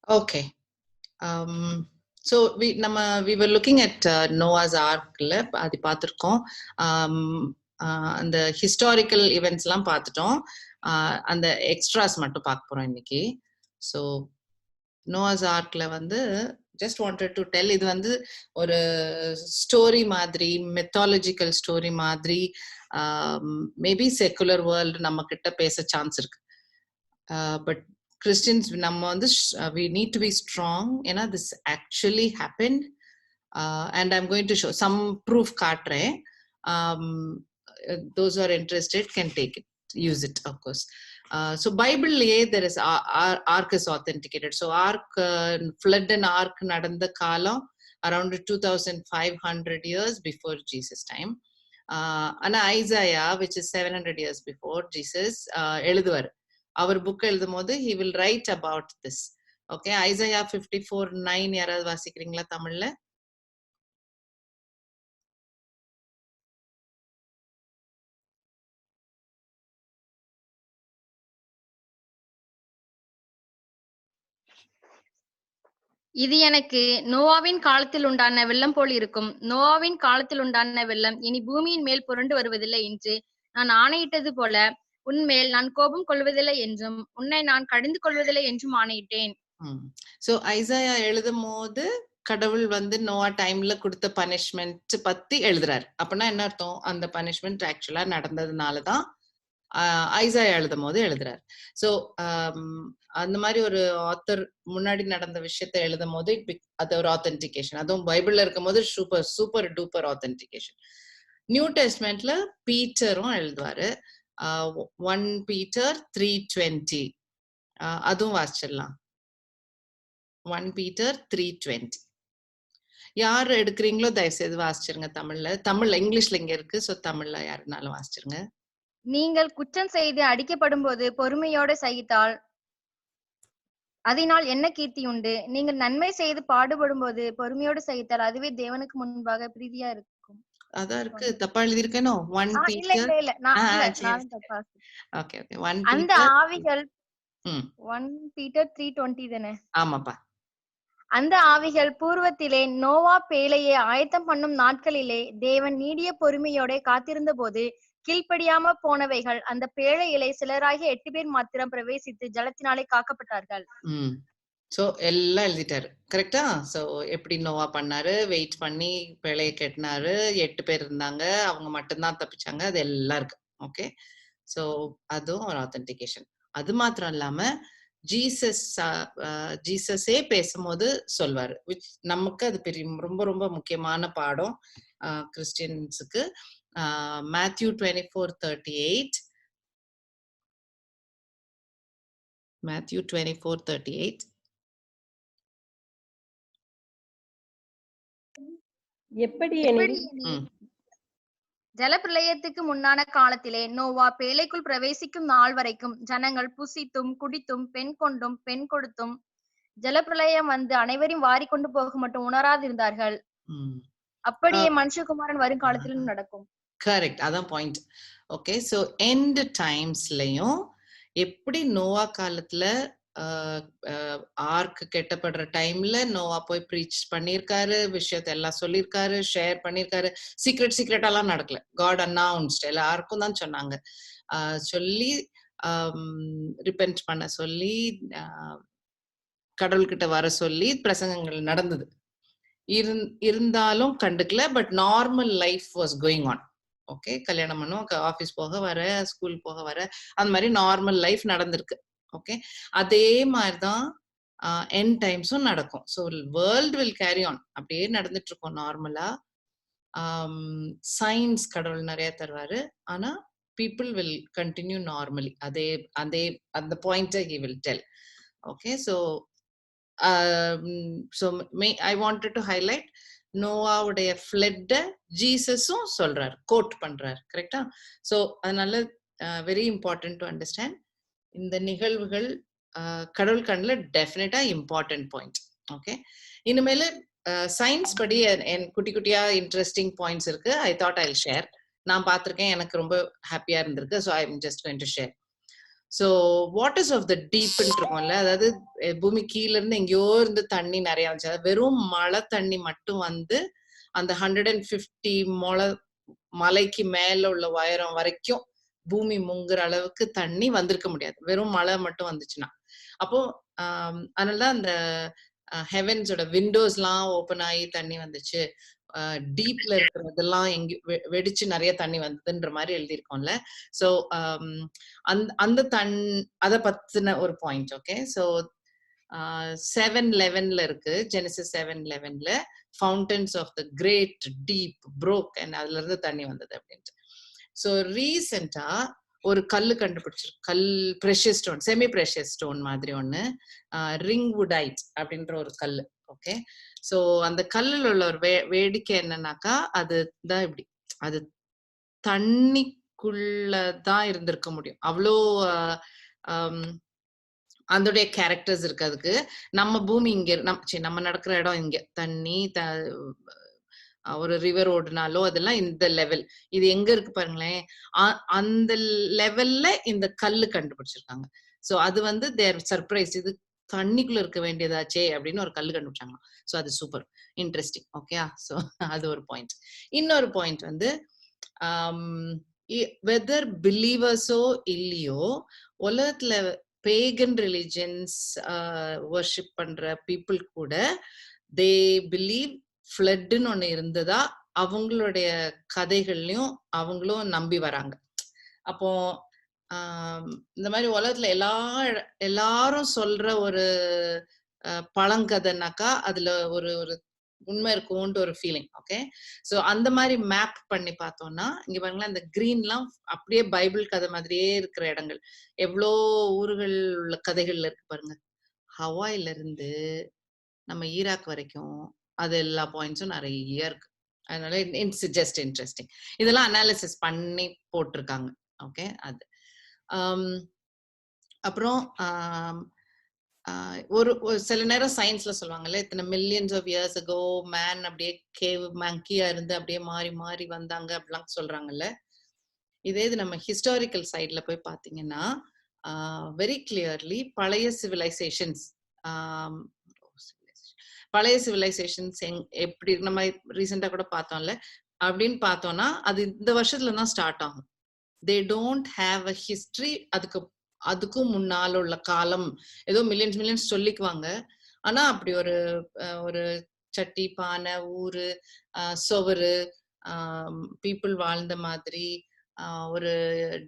Okay. So we were looking at Noah's Ark அது பார்த்திருக்கோம். அந்த ஹிஸ்டாரிக்கல் ஈவெண்ட்ஸ் எல்லாம் பார்த்துட்டோம். அந்த எக்ஸ்ட்ராஸ் மட்டும் பார்க்க போறோம் இன்னைக்கு. ஸோ நோவாஸ் ஆர்க்ல வந்து ஜஸ்ட் வாண்டட் டு டெல், இது வந்து ஒரு ஸ்டோரி மாதிரி, மெத்தாலஜிக்கல் ஸ்டோரி மாதிரி, மேபி செக்குலர் வேர்ல்டு நம்ம கிட்ட பேச சான்ஸ் இருக்கு. பட் கிறிஸ்டியன்ஸ் நம்ம வந்து we need to be strong, ஏன்னா this actually happened, and I'm going to show some proof காட்டுறேன். Those who are interested can take it, use it, of course. So Bible there is ark is authenticated. So ark, flood and ark நடந்த காலம் around 2500 years before Jesus time. ஆனா Isaiah, which is 700 years before Jesus, எழுதுவார். அவர் book எழுதும் போது he will write about this. Okay, Isaiah 54:9 யாராவது வாசிக்கிறீங்களா தமிழ்ல? இது எனக்கு நோவாவின் காலத்தில் உண்டான வெள்ளம் போல் இருக்கும். நோவாவின் காலத்தில் உண்டான வெள்ளம் இனி பூமியின் மேல் புரண்டு வருவதில்லை என்று நான் ஆணையிட்டது போல உன்மேல் நான் கோபம் கொள்வதில்லை என்றும் உன்னை நான் கடிந்து கொள்வதில்லை என்றும் ஆணையிட்டேன். சோ ஐசாயா எழுதும் போது கடவுள் வந்து நோவா டைம்ல கொடுத்த பனிஷ்மெண்ட் பத்தி எழுதுறாரு. அப்படின்னா என்ன அர்த்தம்? அந்த பனிஷ்மெண்ட் ஆக்சுவலா நடந்ததுனாலதான் ஐசாயா எழுதும் போது எழுதுறாரு. சோ அந்த மாதிரி ஒரு ஆத்தர் முன்னாடி நடந்த விஷயத்த எழுதும் போது அது ஒரு ஆத்தென்டிகேஷன். அதுவும் பைபிள்ல இருக்கும் போது super super duper authentication. New டெஸ்ட்மெண்ட்ல பீட்டரும் எழுதுவாரு. 1 பீட்டர் 3:20 அதுவும் வாசிச்சிடலாம். 1 பீட்டர் 3:20. யார் எடுக்கிறீங்களோ தயவுசெய்து வாசிச்சிருங்க தமிழ்ல. தமிழ்ல, இங்கிலீஷ்ல இங்க இருக்கு. சோ தமிழ்ல யாருனாலும் வாசிச்சிருங்க. நீங்கள் குற்றம் செய்து அடிக்கப்படும் போது பொறுமையோடு சகித்தால் அதனால் என்ன கீர்த்தி உண்டு? நீங்கள் நன்மை செய்து பாடுபடும் போது பொறுமையோடு சகித்தால் அதுவே தேவனுக்கு முன்பாக பிரீதியா இருக்கும். அதான் இருக்கு. தப்பா எழுதிருக்கேனோ? 1 பீட்டர். Okay okay. 1 பீட்டர். அந்த ஆவிகள் 1 பீட்டர் 3:20 தானே? ஆமாப்பா. அந்த ஆவிகள் பூர்வத்திலே நோவா பேழையை ஆயத்தம் பண்ணும் நாட்களிலே தேவன் நீடிய பொறுமையோட காத்திருந்த போது கீழ்ப்படியாம போனவைகள் அந்த பேழையிலே சிலராகிய 8 பேர் மாத்திரம் பிரவேசித்து ஜலத்தினாலே காக்கப்பட்டார்கள். சோ எல்லாம் எழுதிட்டாரு. கரெக்டா? சோ எப்படி நோவா பண்ணாரு, வெயிட் பண்ணி பேழையை கட்டினாரு, 8 பேர் இருந்தாங்க, அவங்க மட்டும்தான் தப்பிச்சாங்க, அது எல்லாம் இருக்கு. ஓகே, சோ அதுவும் ஒரு ஆத்தென்டிகேஷன். அது மாத்திரம் இல்லாம ஜீசஸே பேசும்போது சொல்வாரு, நமக்கு அது பெரிய ரொம்ப ரொம்ப முக்கியமான பாடம் கிறிஸ்டியன்ஸுக்கு. Matthew 24:38. Matthew 24:38. எப்படி ஜலப்பிரளயத்துக்கு முன்னான காலத்திலே நோவா பேழைக்குள் பிரவேசிக்கும் நாள் வரைக்கும் ஜனங்கள் புசித்தும் குடித்தும் பெண் கொண்டும் பெண் கொடுத்தும் ஜலப்பிரளயம் வந்து அனைவரையும் வாரி கொண்டு போக மட்டும் உணராதிருந்தார்கள். அப்படியே மனுஷகுமாரன் வரும் காலத்திலும் நடக்கும். கரெக்ட், அதான் பாயிண்ட். ஓகே, சோ எண்ட் டைம்ஸ்லயும் எப்படி நோவா காலத்துல ஆர்க் கெட்டப்படுற டைம்ல நோவா போய் ப்ரீச் பண்ணிருக்காரு, விஷயத்த எல்லாம் சொல்லிருக்காரு, ஷேர் பண்ணிருக்காரு. சீக்ரெட் எல்லாம் நடக்கல. காட் அனௌன்ஸ்ட், எல்லாருக்கும் தான் சொன்னாங்க. சொல்லி ரிப்பென்ட் பண்ண சொல்லி கடவுள்கிட்ட வர சொல்லி பிரசங்கங்கள் நடந்தது. இருந்தாலும் கண்டுக்கல. But normal life was going on. Okay, கல்யாணம் பண்ணும், ஆபீஸ் போக வர, ஸ்கூல் போக வர, அந்த மாதிரி நார்மல் லைஃப் நடந்திருக்கு. ஓகே, அதே மாதிரிதான் எண்ட் டைம்ஸும் நடக்கும். So world will carry on, அப்படியே நடந்துட்டு இருக்கோம் நார்மலா. சயின்ஸ் கடவுள் நிறைய தருவாரு, ஆனா பீப்புள் வில் கண்டினியூ நார்மலி. அதே அதே அந்த point he will tell. Okay, so I wanted to highlight நோவாவுடைய ஃப்ளட்ட ஜீசஸும் சொல்றாரு, கோட் பண்றாரு. கரெக்டா? ஸோ அதனால வெரி இம்பார்ட்டன்ட் டு அண்டர்ஸ்டாண்ட் இந்த நிகழ்வுகள் கடவுள் கண்ணுல டெஃபினட்டா இம்பார்ட்டன்ட் பாயிண்ட். ஓகே, இனிமேல சயின்ஸ் படி என் குட்டி குட்டியா இன்ட்ரெஸ்டிங் பாயிண்ட்ஸ் இருக்கு. I thought I share. நான் பார்த்திருக்கேன், எனக்கு ரொம்ப ஹாப்பியா இருந்திருக்கு. So I am just going to share. So waters of the டீப்ன்னு இருக்கும்ல, அதாவது பூமி கீழ இருந்து எங்கேயோ இருந்து தண்ணி நிறைய வந்துச்சு. வெறும் மழை தண்ணி மட்டும் வந்து அந்த 150 மலைக்கு மேல உள்ள உயரம் வரைக்கும் பூமி முங்குற அளவுக்கு தண்ணி வந்திருக்க முடியாது, வெறும் மழை மட்டும் வந்துச்சுன்னா. அப்போ அதனாலதான் அந்த ஹெவன்ஸோட விண்டோஸ்லாம் ஓப்பன் ஆகி தண்ணி வந்துச்சு, டீப்ல இருக்கிறதெல்லாம் வெடிச்சு நிறைய தண்ணி வந்ததுன்ற மாதிரி எழுதியிருக்கோம்ல. ஸோ அந்த அதை பத்தின ஒரு பாயிண்ட். ஓகே, ஸோ 7:11 இருக்கு, ஜெனசிஸ் 7:11ல fountains of the great deep broke and அதுல இருந்து தண்ணி வந்தது அப்படின்ட்டு. ஸோ ரீசெண்டா ஒரு கல்லு கண்டுபிடிச்சிருக்கு, கல் precious stone, semi precious stone மாதிரி ஒண்ணு, ரிங்வுடைட் அப்படின்ற ஒரு கல். ஓகே, ஸோ அந்த கல்லுல உள்ள ஒரு வேடிக்கை என்னன்னாக்கா, அதுதான் இப்படி, அது தண்ணிக்குள்ளதான் இருந்திருக்க முடியும், அவ்வளோ அதோடைய கேரக்டர்ஸ் இருக்கு அதுக்கு. நம்ம பூமி இங்க, நம்ம நடக்கிற இடம் இங்க தண்ணி, ஒரு ரிவர் ஓடுனாலோ அதெல்லாம் இந்த லெவல். இது எங்க இருக்கு பாருங்களேன், அந்த லெவல்ல இந்த கல்லு கண்டுபிடிச்சிருக்காங்க. சோ அது வந்து தேர் சர்ப்ரைஸ், இது தண்ணிக்குள்ள இருக்க வேண்டியதாச்சே அப்படின்னு ஒரு கல்லு கண்டுபிடிச்சாங்க. சோ அது சூப்பர் இன்ட்ரெஸ்டிங். ஓகே, சோ அது ஒரு பாயிண்ட். இன்னொரு பாயிண்ட் வந்து வெதர் பிலீவர்ஸோ இல்லையோ, உலகத்துல பேகன் ரிலிஜன்ஸ் வர்ஷிப் பண்ற பீப்புள் கூட தே பிலீவ் ஃப்ளட்னு ஒண்ணு இருந்ததா அவங்களுடைய கதைகள்லயும் அவங்களும் நம்பி வராங்க. அப்போ இந்த மாதிரி உலகத்துல எல்லாரும் சொல்ற ஒரு பழங்கதைனாக்கா அதுல ஒரு ஒரு உண்மை இருக்கும்ன்ற ஒரு ஃபீலிங். ஓகே, ஸோ அந்த மாதிரி மேப் பண்ணி பார்த்தோம்னா இங்க பாருங்களேன், இந்த கிரீன்லாம் அப்படியே பைபிள் கதை மாதிரியே இருக்கிற இடங்கள், எவ்வளோ ஊர்கள் உள்ள கதைகள்ல இருக்கு பாருங்க. ஹவாயில இருந்து நம்ம ஈராக் வரைக்கும் அது எல்லா பாயிண்ட்ஸும் நிறைய இருக்கு. அதனால இட்ஸ் ஜஸ்ட் இன்ட்ரெஸ்டிங். இதெல்லாம் அனாலிசிஸ் பண்ணி போட்டிருக்காங்க. ஓகே, அது அப்புறம் ஒரு சில நேரம் சயின்ஸ்ல சொல்லுவாங்கல்ல, இத்தனை millions of years ago man அப்படியே கேவ் மங்கியா இருந்து அப்படியே மாறி மாறி வந்தாங்க அப்படிலாம் சொல்றாங்கல்ல. இதே இது நம்ம ஹிஸ்டாரிக்கல் சைட்ல போய் பாத்தீங்கன்னா வெரி கிளியர்லி பழைய சிவிலைசேஷன்ஸ் எப்படி நம்ம ரீசெண்டா கூட பார்த்தோம்ல அப்படின்னு பார்த்தோம்னா அது இந்த வருஷத்துல தான் ஸ்டார்ட் ஆகும். They don't have a history. அதுக்கும் முன்னால உள்ள காலம் ஏதோ மில்லியன்ஸ் சொல்லிக்குவாங்க. ஆனா அப்படி ஒரு சட்டி பானை ஊரு சுவரு பீப்புள் வாழ்ந்த மாதிரி ஒரு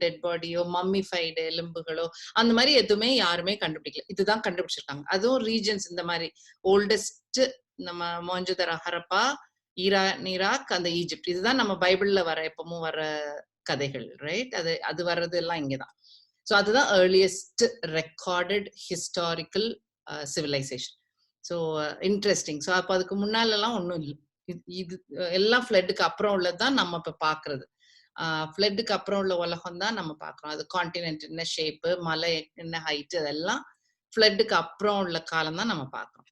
டெட் பாடியோ மம்மிஃபைடு எலும்புகளோ அந்த மாதிரி எதுவுமே யாருமே கண்டுபிடிக்கல. இதுதான் கண்டுபிடிச்சிருக்காங்க. அதுவும் ரீஜன்ஸ் இந்த மாதிரி ஓல்டஸ்ட் நம்ம மொஹஞ்சதாரோ, ஹரப்பா, ஈராக், அந்த ஈஜிப்ட், இதுதான் நம்ம பைபிள்ல வர எப்பவும் வர கதைகள், ரைட்? அது வர்றது எல்லாம் இங்கதான். ஸோ அதுதான் earliest recorded historical civilisation. So interesting. So அப்போ அதுக்கு முன்னாலெல்லாம் ஒன்றும் இல்லை. இது எல்லாம் ஃப்ளட்டுக்கு அப்புறம் உள்ளதுதான் நம்ம இப்போ பார்க்கறது. ஃப்ளட்டுக்கு அப்புறம் உள்ள உலகம் தான் நம்ம பார்க்குறோம். அது கான்டினென்ட் என்ன ஷேப்பு, மலை என்ன ஹைட், அதெல்லாம் ஃப்ளட்டுக்கு அப்புறம் உள்ள காலம் தான் நம்ம பார்க்குறோம்.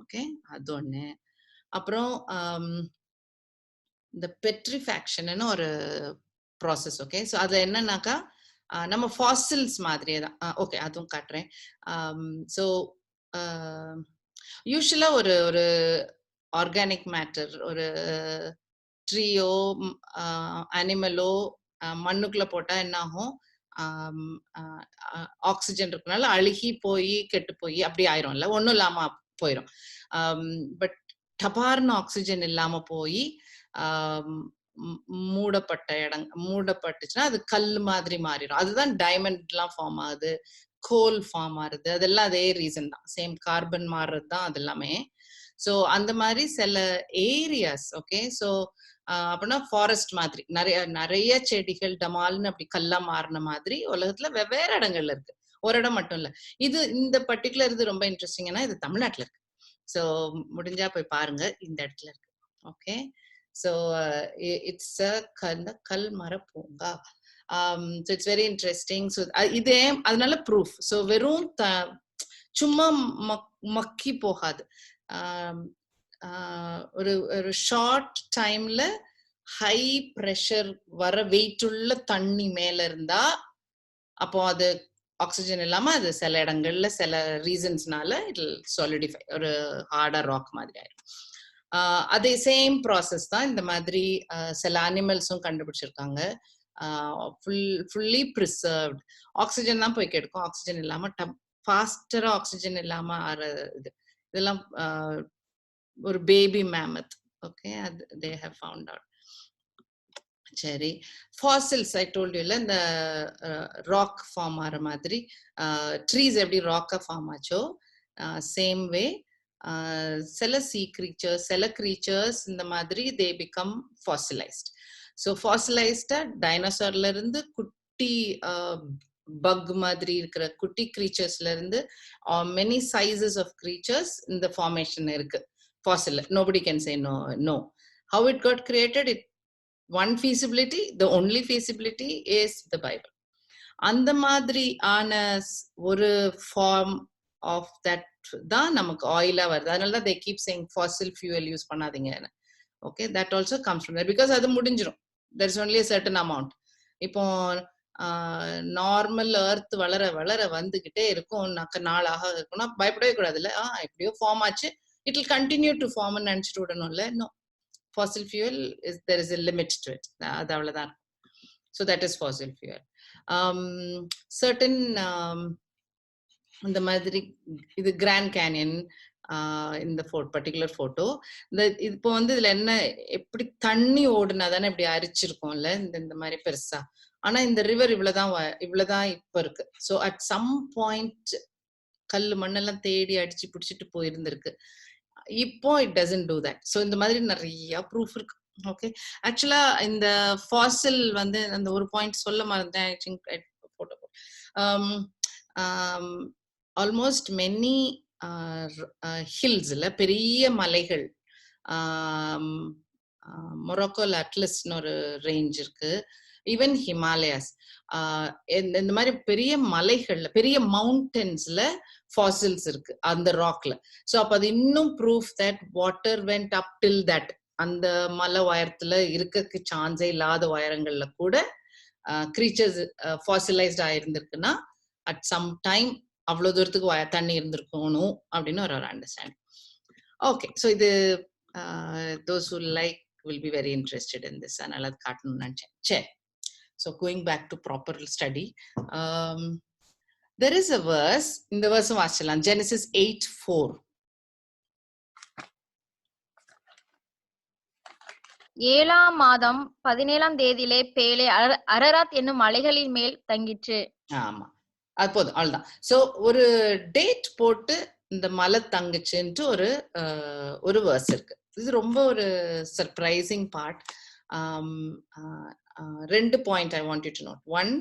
ஓகே, அது ஒன்று. அப்புறம் இந்த பெட்ரிஃபேக்ஷன் ஒரு ப்ராசஸ். ஓகே, ஸோ அது என்னன்னாக்கா நம்ம ஃபாசில்ஸ் மாதிரியே தான். ஓகே, அதுவும் காட்டுறேன். ஸோ யூஸ்வலா ஒரு ஒரு ஆர்கானிக் மேட்டர், ஒரு ட்ரீயோ அனிமலோ மண்ணுக்குள்ள போட்டா என்ன ஆகும், ஆக்சிஜன் இருக்கனால அழுகி போய் கெட்டு போய் அப்படி ஆயிரும்ல, ஒன்றும் இல்லாம போயிடும். பட் டபார்னு ஆக்சிஜன் இல்லாம போய் மூடப்பட்டுச்சுன்னா அது கல் மாதிரி மாறிடும். அதுதான் டைமண்ட் எல்லாம் ஃபார்ம் ஆகுது, கோல் ஃபார்ம் ஆகுது, அதெல்லாம் அதே ரீசன் தான். சேம் கார்பன் மாறுறது தான் அது எல்லாமே. ஸோ அந்த மாதிரி சில ஏரியாஸ். ஓகே, ஸோ அப்படின்னா ஃபாரஸ்ட் மாதிரி நிறைய செடிகள் டமால்னு அப்படி கல்லா மாறின மாதிரி உலகத்துல வெவ்வேறு இடங்கள்ல இருக்கு, ஒரு இடம் மட்டும் இல்ல. இந்த பர்டிகுலர் இது ரொம்ப இன்ட்ரெஸ்டிங்னா இது தமிழ்நாட்டுல இருக்கு. ஸோ முடிஞ்சா போய் பாருங்க, இந்த இடத்துல இருக்கு. ஓகே, ஸோ இட்ஸ் கல் மர பூங்கா. So it's very interesting. So இதே அதனால ப்ரூஃப். ஸோ வெறும் சும்மா மக்கி போகாது. ஒரு ஷார்ட் டைம்ல ஹை ப்ரெஷர் வர வெயிட் உள்ள தண்ணி மேல இருந்தா அப்போ அது ஆக்சிஜன் இல்லாம அது சில இடங்கள்ல சில ரீசன்ஸ்னால இட் சாலிடிஃபை, ஒரு ஹார்டா ராக் மாதிரி ஆயிடும். அதே சேம் ப்ராசஸ் தான் இந்த மாதிரி சில அனிமல்ஸும் கண்டுபிடிச்சிருக்காங்க. Fully preserved. ஆக்சிஜன் தான் போய் கெடுக்கும், ஆக்சிஜன் இல்லாம ஃபாஸ்டரா ஆக்சிஜன் இல்லாம ஆற இது இதெல்லாம் ஒரு பேபி மேமத். ஓகே, அது தே ஹேவ் ஃபவுண்ட் அவுட். சரி, ஃபாசில்ஸ் ஐ டோல்ட் யூல இந்த ராக் ஃபார்ம் ஆகிற மாதிரி ட்ரீஸ் எப்படி ராக்கா ஃபார்ம் ஆச்சோ சேம் வே சில சீ கிரீச்சர்ஸ், சில கிரீச்சர்ஸ் இந்த மாதிரி தே பிகம் ஃபாசிலைஸ்ட். ஸோ ஃபாசிலைஸ்டா டைனோசர்ல இருந்து குட்டி பக் மாதிரி இருக்கிற குட்டி கிரீச்சர்ஸ்ல இருந்து மெனி சைசஸ் ஆஃப் கிரீச்சர்ஸ் இந்த ஃபார்மேஷன் இருக்கு fossil. Nobody can say no. How it got created, one feasibility, the only feasibility is the Bible. அந்த மாதிரி ஆன ஒரு ஃபார்ம் ஆஃப் தட் தான் நமக்கு ஆயிலா வருது. அதனால தான் they keep saying fossil fuel use பண்ணாதீங்க. Okay, that also comes from there because அது முடிஞ்சிரும். there is only a certain amount. இப்போ நார்மல் எர்த் வளர வளர வந்துகிட்டே இருக்கும், நாளாக இருக்கும்னா பயப்படவே கூடாதுல்ல. எப்படியோ ஃபார்ம் ஆச்சு, it will continue to form ன்னு நினைச்சிட்டு விடணும்ல. No, fossil fuel is, there is a limit to it. அது அவ்வளவுதான். So that is fossil fuel. Certain இந்த மாதிரி இது கிராண்ட் கேனியன் இந்த பர்டிகுலர் போட்டோ. இந்த இப்போ வந்து இதுல என்ன, எப்படி தண்ணி ஓடுனா தானே இப்படி அரிச்சிருக்கோம்ல இந்த மாதிரி பெருசா. ஆனா இந்த ரிவர் இவ்வளவுதான் இப்ப இருக்கு. ஸோ அட் சம் பாயிண்ட் கல்லு மண்ணெல்லாம் தேடி அடிச்சு பிடிச்சிட்டு போயிருந்திருக்கு. இப்போ it doesn't do that. So இந்த மாதிரி நிறைய ப்ரூஃப் இருக்கு. ஓகே, ஆக்சுவலா இந்த ஃபாசில் வந்து அந்த ஒரு பாயிண்ட் சொல்ல மறந்தேன். I think photo almost many ஹில்ஸ்ல பெரிய மலைகள், மொராக்கோல அட்லஸ்னு ஒரு ரேஞ்ச் இருக்கு, ஈவன் ஹிமாலயாஸ், இந்த மாதிரி பெரிய மலைகள்ல பெரிய மவுண்டன்ஸ்ல ஃபாசில்ஸ் இருக்கு அந்த ராக்ல. ஸோ அப்ப அது இன்னும் proof that water vent up till that. அந்த மலை உயரத்துல இருக்க சான்ஸே இல்லாத உயரங்கள்ல கூட கிரீச்சர்ஸ் ஃபாசிலைஸ்ட் ஆயிருந்திருக்குன்னா அட் சம் டைம் அவ்வளவு தூரத்துக்கு தண்ணி இருந்திருக்கணும் அப்படின்னு ஒரு அண்டர்ஸ்டாண்டிங். ஓகே, ஸோ இது those who like will be very interested in this. அதனால அது காட்டணும்னு நினைச்சேன். சரி, so going back to proper study, there is a verse, இந்த verse வாசிக்கலாம், Genesis 8:4. 7ஆம் மாதம் 17ஆம் தேதியிலே பேலே அரராத் என்னும் மலைகளின் மேல் தங்கிற்று. ஆமா, அது போதும், அவ்வளவுதான். சோ ஒரு டேட் போட்டு இந்த மலை தங்குச்சுன்ட்டு ஒரு வேர்ஸ் இருக்கு. இது ரொம்ப ஒரு சர்ப்ரைசிங் பார்ட். ரெண்டு point I want you to note. One,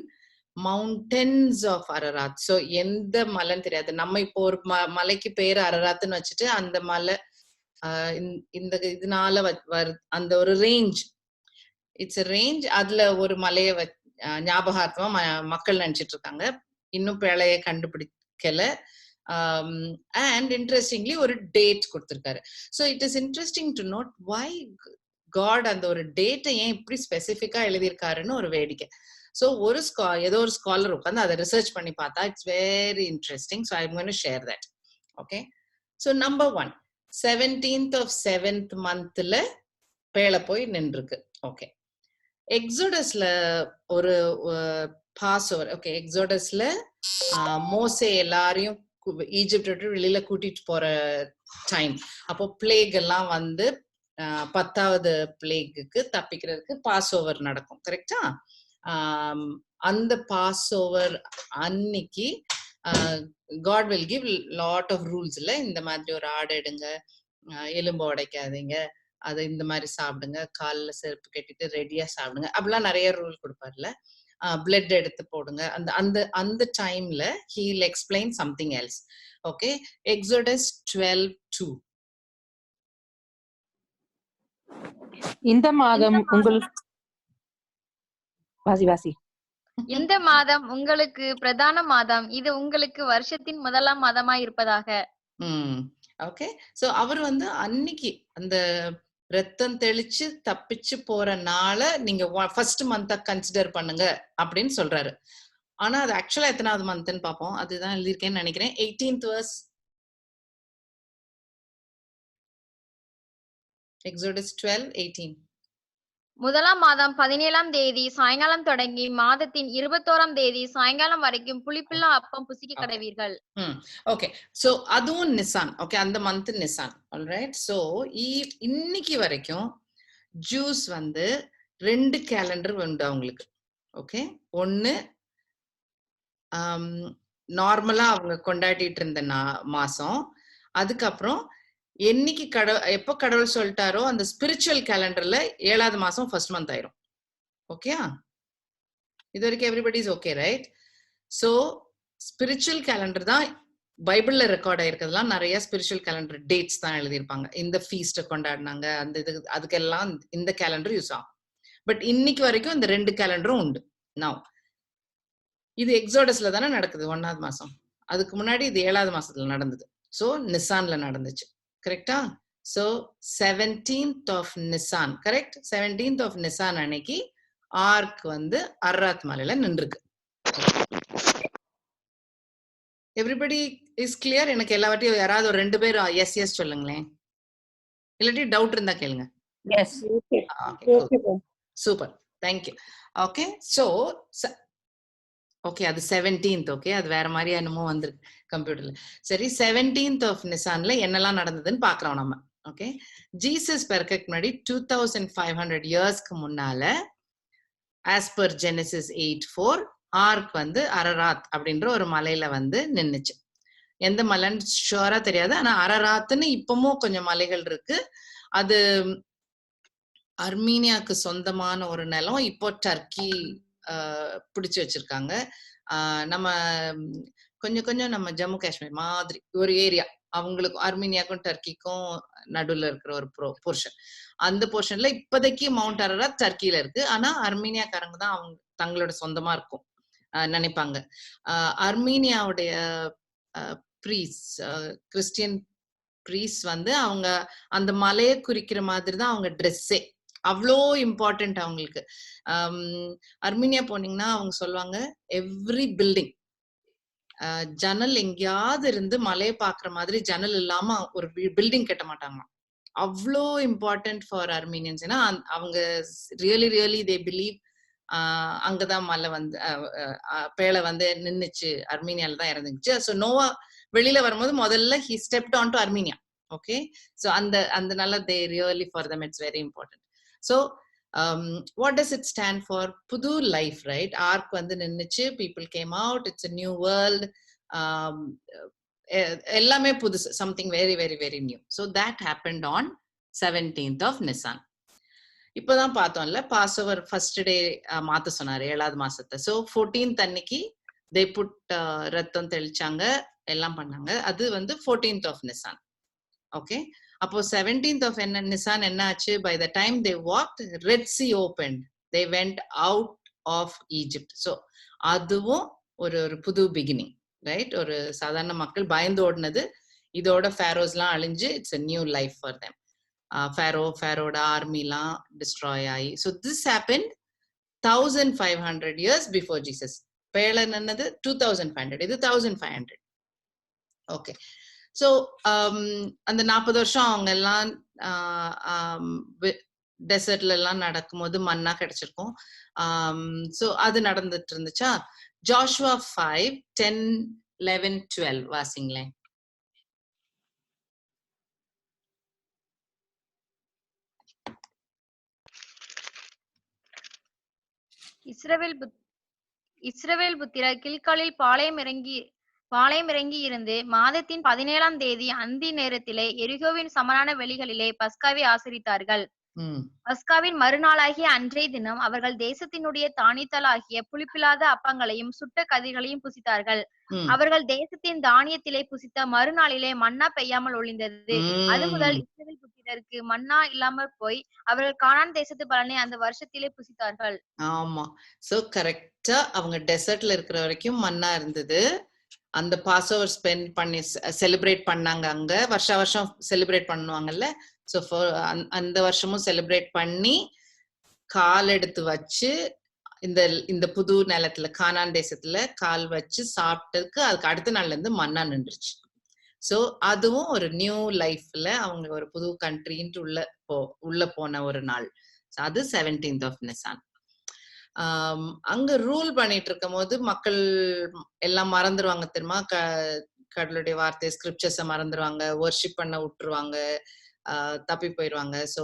mountains of Ararat. So எந்த மலைன்னு தெரியாது. நம்ம இப்போ ஒரு மலைக்கு பேரு அரராத்ன்னு வச்சுட்டு அந்த மலை இந்த இதனால அந்த ஒரு ரேஞ்ச், இட்ஸ் a ரேஞ்ச். அதுல ஒரு மலையை ஞாபகார்த்தமா மக்கள் நினைச்சிட்டு இருக்காங்க. இன்னும் பேழைய கண்டுபிடிக்கல. அண்ட் இன்ட்ரெஸ்டிங்லி ஒரு டேட் கொடுத்திருக்காரு. So it is interesting to note why God அந்த ஒரு டேட்டை ஏன் இப்படி ஸ்பெசிஃபிக்கா எழுதியிருக்காருன்னு ஒரு வேடிக்கை. ஸோ ஏதோ ஒரு ஸ்காலர் உட்காந்து அதை ரிசர்ச் பண்ணி பார்த்தா it's very interesting. So I'm going to share that. Okay, so number 1, 17th of 7th monthல பேழை போய் நின்றுருக்கு. ஓகே, எக்ஸோடஸ்ல ஒரு பாஸ் ஓவர். ஓகே, எக்ஸோடஸ்ல மோசே எல்லாரையும் ஈஜிப்ட் விட்டு வெளியில கூட்டிட்டு போற டைம். அப்போ பிளேக் எல்லாம் வந்து 10வது பிளேக்கு தப்பிக்கிறதுக்கு பாஸ் ஓவர் நடக்கும். கரெக்டா? அந்த பாஸ் ஓவர் அன்னைக்கு God will give lot of rules. இல்ல, இந்த மாதிரி ஒரு ஆடு எடுங்க, எலும்பு உடைக்காதீங்க, அதை இந்த மாதிரி சாப்பிடுங்க, காலில் செருப்பு கட்டிட்டு ரெடியா சாப்பிடுங்க, அப்படிலாம் நிறைய ரூல் கொடுப்பார்ல. பிளட் எடுத்து போடுங்க. அந்த டைம்ல he will explain something else. Okay, Exodus 12:2. இந்த மாதம் இந்த மாதம் உங்களுக்கு பிரதான மாதம், இது உங்களுக்கு வருஷத்தின் முதலாம் மாதமாய் இருப்பதாக. ஓகே, சோ அவர் வந்து அன்னைக்கு அந்த ரத்தம் தெளிச்சு தப்பிச்சு போற நாள நீங்க ஃபர்ஸ்ட் மந்தா கன்சிடர் பண்ணுங்க அப்படின்னு சொல்றாரு. ஆனா அது ஆக்சுவலா எத்தனாவது மந்த்னு பார்ப்போம். அதுதான் எழுதியிருக்கேன்னு நினைக்கிறேன். 18th verse. Exodus 12:18. முதலாம் மாதம் 17ஆம் தேதி சாயங்காலம் தொடங்கி மாதத்தின் 21ஆம் தேதி சாயங்காலம் வரைக்கும் புளிப்பில்லா அப்பம் புசிக்க கடவீர்கள். ஓகே, சோ அதுவும் நிசான். ஓகே, அந்த மந்த் நிசான். ஆல்ரைட். சோ இன்னைக்கு வரைக்கும் ஜூஸ் வந்து 2 கேலண்டர் உண்டு அவங்களுக்கு. ஓகே, ஒன்னு நார்மலா அவங்க கொண்டாடிட்டு இருந்த மாசம், அதுக்கப்புறம் என்னைக்கு எப்ப கடவுள் சொல்லிட்டாரோ அந்த ஸ்பிரிச்சுவல் கேலண்டர்ல 7வது மாசம் ஃபர்ஸ்ட் மந்த் ஆயிரும். ஓகே, இது வரைக்கும் everybody is okay, right? So spiritual calendar தான் பைபிள்ல ரெக்கார்ட் ஆயிருக்கிறதுலாம் நிறைய ஸ்பிரிச்சுவல் கேலண்டர் டேட்ஸ் தான் எழுதியிருப்பாங்க. இந்த ஃபீஸ்ட கொண்டாடினாங்க, அந்த இது அதுக்கெல்லாம் இந்த கேலண்டர் யூஸ் ஆகும். பட் இன்னைக்கு வரைக்கும் இந்த 2 கேலண்டரும் உண்டு. நவ் இது எக்ஸோடஸ்ல தானே நடக்குது 1வது மாசம். அதுக்கு முன்னாடி இது 7வது மாசத்துல நடந்தது. சோ நிசான்ல நடந்துச்சு. கரெக்டா? So 17th of Nissan, correct? 17th of Nissan அன்னைக்கு ஆர்க் வந்து அரராத் மலையில நின்றுருக்கு. Everybody is clear? எனக்கு எல்லா வாட்டியும் யாராவது ஒரு 2 பேர் எஸ் எஸ் சொல்லுங்களேன். இல்லாட்டி டவுட் இருந்தா கேளுங்க. Yes. Super, thank you. Okay, so okay, அது 17th. ஓகே, அது வேற மாதிரி என்னமோ வந்திருக்கு கம்ப்யூட்டர்ல. சரி, 17th of நிசான்ல என்னெல்லாம் நடந்ததுன்னு பாக்குறோம் நம்ம. ஓகே, ஜீசஸ் பிறக்கக்கு முன்னாடி 2500 இயர்ஸ்க்கு முன்னால ஆஸ் பர் ஜெனசிஸ் 8:4 ஆர்க் வந்து அரராத் அப்படின்ற ஒரு மலையில வந்து நின்னுச்சு. எந்த மலைன்னு ஷுவரா தெரியாது, ஆனா அரராத்னு இப்பமும் கொஞ்சம் மலைகள் இருக்கு. அது அர்மீனியாவுக்கு சொந்தமான ஒரு நிலம். இப்போ டர்க்கி பிடிச்சு வச்சிருக்காங்க. நம்ம கொஞ்சம் கொஞ்சம் நம்ம ஜம்மு காஷ்மீர் மாதிரி ஒரு ஏரியா, அவங்களுக்கு அர்மீனியாக்கும் டர்க்கிக்கும் நடுவுல இருக்கிற ஒரு போர்ஷன். அந்த போர்ஷன்ல இப்போதைக்கு மவுண்ட் அரராத் டர்க்கியில இருக்கு. ஆனா அர்மீனியாக்காரங்க தான் அவங்க தங்களோட சொந்தமா இருக்கும் நினைப்பாங்க. அர்மீனியாவுடைய ப்ரீஸ், கிறிஸ்டியன் ப்ரீஸ் வந்து அவங்க அந்த மலையை குறிக்கிற மாதிரி தான் அவங்க ட்ரெஸ்ஸே. அவ்வளோ இம்பார்ட்டன்ட் அவங்களுக்கு. அர்மீனியா போனீங்கன்னா அவங்க சொல்லுவாங்க, எவ்ரி பில்டிங் ஜன்னல் எங்கேயாவது இருந்து மலையை பாக்குற மாதிரி ஜன்னல் இல்லாம ஒரு பில்டிங் கட்ட மாட்டாங்களாம். அவ்வளோ இம்பார்ட்டன்ட் ஃபார் அர்மீனியன்ஸ். ஏன்னா அவங்க ரியலி தே பிலீவ் அங்கதான் மலை வந்து பேழை வந்து நின்னுச்சு, அர்மீனியால தான் இறந்துச்சு. ஸோ நோவா வெளியில வரும்போது முதல்ல he stepped on to Armenia. Okay, so அந்த நல்ல they really for them it's very important. So what does it stand for? புது லைஃப், ரைட்? ஆர்க் வந்து நின்னுச்சு, people came out, it's a new world, எல்லாமே புதுசு, something very very very new. So that happened on 17th of Nissan. இப்போதான் பார்த்தோம்ல, pass over first day மாத்த சொன்னாரு 7வது மாசத்தை. ஸோ 14th அன்னைக்கு they put ரத்தம் தெளிச்சாங்க, எல்லாம் பண்ணாங்க. அது வந்து 14th of நிசான். ஓகே, அப்போ 17th of நிசான் என்ன ஆச்சு? By the time they walked, Red Sea opened, they went out of Egypt. So அதுவும் ஒரு புது பிகினிங், ரைட்? ஒரு சாதாரண மக்கள் பயந்து ஓடினது, இதோட ஃபேரோஸ்லாம் அழிஞ்சு it's a new life for them. ஃபேரோட ஆர்மிலாம் டிஸ்ட்ராய் ஆகி. So this happened 1500 years before Jesus. பேழை நின்னது 2500, இது 1500. ஓகே, ஸோ அந்த 40 வருஷம் அவங்க எல்லாம் டெசர்ட்ல எல்லாம் நடக்கும்போது மன்னா கிடைச்சிருக்கும். ஸோ அது நடந்துட்டு இருந்துச்சா. ஜாஷுவா 5, 10, 11, 12 வாசிங்களேன். இஸ்ரவேல் புத்திரர் கில்காலில் பாளையம் இறங்கி இருந்து மாதத்தின் 17ஆம் தேதி அந்தி நேரத்திலே எரிகோவின் சமனான வெளிகளிலே பஸ்காவை ஆசரித்தார்கள். பஸ்காவின் மறுநாளாகிய அன்றைய தினம் அவர்கள் தேசத்தினுடைய தானியத்தாலாகிய புளிப்பில்லாத அப்பங்களையும் சுட்ட கதிர்களையும் புசித்தார்கள். அவர்கள் தேசத்தின் தானியத்திலே புசித்த மறுநாளிலே மன்னா பெய்யாமல் ஒளிந்தது. அது முதல் இஸ்ரவேல் புத்திரருக்கு மன்னா இல்லாமல் போய் அவர்கள் கானான் தேசத்து பலனை அந்த வருஷத்திலே புசித்தார்கள். ஆமா, சோ கரெக்டா அவங்க டெசர்ட்ல இருக்கிற வரைக்கும் மன்னா இருந்தது. அந்த பாஸ் ஓவர் ஸ்பெண்ட் பண்ணி செலிப்ரேட் பண்ணாங்க. அங்க வருஷம் செலிப்ரேட் பண்ணுவாங்கல்ல. ஸோ அந்த வருஷமும் செலிப்ரேட் பண்ணி கால் எடுத்து வச்சு இந்த இந்த புது நிலத்துல கானான் தேசத்துல கால் வச்சு சாப்பிட்டதுக்கு அதுக்கு அடுத்த நாள்ல இருந்து மன்னா நின்றுச்சு. சோ அதுவும் ஒரு நியூ லைஃப்ல அவங்க ஒரு புது கண்ட்ரின்ட்டு உள்ள போன ஒரு நாள். அது 17th of Nisan. அங்க ரூல் பண்ணிட்டு இருக்கும் போது மக்கள் எல்லாம் மறந்துடுவாங்க தெரியுமா, கடவுளுடைய வார்த்தை ஸ்கிரிப்சர்ஸ மறந்துடுவாங்க, வர்ஷிப் பண்ண விட்டுருவாங்க, தப்பி போயிடுவாங்க. So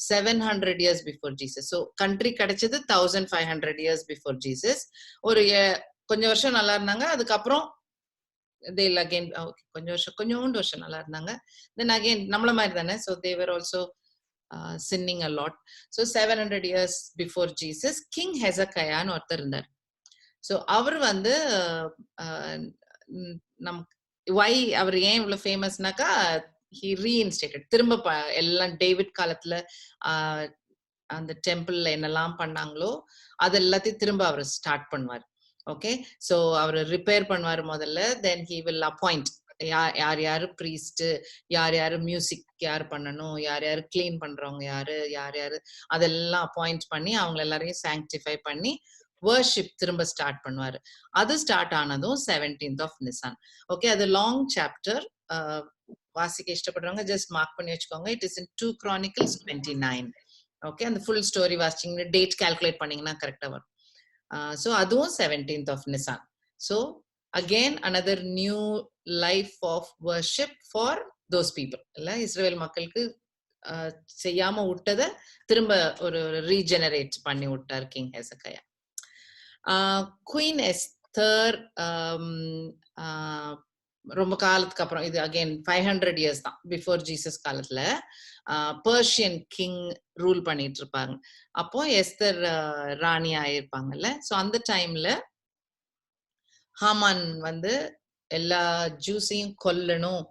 700 years before Jesus. So country கிடைச்சது 1500 years before Jesus. ஒரு கொஞ்சம் வருஷம் நல்லா இருந்தாங்க. அதுக்கப்புறம் they'll again கொஞ்சோண்டு வருஷம் நல்லா இருந்தாங்க. Then again நம்மள மாதிரி தானே. So they were also sinning a lot. So 700 years before Jesus, King Hezekiah ஒருத்தர் இருந்தார். ஸோ அவர் வந்து why அவர் ஏன் இவ்வளவு ஃபேமஸ்னாக்கா, he reinstated திரும்ப எல்லாம் டேவிட் காலத்துல அந்த டெம்பிள்ல என்னெல்லாம் பண்ணாங்களோ அது எல்லாத்தையும் திரும்ப அவர் ஸ்டார்ட் பண்ணுவார். ஓகே, சோ அவர் ரிப்பேர் பண்ணுவார் முதல்ல. தென் he will appoint யார் யாரு ப்ரீஸ்ட், யார் யாரு மியூசிக் யார் பண்ணணும், யார் யாரு கிளீன் பண்றவங்க யார் யாரு அதெல்லாம் அப்பாயிண்ட் பண்ணி அவங்க எல்லாரையும் சாங்டிஃபை பண்ணி வர்ஷிப் திரும்ப ஸ்டார்ட் பண்ணுவாரு. அது ஸ்டார்ட் ஆனதும் 17th of Nisan. ஓகே, அது லாங் சாப்டர். வாசிக்க இஷ்டப்படுறவங்க ஜஸ்ட் மார்க் பண்ணி வச்சுக்கோங்க. It is in 2 Chronicles 29. Okay, அந்த ஃபுல் ஸ்டோரி வாசிச்சீங்கன்னா டேட் கால்குலேட் பண்ணீங்கன்னா கரெக்டா வரும். ஸோ அதுவும் 17th of Nisan. So again another new life of worship for those people. இல்ல, இஸ்ரேல் மக்களுக்கு செய்யாம விட்டதை திரும்ப ஒரு ரீஜெனரேட் பண்ணி விட்டார் கிங் ஹெசக்கியா. குயின் எஸ்தர் ரொம்ப காலத்துக்கு அப்புறம், இது அகைன் 500 years தான் பிஃபோர் ஜீசஸ் காலத்துல பர்ஷியன் கிங் ரூல் பண்ணிட்டு இருப்பாங்க. அப்போ எஸ்தர் ராணி ஆயிருப்பாங்கல்ல. ஸோ அந்த டைம்ல ஹாமான் வந்து எல்லா ஜூஸையும் கொல்லணும்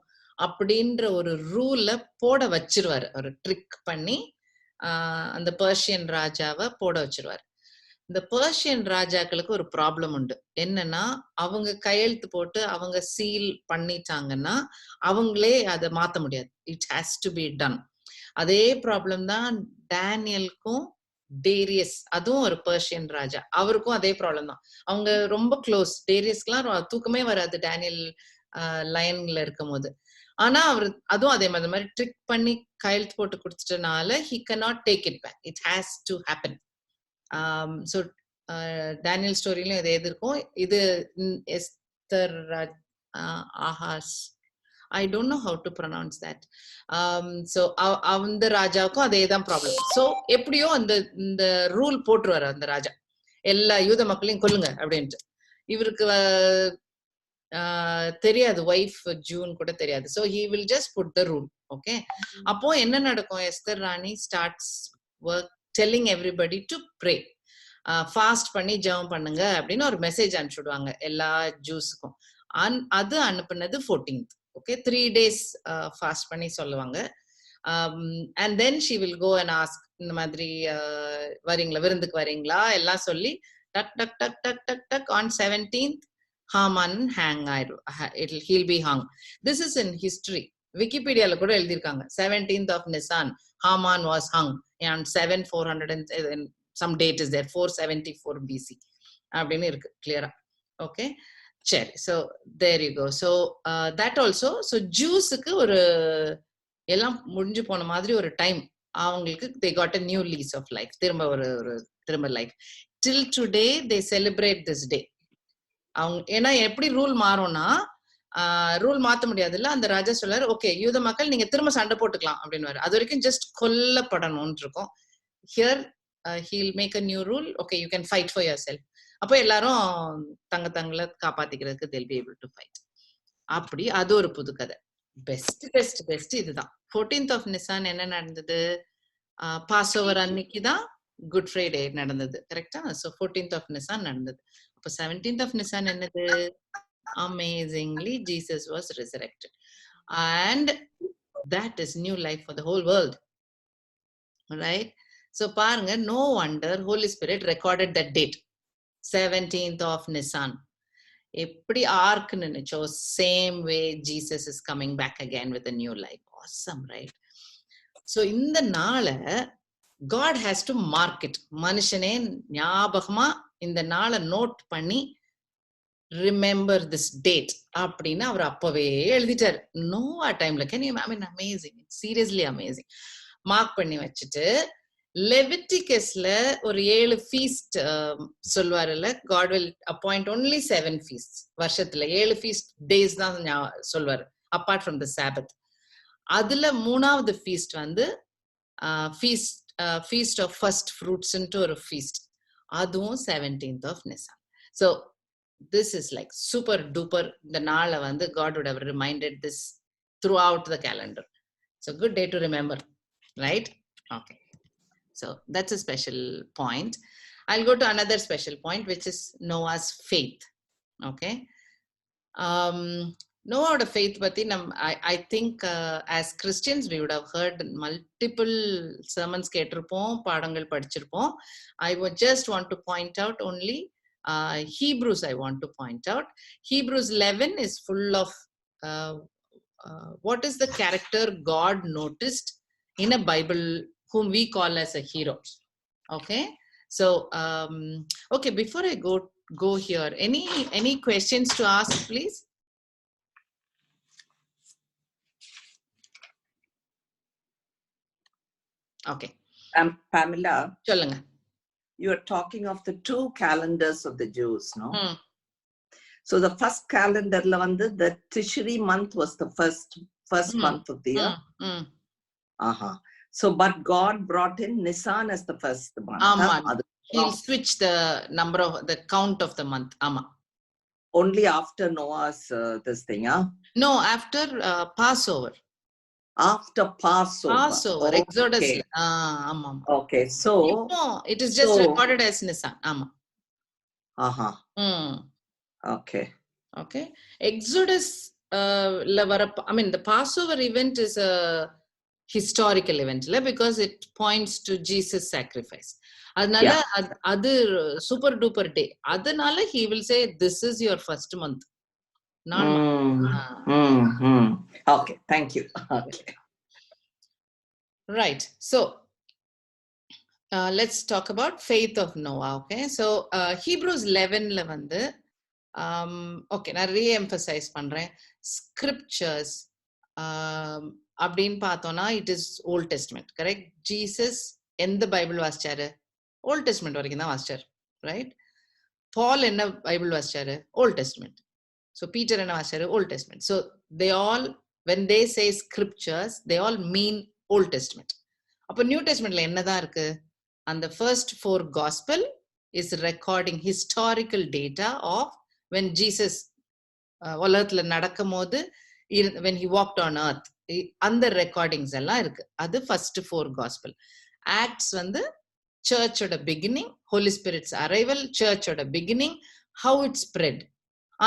அப்படின்ற ஒரு ரூல போட வச்சிருவாரு. ஒரு ட்ரிக் பண்ணி அந்த பர்ஷியன் ராஜாவை போட வச்சிருவாரு. இந்த பர்ஷியன் ராஜாக்களுக்கு ஒரு ப்ராப்ளம் உண்டு. என்னன்னா, அவங்க கையெழுத்து போட்டு அவங்க சீல் பண்ணிட்டாங்கன்னா அவங்களே அதை மாத்த முடியாது. It has to be done. அதே ப்ராப்ளம் தான் டேனியலுக்கும் டேரியஸ், அதுவும் ஒரு பர்ஷியன் ராஜா, அவருக்கும் அதே ப்ராப்ளம் தான். அவங்க ரொம்ப க்ளோஸ். டேரியஸ்க்குலாம் தூக்கமே வராது டேனியல் லைன்ல இருக்கும் போது. ஆனா அவர் அதுவும் அதே மாதிரி ட்ரிக் பண்ணி கையெழுத்து போட்டு கொடுத்துட்டனால he cannot take it back. It has to happen. So Daniel ஸ்டோரியிலும் இது இருக்கும். இது எஸ்தர் ஆஹாஸ், I don't know how to pronounce that. So அந்த ராஜாவுக்கும் அதே தான் ப்ராப்ளம். ஸோ எப்படியோ இந்த ரூல் போட்டுருவாரு அந்த ராஜா, எல்லா யூத மக்களையும் கொல்லுங்க அப்படின்ட்டு. இவருக்கு தெரியாது, ஒய்ஃப் ஜூன் கூட தெரியாது. So he will just put the rule. Okay, அப்போ என்ன நடக்கும், Esther Rani starts work telling everybody to pray. Fast பண்ணி ஜெபம் பண்ணுங்க அப்படின்னு ஒரு மெசேஜ் அனுப்பிச்சுடுவாங்க எல்லா ஜூஸுக்கும். அது அனுப்புனது 14th. ஓகே, 3 days ஃபாஸ்ட் பண்ணி சொல்லுவாங்க. And then she will go and ask, இந்த மாதிரி வரீங்களா, விருந்துக்கு வரீங்களா எல்லாம் சொல்லி டக் டக் டக் டக் டக் டக் ஆன் 17th ஹாமான் ஹேங் ஆயிடும். he'll be hung. This is in history. விக்கிபீடியால கூட எழுதியிருக்காங்க 17th of Nisan Haman was hung on 7400 and some date is there, 474 BC அப்படின்னு இருக்கு கிளியரா. ஓகே, சரி. So there you go. So that also. So ஜூஸுக்கு ஒரு எல்லாம் முடிஞ்சு போன மாதிரி ஒரு டைம் அவங்களுக்கு they got a new lease of life. திரும்ப life. till today they celebrate this day. அவங்க ஏன்னா எப்படி ரூல் மாறும்னா, ரூல் மாத்த முடியாது இல்ல. அந்த ராஜா சொல்றாரு, ஓகே யூத மக்கள் நீங்க திரும்ப சண்டை போட்டுக்கலாம் அப்படின்னு. அது வரைக்கும் ஜஸ்ட் கொல்லப்படணும்னு இருக்கும். Here he'll make a new rule. Okay, you can fight for yourself. அப்போ எல்லாரும் தங்களை காப்பாத்திக்கிறதுக்கு they'll be able to fight. அப்படி அது ஒரு புது கதை. பெஸ்ட் இதுதான். 14th of Nisan என்ன நடந்தது, பாஸ் ஓவர் அன்னைக்கு தான் குட் ஃப்ரைடே நடந்தது. கரெக்டா? ஸோ 14th of Nisan நடந்தது. அப்போ 17th of Nisan என்னது, amazingly Jesus was resurrected, and that is new life for the whole world, right? So பாருங்க, no wonder Holy Spirit recorded that date 17th of Nisan. எப்படி arc நினைச்சோ same way Jesus is coming back again with a new life. Awesome, right? So இந்த நாளை God has to mark it. மனுஷனே ஞாபகமா இந்த நாளை note பண்ணி remember this date அப்படின்னு அவர் அப்பவே எழுதிட்டார். நோவா டைம்ல. Can you I mean amazing, seriously amazing. Mark பண்ணி வச்சுட்டு லெவிட்டிகஸ்ல ஒரு 7 feast சொல்வாருல்ல, God will appoint only 7 feasts. வருஷத்துல 7 feast days தான் சொல்வாரு, apart from the Sabbath. அதுல 3வது ஃபீஸ்ட் வந்து feast of first fruits ன்ட்டு ஒரு feast. அதுவும் 17th of Nisan. So this is like super duper. இந்த நாளை வந்து God would have reminded this throughout the calendar. So good day to remember, right? Okay. So that's a special point. I'll go to another special point, which is Noah's faith. Okay. Noah's faith, I think as Christians, we would have heard multiple sermons கேட்டிருப்போம், பாடங்கள் படிச்சிருப்போம். I would just want to point out only Hebrews. I want to point out Hebrews 11 is full of what is the character God noticed in a Bible whom we call as a hero. Okay. So okay, before I go here, any questions to ask, please? Okay. Pamela, சொல்லுங்க. You are talking of the 2 calendars of the Jews, no? So the first calendar la vandu the Tishri month was the first month of the year. So but God brought in Nisan as the first month. He'll switch the number of the count of the month. Only after Noah's this thing, No, after Passover. After Passover. Okay. Exodus. Okay, so it is just recorded as Nisan. Okay. Okay. Exodus I mean the Passover event is a historical event, because it points to Jesus' sacrifice. Adnala adu super duper day. Adnala he will say this is your first month. Okay, thank you. Okay. Right. So let's talk about faith of Noah. Okay. So Hebrews 11 la vandu okay, நான் re-emphasize பண்றேன். Scriptures அப்படின்னு பார்த்தோம்னா it is Old Testament, correct? Jesus எந்த Bible வாசிச்சாரு? Old Testament வரைக்கும் தான் வாசிச்சாரு, right? Paul என்ன Bible வாசிச்சாரு? Old Testament. So Peter என்ன வாசிச்சாரு? Old Testament. So they all, when they say scriptures, they all mean Old Testament. அப்போ New Testamentல என்னதான் இருக்கு? And the first 4 gospel is recording historical data of when Jesus உலகத்துல நடக்கும் போது, when he walked on earth, அந்த recordings எல்லாம் இருக்கு. அது first 4 gospel. Acts வந்து சர்ச்சோட பிகினிங், ஹோலி ஸ்பிரிட்ஸ் அரைவல், சர்ச்சோட பிகினிங், how it spread,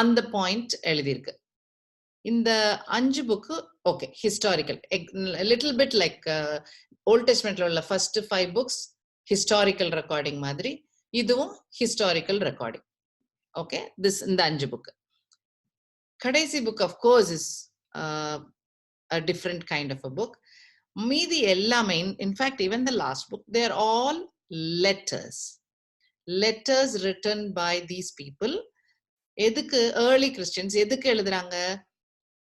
அந்த பாயிண்ட் எழுதியிருக்கு. இந்த 5 book okay historical, little bit like old டெஸ்ட்மெண்ட்ல உள்ள ஃபர்ஸ்ட் 5 books ஹிஸ்டாரிக்கல் ரெக்கார்டிங் மாதிரி, இதுவும் ஹிஸ்டாரிக்கல் ரெக்கார்டிங். ஓகே, திஸ் இந்த 5 புக்கு. கடைசி book of course is a different kind of a book. மீதி எல்லாமே, in fact even the last book, they are all letters written by these people. எதுக்கு? Early Christians எதுக்கு எழுதுறாங்க?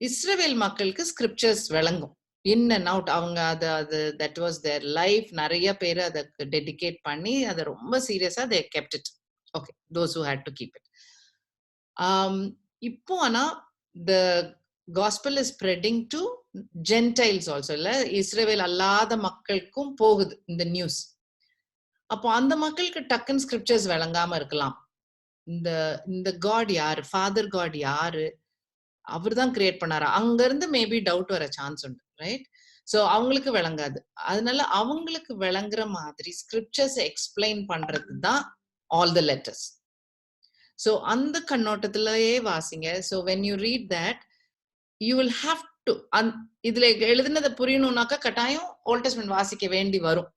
இஸ்ரவேல் மக்களுக்கு ஸ்கிரிப்சர்ஸ் விளங்கும் in and out. அவங்க அது தட் வாஸ் தேர் லைஃப். நிறைய பேர் அதுக்கு டெடிகேட் பண்ணி அதை ரொம்ப சீரியஸா they kept it. Okay, those who had to keep it. இப்போ ஆனா the gospel is spreading to Gentiles also, இல்ல இஸ்ரவேல் அல்லாத மக்களுக்கும் போகுது இந்த நியூஸ். அப்போ அந்த மக்களுக்கு டக்குன்னு ஸ்கிரிப்சர்ஸ் விளங்காம இருக்கலாம். இந்த காட் யாரு, ஃபாதர் காட் யாரு, அவர் தான் கிரியேட் பண்ணாரா, அங்க இருந்து மேபி டவுட் வர சான்ஸ் உண்டு, ரைட்? சோ அவங்களுக்கு விளங்காது. அதனால அவங்களுக்கு விளங்குற மாதிரி ஸ்கிரிப்சர்ஸ் எக்ஸ்பிளைன் பண்றது தான் ஆல் த லெட்டர்ஸ். சோ அந்த கண்ணோட்டத்திலேயே வாசிங்க. So when you read that you will have to, இதுல எழுதுனதை புரியணும்னாக்கா கட்டாயம் ஓல்ட் டெஸ்ட்மென்ட் வாசிக்க வேண்டி வரும்.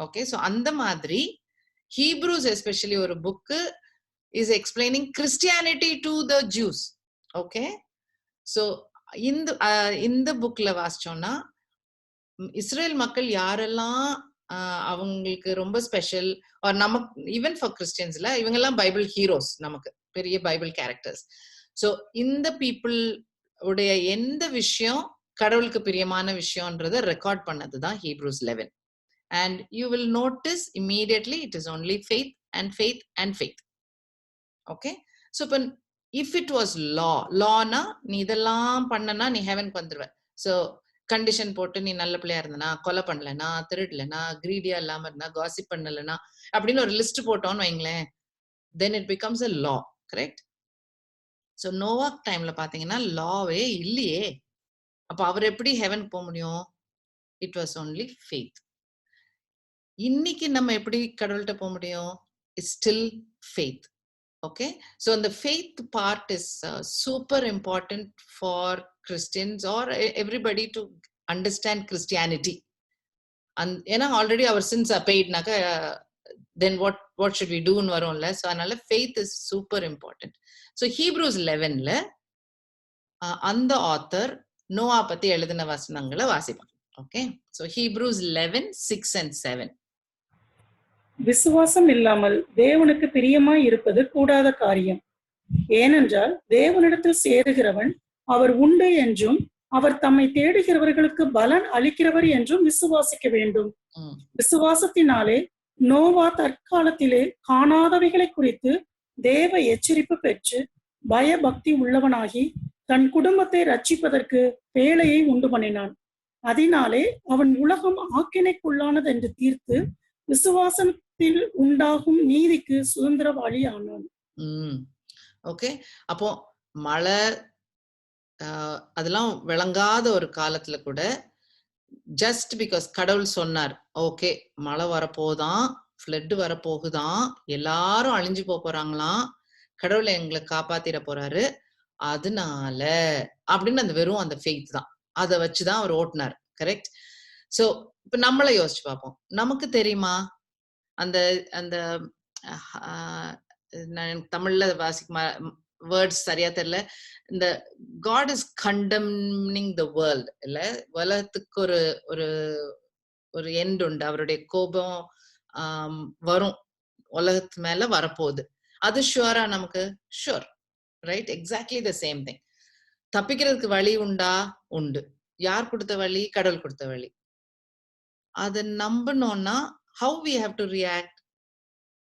ஓகே, சோ அந்த மாதிரி ஹீப்ரூஸ் எஸ்பெஷலி ஒரு book is explaining Christianity to the juice. Okay, so இந்த புக்ல வாசிச்சோம்னா இஸ்ரேல் மக்கள் யாரெல்லாம் அவங்களுக்கு ரொம்ப ஸ்பெஷல். ஆர் நமக்கு ஈவன் ஃபார் கிறிஸ்டியன்ஸ்ல இவங்க எல்லாம் பைபிள் ஹீரோஸ், நமக்கு பெரிய பைபிள் கேரக்டர்ஸ். ஸோ இந்த பீப்புள் உடைய எந்த விஷயம் கடவுளுக்கு பிரியமான விஷயம்ன்றத record பண்ணதுதான் Hebrews 11. And you will notice immediately it is only faith and faith and faith. Okay, so if it was lawனா நீ இதெல்லாம் பண்ணனா நீ ஹெவனுக்கு வந்துருவ. ஸோ கண்டிஷன் போட்டு நீ நல்ல பிள்ளையா இருந்தனா, கொலை பண்ணலனா, திருடலனா, கிரீடியா இல்லாம இருந்தா, காசிப் பண்ணலனா அப்படின்னு ஒரு லிஸ்ட் போட்டோம்னு வைங்களேன், then it becomes a law. correct? So Novak டைம்ல பாத்தீங்கன்னா லாவே இல்லையே. அப்ப அவர் எப்படி ஹெவன் போக முடியும்? It was only faith. இன்னைக்கு நம்ம எப்படி கடவுள்கிட்ட போக முடியும்? It's still faith. Okay, so அந்த faith part is super important for Christians or everybody to understand Christianity. ஏன்னா ஆல்ரெடி அவர் சின்ஸ் பெய்ட்னாக்க தென் வாட் ஷுட் வி டூன்னு வரும்ல. ஸோ அதனால faith is super important. So Hebrews 11ல அந்த author Noah பத்தி எழுதின வசனங்களை வாசிப்பாங்க. Okay, so Hebrews 11, 6 and 7. விசுவாசம் இல்லாமல் தேவனுக்கு பிரியமாய் இருப்பது கூடாத காரியம். ஏனென்றால் தேவனிடத்தில் சேருகிறவன் அவர் உண்டு என்றும் அவர் தம்மை தேடுகிறவர்களுக்கு பலன் அளிக்கிறவர் என்றும் விசுவாசிக்க வேண்டும். விசுவாசத்தினாலே நோவா தற்காலத்திலே காணாதவைகளை குறித்து தேவ எச்சரிப்பு பெற்று பயபக்தி உள்ளவனாகி தன் குடும்பத்தை ரட்சிப்பதற்கு பேழையை உண்டு பண்ணினான். அதனாலே அவன் உலகம் ஆக்கினைக்குள்ளானது என்று தீர்த்து விசுவாசத்தில் உண்டாகும் நீதிக்கு சுதந்திரவாளி ஆனான். ஓகே, அப்போ மழை அதெல்லாம் விளங்காத ஒரு காலத்துல கூட ஜஸ்ட் பிகாஸ் கடவுள் சொன்னார், ஓகே மழை வரப்போதான், ஃப்ளட் வரப்போகுதான், எல்லாரும் அழிஞ்சு போறாங்களாம், கடவுள் எங்களை காப்பாத்திட போறாரு, அதனால அப்படின்னு அந்த வெறும் அந்த ஃபெய்த் தான், அதை வச்சுதான் அவர் ஓட்டினார். கரெக்ட்? சோ இப்ப நம்மள யோசிச்சு பார்ப்போம், நமக்கு தெரியுமா அந்த அந்த தமிழ்ல வாசிக்க வேர்ட்ஸ் சரியா தெரியல, இந்த காட் இஸ் கண்டம்னிங் த வேர்ல்ட் இல்ல, உலகத்துக்கு ஒரு ஒரு ஒரு எண்ட் உண்டு, அவருடைய கோபம் வரும், உலகத்து மேல வரப்போகுது, அது ஷுவரா நமக்கு? Sure, right? Exactly the same thing. தப்பிக்கிறதுக்கு வழி உண்டா? உண்டு. யார் கொடுத்த வழி? கடவுள் கொடுத்த வழி. அதை நம்பணும்னா how we have to react?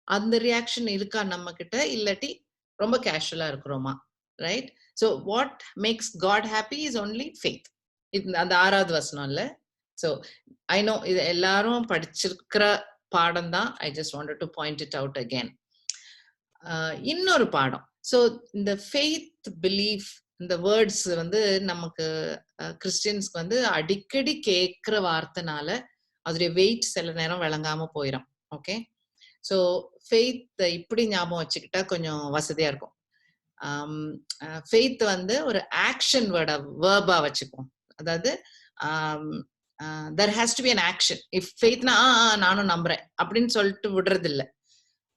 அந்த ரியாக்ஷன் இருக்கா நம்ம கிட்ட, இல்லாட்டி ரொம்ப கேஷுவலா இருக்கிறோமா? Right? so what makes God happy is only faith. அந்த 6வது வசனம் இல்ல. so I know இது எல்லாரும் படிச்சிருக்கிற பாடம் தான், I just wanted to point it out again. இன்னொரு பாடம். so இந்த faith belief இந்த வேர்ட்ஸ் நமக்கு கிறிஸ்டியன்ஸ்க்கு அடிக்கடி கேட்கிற வார்த்தைனால அதோடைய வெயிட் சில நேரம் விளங்காம போயிடும். ஓகே, ஸோ ஃபெய்த் இப்படி ஞாபகம் வச்சுக்கிட்டா கொஞ்சம் வசதியா இருக்கும். ஃபெய்த் ஒரு ஆக்ஷன் வேர்டா, வேர்பா வச்சுப்போம். அதாவது there has to be an action. if faithனா நானும் நம்புறேன் அப்படின்னு சொல்லிட்டு விடுறது இல்லை.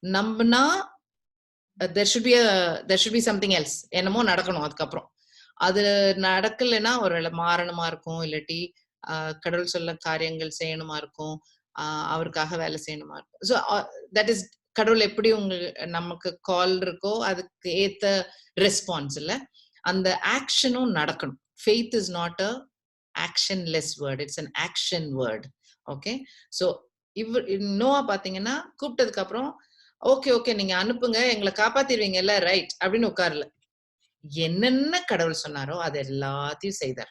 நம்பினா there should be something else, என்னமோ நடக்கணும். அதுக்கப்புறம் அது நடக்கலைன்னா ஒரு மாறணுமா இருக்கும், இல்லாட்டி கடவுள் சொல்ல காரியங்கள் செய்யணுமா இருக்கும், அவருக்காக வேலை செய்யணுமா இருக்கும். ஸோ தட் இஸ் கடவுள் எப்படி நமக்கு கால் இருக்கோ அதுக்கு ஏத்த ரெஸ்பான்ஸ் இல்ல, அந்த ஆக்ஷனும் நடக்கணும். Faith is not a actionless word, it's an action word. Okay, so Noah பாத்தீங்கன்னா கூப்பிட்டதுக்கு அப்புறம் ஓகே நீங்க அனுப்புங்க, எங்களை காப்பாத்திடுவீங்கல்ல, ரைட் அப்படின்னு உட்காரல. என்னென்ன கடவுள் சொன்னாரோ அது எல்லாத்தையும் செய்தார்.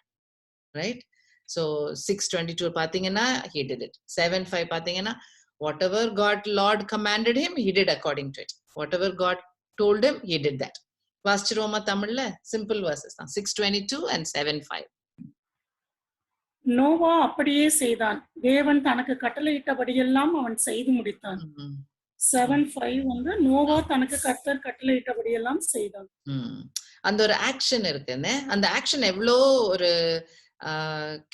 ரைட்? so 6:22 பாத்தீங்கன்னா he did it. 7:5 பாத்தீங்கன்னா whatever God Lord commanded him he did according to it. whatever God told him he did that. வாசிச்சிரோமா தமிழ்ல? சிம்பிள் வெர்சஸ் தான், 6:22 and 7:5. நோவா அப்படியே செய்தான், தேவன் தனக்கு கட்டளையிட்டபடியெல்லாம் அவன் செய்து முடித்தான். 7:5 நோவா தனக்கு கர்த்தர் கட்டளையிட்டபடியெல்லாம் செய்தான். அந்த ஒரு ஆக்ஷன் இருக்குன்னு, அந்த ஆக்ஷன் எவ்வளோ ஒரு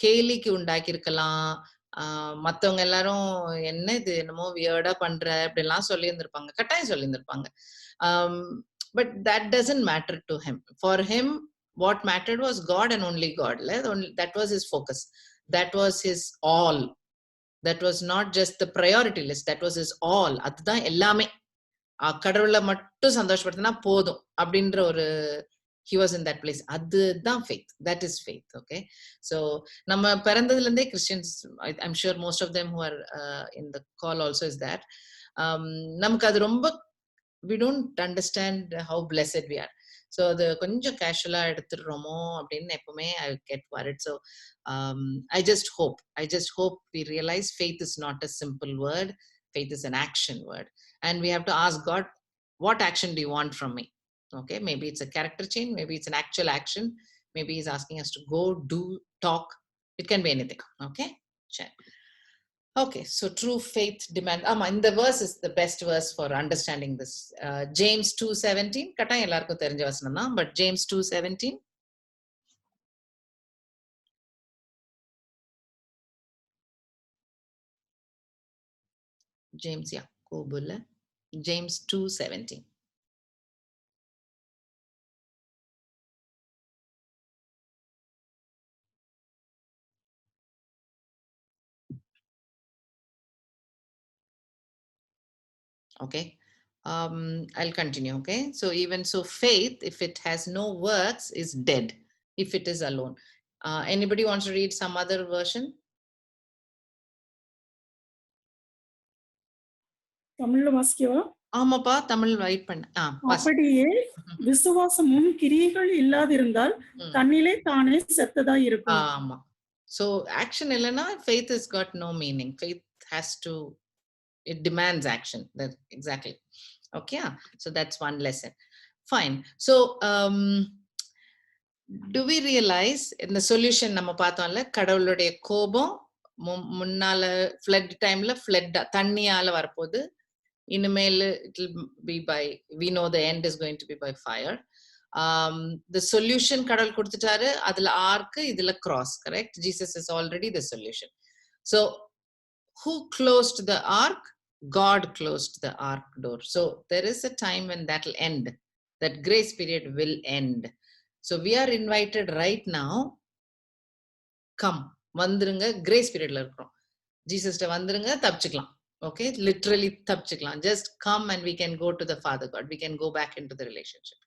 கேலிக்கு உண்டாக்கி இருக்கலாம். மத்தவங்க எல்லாரும் என்ன இது என்னமோ வியர்டா பண்ற அப்படிலாம் சொல்லி இருந்திருப்பாங்க, கட்டாயம் சொல்லி இருந்திருப்பாங்க. But that doesn't matter to him. For him what mattered was God and only God. That was his focus, that was his all. that was not just the priority list, that was his all. அதுதான் எல்லாமே. கடவுளை மட்டும் சந்தோஷப்படுத்தினா போதும் அப்படின்ற ஒரு he was in that place. அதுதான் faith. That is faith. Okay, so நம்ம பிறந்ததுல இருந்தே Christians, I'm sure most of them who are in the call also is that நமக்கு அது ரொம்ப, we don't understand how blessed we are. So அது கொஞ்சம் கேஷுவலா எடுத்துடுறோமோ அப்படின்னு எப்பவுமே I get worried. So I just hope we realize faith is not a simple word. Faith is an action word, and we have to ask God, what action do you want from me? Okay, maybe it's a character change, maybe it's an actual action, maybe he's asking us to go, do, talk. It can be anything. Okay, sure. Okay, so true faith demand. And the verse is the best verse for understanding this. James 2:17. Katta ellarku therinja vasanam da, but James 2:17. James, yeah, Kobulla. James 2:17. Okay, I'll continue. Okay, so even so, faith, if it has no works, is dead if it is alone. Anybody wants to read some other version? தமிழ்ல வாசிக்கவா? ஆமாப்பா, Tamil wait பண்ண. அப்படியே விசுவாசமும் கிரியைகள் இல்லாதிருந்தால் தன்னிலே தானே செத்ததாய் இருக்கும். ஆமா. So action இல்லனா faith has got no meaning. Faith has to, it demands action. That exactly. Okay, so that's one lesson. Fine. So do we realize in the solution நம்ம பார்த்தோம்ல, கடவுளுடைய கோபம் முன்னால flood timeல flood தண்ணியால வரப்போகுது. இனிமேல் it will be by, we know the end is going to be by fire. The solution கடவுள் கொடுத்துட்டாரு, அதுல ark, இதுல cross, correct? Jesus is already the solution. So who closed the ark? God closed the ark door. So there is a time when that will end. That grace period will end. So we are invited right now. Come, வந்துருங்க, grace periodல இருக்கோம். ஜீசஸ்ட வந்துருங்க, தப்பிச்சுக்கலாம். Okay, literally தப்பிச்சுக்கலாம். Just come and we can go to the Father God. We can go back into the relationship.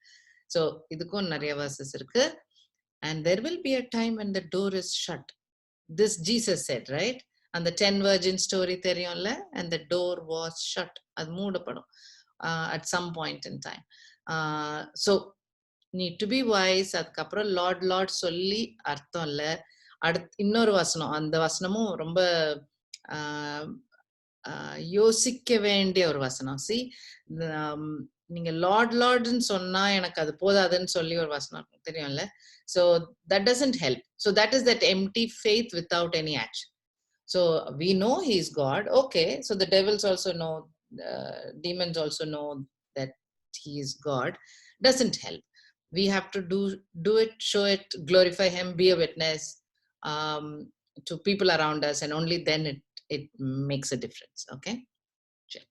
So இதுக்கும் நிறைய verses இருக்கு. And there will be a time when the door is shut. This Jesus said, right? And the 10 virgin story தெரியும்ல, and the door was shut. அது மூடப்படும் at some point in time. So need to be wise. அதுக்கப்புறம் Lord Lord சொல்லி அர்த்தம் இல்ல. இன்னொரு வசனம், அந்த வசனமும் ரொம்ப யோசிக்க வேண்டிய ஒரு வசனம். See, நீங்க லார்ட் லார்ட்னு சொன்னா எனக்கு அது போதாதுன்னு சொல்லி ஒரு வசனம் தெரியும்ல. So that doesn't help. So that is that empty faith without any action. So we know he is God. Okay, so the devils also know, demons also know that he is God. Doesn't help. We have to do it, show it, glorify him, be a witness to people around us, and only then it makes a difference. Okay, sure.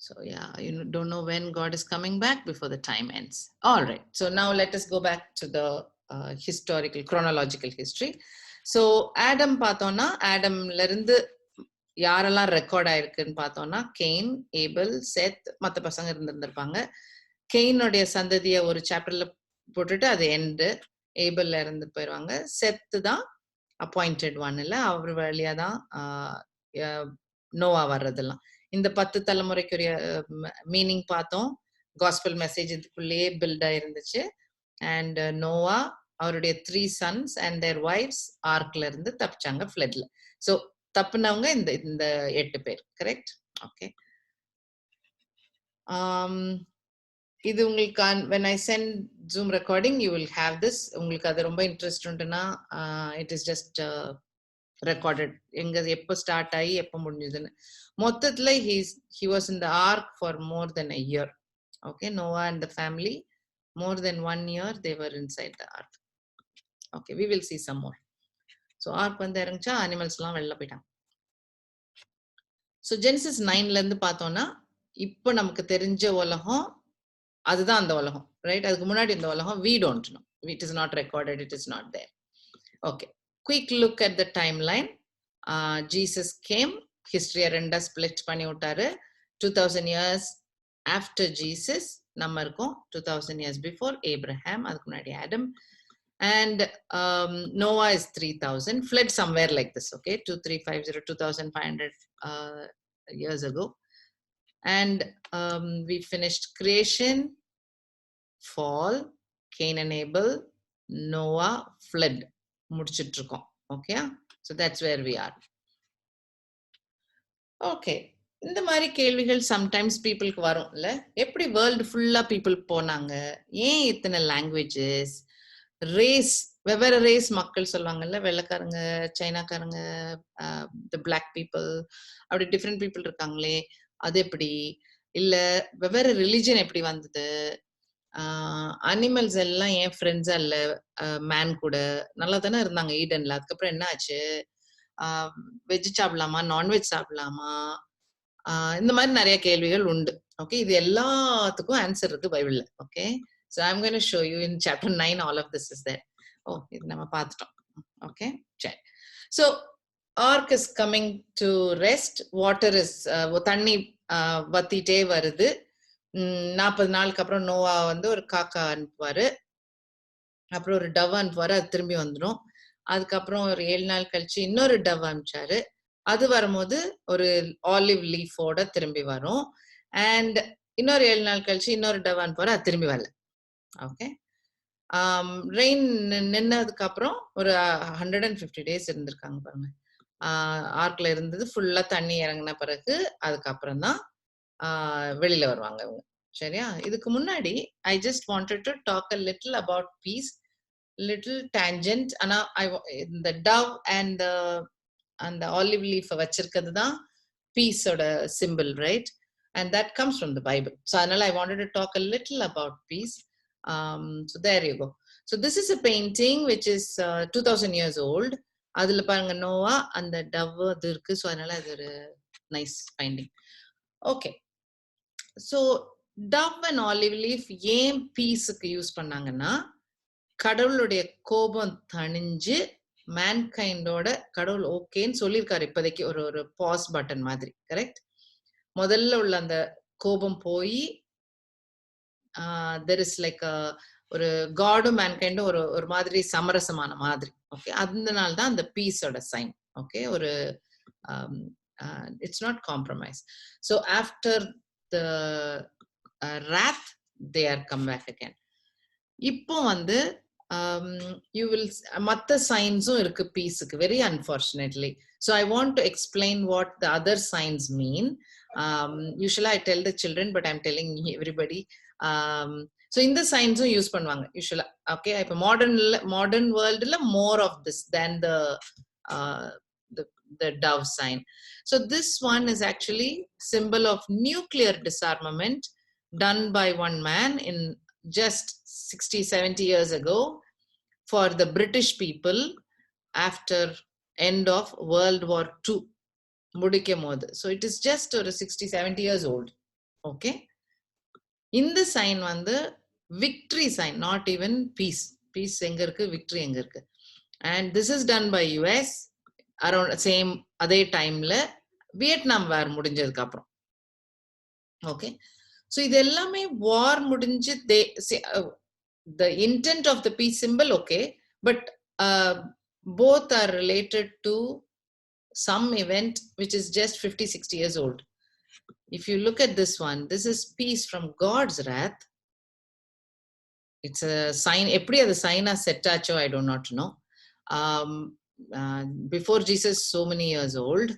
So yeah, you don't know when God is coming back before the time ends. All right, so now let us go back to the historical chronological history. So Adam பார்த்தோம்னா, ஆடம்ல இருந்து யாரெல்லாம் record ஆயிருக்குன்னு பார்த்தோம்னா, gain, Abel, செத், மற்ற பசங்க இருந்திருப்பாங்க. கெயினுடைய சந்ததியை ஒரு சாப்டர்ல போட்டுட்டு அது எண்டு. ஏபல்ல இருந்து போயிடுவாங்க. செத்து தான் அப்பாயிண்டட் ஒன், இல்ல அவர் வழியா தான் நோவா வர்றதெல்லாம். இந்த 10 தலைமுறைக்குரிய மீனிங் பார்த்தோம். காஸ்பல் மெசேஜ் இதுக்குள்ளேயே பில்ட் ஆயிருந்துச்சு. அண்ட் நோவா, அவருடைய 3 sons and their wives ஆர்க்ல இருந்து தப்பிச்சாங்க ஃப்ளட்ல. ஸோ தப்புனவங்க இந்த 8 பேர், கரெக்ட்? ஓகே. இது உங்களுக்கு when I send Zoom recording you will have this. உங்களுக்கு அது ரொம்ப interest உண்டுன்னா it is just recorded. எங்க எப்போ ஸ்டார்ட் ஆகி எப்போ முடிஞ்சதுன்னு. மொத்தத்துல he was in the ark for more than a year. Okay, Noah and the family, more than 1 year they were inside the ark. Okay, we will see some more. So ark வந்து இறங்குச்சா, animals எல்லாம் வெளில போயிட்டாங்க. So Genesis 9ல இருந்து பார்த்தோம்னா, இப்போ நமக்கு தெரிஞ்ச உலகம் அதுதான் அந்த உலகம், ரைட்? அதுக்கு முன்னாடி இந்த உலகம் we don't know. It is not recorded, it is not there. Okay, quick look at the timeline. Jesus came, history ரெண்டா split பண்ணி விட்டாரு. 2000 years after Jesus நம்ம இருக்கோம். 2000 years before Abraham, அதுக்கு முன்னாடி Adam. And Noah is 3000, fled somewhere like this, okay, 2350, 2500 years ago. And we finished creation, fall, Cain and Abel, Noah, flood. முடிச்சிட்டு இருக்கோம். Okay, so that's where we are. Okay, இந்த மாதிரி கேள்விகள் sometimes பீப்புளுக்கு வரும் இல்ல, எப்படி வேர்ல்டு ஃபுல்லா பீப்புள் போனாங்க, ஏன் இத்தனை லாங்குவேஜஸ், ரேஸ், வெவ்வேறு ரேஸ் மக்கள் சொல்லுவாங்கல்ல, வெள்ளைக்காரங்க, சைனாக்காரங்க, தி பிளாக் பீப்புள், அப்படி டிஃப்ரெண்ட் பீப்புள் இருக்காங்களே, அது எப்படி, இல்ல வெவ்வேறு ரிலிஜன் எப்படி வந்தது, அனிமல்ஸ் எல்லாம் ஏன் ஃப்ரெண்ட்ஸா இல்ல மேன் கூட, நல்லா தானே இருந்தாங்க ஈடன்ல, அதுக்கப்புறம் என்ன ஆச்சு, வெஜ் சாப்பிடலாமா நான்வெஜ் சாப்பிடலாமா, இந்த மாதிரி நிறைய கேள்விகள் உண்டு. ஓகே, இது எல்லாத்துக்கும் ஆன்சர் இருக்கு பைபிள்ல. Okay, so I'm going to show you in chapter 9 all of this is there. Oh, இது நம்ம பார்த்துட்டோம். ஓகே, சரி. So ark is coming to rest, water is தண்ணி வத்திட்டே வருது. 40 நாளுக்கு அப்புறம் நோவா வந்து ஒரு காக்கா அனுப்புவாரு, அப்புறம் ஒரு டவ் அனுப்புவாரு, அது திரும்பி வந்துடும். அதுக்கப்புறம் ஒரு 7 நாள் கழிச்சு இன்னொரு டவ் அனுப்பிச்சாரு, அது வரும்போது ஒரு ஆலிவ் லீஃபோட திரும்பி வரும். அண்ட் இன்னொரு 7 நாள் கழிச்சு இன்னொரு டவ் அனுப்புவாரு, அது திரும்பி வரல. ஓகே, ரெயின் நின்னதுக்கு அப்புறம் ஒரு 150 days இருந்திருக்காங்க பாருங்க. ஆர்க்ல இருந்தது ஃபுல்லா தண்ணி இறங்கின பிறகு அதுக்கப்புறம் தான் வெளியில வருவாங்க அவங்க. சரியா, இதுக்கு முன்னாடி I just wanted to talk a little about peace, little tangent. ஆனா இந்த டவ் அண்ட் அந்த ஆலிவ் லீஃப் வச்சிருக்கிறது தான் பீஸோட symbol, right? And that comes from the Bible. So அதனால I wanted to talk a little about peace. So there you go. So this is a painting which is 2000 years old. அதுல பாருங்க நோவா அந்த tau அது இருக்கு. So அதனால அது ஒரு nice finding. Okay, so dove and olive leaf ஏன் பீஸுக்கு யூஸ் பண்ணாங்கன்னா, கடவுளுடைய கோபம் தணிஞ்சு மேன்கைண்டோட கடவுள் ஓகேன்னு சொல்லியிருக்காரு இப்போதைக்கு, ஒரு பாஸ் பட்டன் மாதிரி. கரெக்ட், முதல்ல உள்ள அந்த கோபம் போய் there is like ஒரு காடும் மேன்கைண்டும் ஒரு மாதிரி சமரசமான மாதிரி. ஓகே, அதனால தான் அந்த பீஸோட சைன். ஓகே, ஒரு it's not compromise. So after the wrath they are come back again. இப்போ வந்து you will மற்ற சைன்ஸும் இருக்கு பீஸுக்கு, very unfortunately. So I want to explain what the other signs mean. Usually I tell the children, but I'm telling everybody. So இந்த சைன்ஸும் use பண்ணுவாங்க யூஸ்வலா. Okay, இப்போ modern வேர்ல்டுல more of this than the dove sign. So this one is actually symbol of nuclear disarmament done by one man in just 60-70 years ago for the British people after end of World War II. முடிக்கும் போது. So it is just ஒரு 60-70 years old. Okay, இந்த sign வந்து victory sign, not even peace. Peace எங்க இருக்கு, victory எங்க இருக்கு? And this is done by US around same அதே டைம்ல வியட்நாம் வார் முடிஞ்சதுக்கு அப்புறம். ஓகே, ஸோ இது எல்லாமே வார் முடிஞ்சு the intent of the peace symbol, okay, but both are related to some event which is just 50-60 years old. If you look at this one, this is peace from God's wrath. It's a sign. Eppadi adu sign a set acho I do not know. Before Jesus, so many years old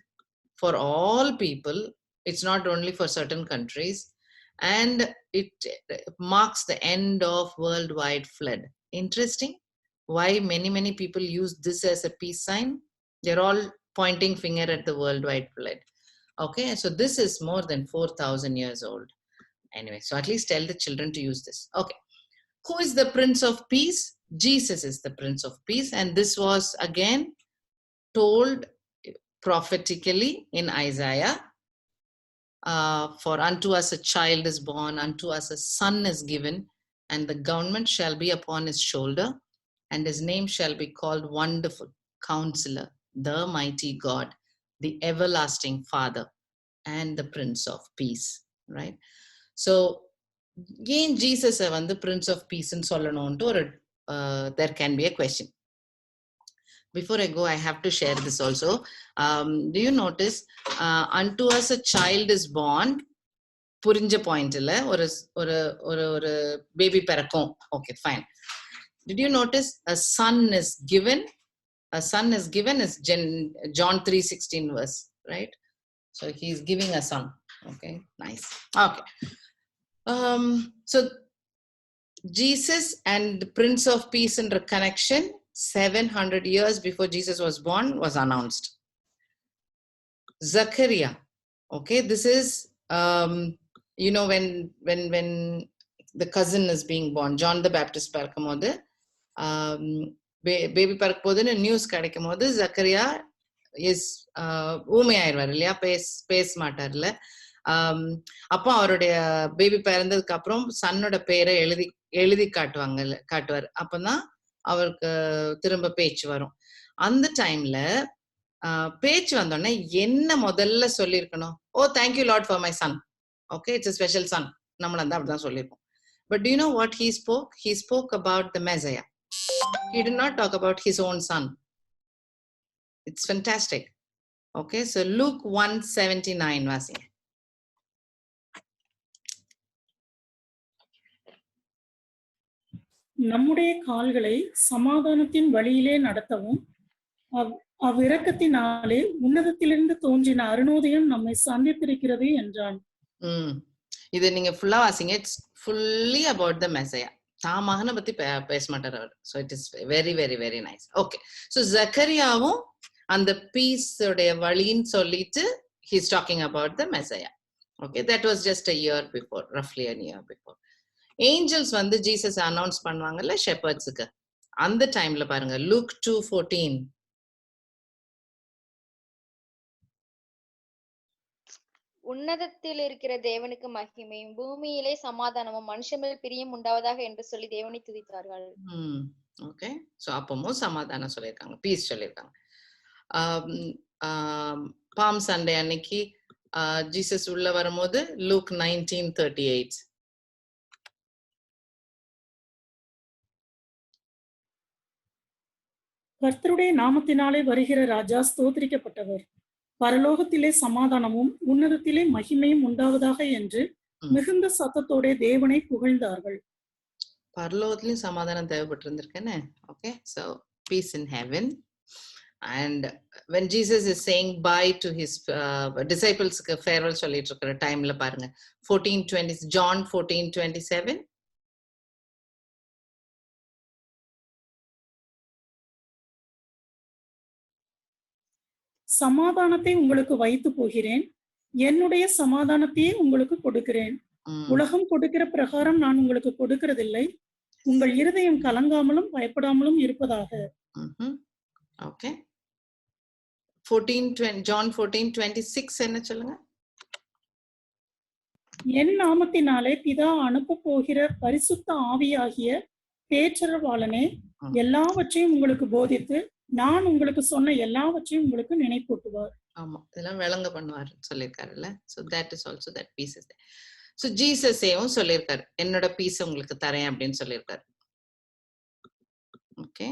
for all people. It's not only for certain countries, and it marks the end of worldwide flood. Interesting. Why many people use this as a peace sign? They're all pointing finger at the worldwide flood. Okay, so this is more than 4,000 years old. Anyway, so at least tell the children to use this. Okay, who is the Prince of Peace? Jesus is the Prince of Peace, and this was again told prophetically in Isaiah. For unto us a child is born, unto us a son is given, and the government shall be upon his shoulder, and his name shall be called Wonderful Counselor, the mighty God, the everlasting Father, and the Prince of Peace. Right? So ஏன் ஜீசஸ வந்து Prince of Peace ன்னு சொல்லணும்ட்டு ஒரு there can be a question. Before I go, I have to share this also. Do you notice, unto us a child is born, புரிஞ்ச பாயிண்ட்ல ஒரு ஒரு ஒரு ஒரு பேபி பிறக்கும். Okay, fine. Did you notice a son is given? A son is given is John 3:16 verse, right? So he is giving a son. Okay, nice. Okay. So Jesus and the Prince of Peace in the connection 700 years before Jesus was born was announced. Zachariah. Okay, this is you know, when the cousin is being born, John the Baptist பிறக்கும்போது baby பிறக்கும்போதுன்னு news கிடைக்கும் போது Zakariya is ஊமையாயிருவார் இல்லையா, பேச மாட்டார்ல. அப்போ அவருடைய baby பிறந்ததுக்கு அப்புறம் சன்னோட பேரை எழுதி காட்டுவார். அப்பதான் அவருக்கு திரும்ப பேச்சு வரும். அந்த டைம்ல பேச்சு வந்தோடனே என்ன முதல்ல சொல்லியிருக்கணும்? Oh, thank you Lord for my son. Okay, it's a special son. நம்மள வந்து அப்படிதான் சொல்லியிருக்கோம். But do you know what he spoke? He spoke about the Messiah. He did not talk about his own son. It's fantastic. Okay, so Luke 1:79 வாசிங்க. நம்முடைய கால்களை சமாதானத்தின் வழியிலே நடத்தவும் அவ்விரக்கத்தினாலே உன்னதத்திலிருந்து தோன்றின அருணோதயம் நம்மை சந்தித்திருக்கிறது என்றான். இது நீங்க ஃபுல்லா வாசிங்க. It's fully about the Messiah. தாமகனை பத்தி பேச மாட்டார் அவர். So it is very very very nice. Okay, so ஜக்கரியாவும் அந்த பீஸ் உடைய வழின்னு சொல்லிட்டு he's talking about the Messiah. Okay, that was just a year before, roughly a year before. Angels வந்து Jesus announce பண்ணுவாங்கல்ல ஷெப்பர்ட்ஸுக்கு, அந்த டைம்ல பாருங்க Luke 2:14. உன்னதத்தில் இருக்கிற தேவனுக்கு மகிமையும் பூமியிலே சமாதானமும் மனுஷன் மேல் பிரியம் உண்டாவதாக என்று சொல்லி தேவனை துதித்தார்கள். ஓகே, சோ அப்பமும் சமாதானம் சொல்லியிருக்காங்க, பீஸ் சொல்லியிருக்காங்க. பாம் சண்டே அன்னைக்கு ஜீசஸ் உள்ள வரும்போது Luke 19:38. கர்த்தருடைய நாமத்தினாலே வருகிற ராஜா ஸ்தோத்திரிக்கப்பட்டவர், பரலோகத்திலே சமாதானமும் உன்னதத்திலே மகிமையும் உண்டாவதாக என்று மிகுந்த சத்தத்தோட தேவனை புகழ்ந்தார்கள். பரலோகத்திலும் சமாதானம் தேவைப்பட்டிருந்திருக்கேன்னு. Okay, so peace in heaven. And when Jesus is saying bye to his disciples, farewell சொல்லிட்டு இருக்கிற டைம்ல பாருங்க 14:20 John 14:27. சமாதானத்தை உங்களுக்கு வைத்து போகிறேன், என்னுடைய சமாதானத்தையே உங்களுக்கு கொடுக்கிறேன். உலகம் கொடுக்கிற பிரகாரம் நான் உங்களுக்கு கொடுக்கிறதில்லை. உங்கள் இருதயம் கலங்காமலும் பயப்படாமலும் இருப்பதாக. ஓகே, John 14:26 என்ன சொல்லுங்க? என் நாமத்தினாலே பிதா அனுப்ப போகிற பரிசுத்த ஆவியாகிய பேற்றரவாளனே எல்லாவற்றையும் உங்களுக்கு போதித்து நான் உங்களுக்கு சொன்ன எல்லாவற்றையும் உங்களுக்கு நினைப்பூட்டுவார். ஆமா, இதெல்லாம் விளங்க பண்ணுவார் சொல்லியிருக்காருல்ல. So that is also that peace is there. So Jesus ஏவும் சொல்லியிருக்காரு, என்னோட பீஸ் உங்களுக்கு தரேன் அப்படின்னு சொல்லியிருக்காரு. Okay,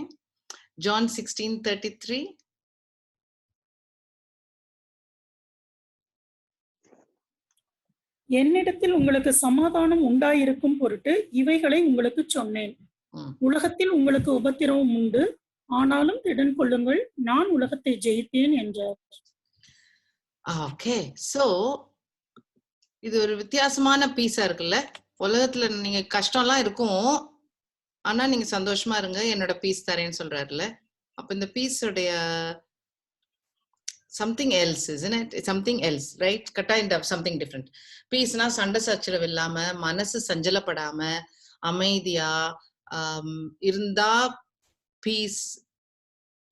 John 16:33. என்னிடத்தில் உங்களுக்கு சமாதானம் உண்டாயிருக்கும் பொருட்டு இவைகளை உங்களுக்கு சொன்னேன். உலகத்தில் உங்களுக்கு உபத்திரவம் உண்டு, ஆனாலும் திடன் கொள்ளுங்கள், நான் உலகத்தை ஜெயித்தேன் என்றார். ஓகே, சோ இது ஒரு வித்தியாசமான பீஸா இருக்குல்ல. உலகத்துல நீங்க கஷ்டம்லாம் இருக்கும், ஆனா நீங்க சந்தோஷமா இருங்க, என்னோட பீஸ் தரேன்னு சொல்றாருல. அப்ப இந்த பீஸ் உடைய something else, isn't it? It's something else, right? Kind of something different. Peace na சண்டை சச்சரவு இல்லாம மனசு சஞ்சலப்படாம அமைதியா இருந்தா peace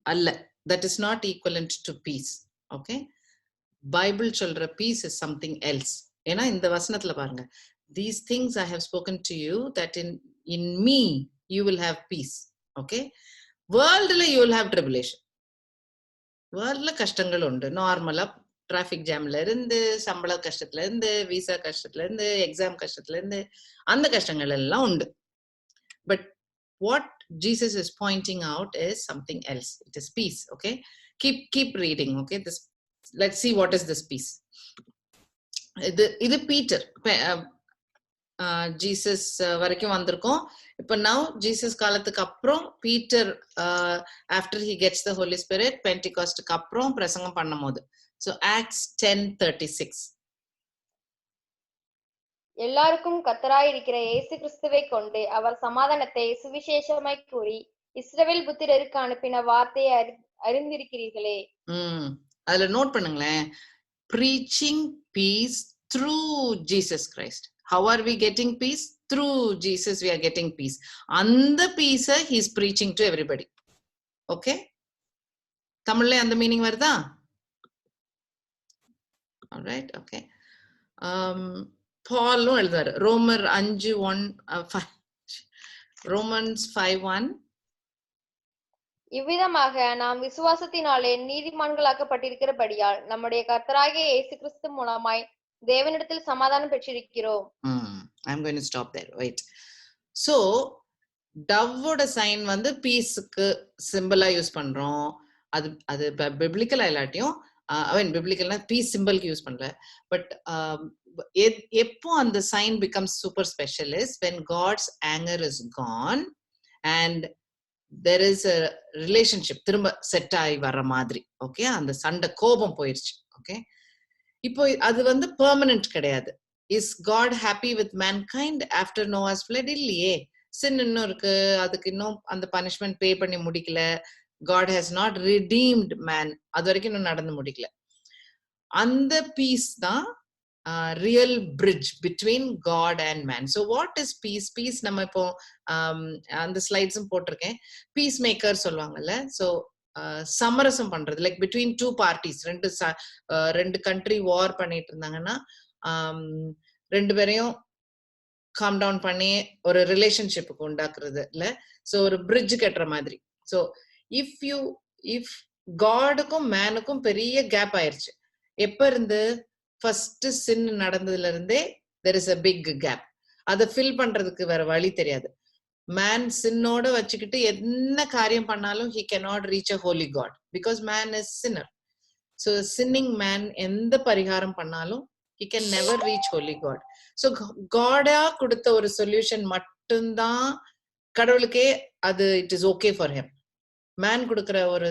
அல்ல. That is not equivalent to peace. Okay, Bible சொல்ற peace is something else. ஏன்னா இந்த வசனத்துல பாருங்க, these things I have spoken to you that in me you will have peace. Okay, worldly you will have tribulation. வேர்ல்ட்ல கஷ்டங்கள் உண்டு. நார்மலா traffic ஜாம்ல இருந்து, சம்பள கஷ்டத்துல இருந்து, விசா கஷ்டத்துல இருந்து, எக்ஸாம் கஷ்டத்துல இருந்து, அந்த கஷ்டங்கள் எல்லாம் உண்டு. But what Jesus is pointing out is something else. It is peace. Okay, keep reading. Okay, this, let's see what is this peace. இது பீட்டர் ஜீசஸ் வரைக்கும் வந்திருக்கோம். இப்ப நவ் ஜீசஸ் காலத்துக்கு அப்புறம் Peter after he gets the holy spirit பென்டிகாஸ்டுக்கு அப்புறம் பிரசங்கம் பண்ணும் போது. So Acts 10:36. எல்லாருக்கும் கர்த்தராய் இருக்கிற இயேசு கிறிஸ்துவை கொண்டு அவர் சமாதானத்தை சுவிசேஷமாய் கூறி இஸ்ரவேல் புத்திரருக்கு அனுப்பின வார்த்தையை அறிந்திருக்கிறீர்களே. அதுல நோட் பண்ணுங்களேன், preaching peace through Jesus Christ. How are we getting peace? Through Jesus we are getting peace. And the peace he is preaching to everybody. Okay, தமிழ்ல அந்த மீனிங் வருதா? All right, okay. பாலும் எழுதுவாரு ரோமர் 5:1, ரோமன்ஸ் 5:1. இவ்விதமாக நாம் விசுவாசத்தினாலே நீதிமான்களாக்கப்பட்டிருக்கிறபடியால் நம்முடைய கர்த்தராகிய இயேசு கிறிஸ்து மூலமாய் தேவனிடத்தில் சமாதானம் பெற்றிருக்கிறோம். I'm going to stop there. Wait. So டவ்வோட சைன் வந்து பீஸ்க்கு சிம்பிளா யூஸ் பண்றோம். அது பிப்ளிக்கலா இல்லாட்டியும் பிப்ளிக்கல்னா பீஸ் சிம்பிளுக்கு யூஸ் பண்ற. பட் எப்போ அந்த sign becomes super special is when God's anger is gone and there is a relationship திரும்ப செட் ஆகி வர்ற மாதிரி. ஓகே, அந்த சண்டை கோபம் போயிடுச்சு. ஓகே, இப்போ அது வந்து பெர்மனன்ட் கிடையாது. Is God happy with mankind after Noah's flood? இல்லையே, சின் இன்னும் இருக்கு, அதுக்கு இன்னும் அந்த பனிஷ்மெண்ட் பே பண்ணி முடிக்கல. God has not redeemed man. அது வரைக்கும் இன்னும் நடந்து முடிக்கல. அந்த பீஸ் தான் real bridge between God and man. So what is peace? Peace நம்ம இப்போ அந்த ஸ்லைட்ஸும் போட்டிருக்கேன். பீஸ் மேக்கர் சொல்லுவாங்கல்ல. ஸோ சமரசம் பண்றது, லைக் பிட்வீன் டூ பார்ட்டிஸ். ரெண்டு கண்ட்ரி வார் பண்ணிட்டு இருந்தாங்கன்னா ரெண்டு பேரையும் காம் டவுன் பண்ணி ஒரு ரிலேஷன்ஷிப்புக்கு உண்டாக்குறது இல்ல. ஸோ ஒரு பிரிட்ஜ் கட்டுற மாதிரி. ஸோ இஃப் காடுக்கும் மேனுக்கும் பெரிய கேப் ஆயிருச்சு. எப்ப இருந்து? ஃபர்ஸ்ட் சின் நடந்ததுல இருந்தே there is a big gap. அதை ஃபில் பண்றதுக்கு வேற வழி தெரியாது. மேன் சின்னோட வச்சுக்கிட்டு என்ன காரியம் பண்ணாலும் he cannot reach a holy God because man is sinner. So sinning man எந்த பரிகாரம் பண்ணாலும் he can never reach holy God. So காடா கொடுத்த ஒரு சொல்யூஷன் மட்டும்தான் கடவுளுக்கே அது it is okay for him. Man கொடுக்கிற ஒரு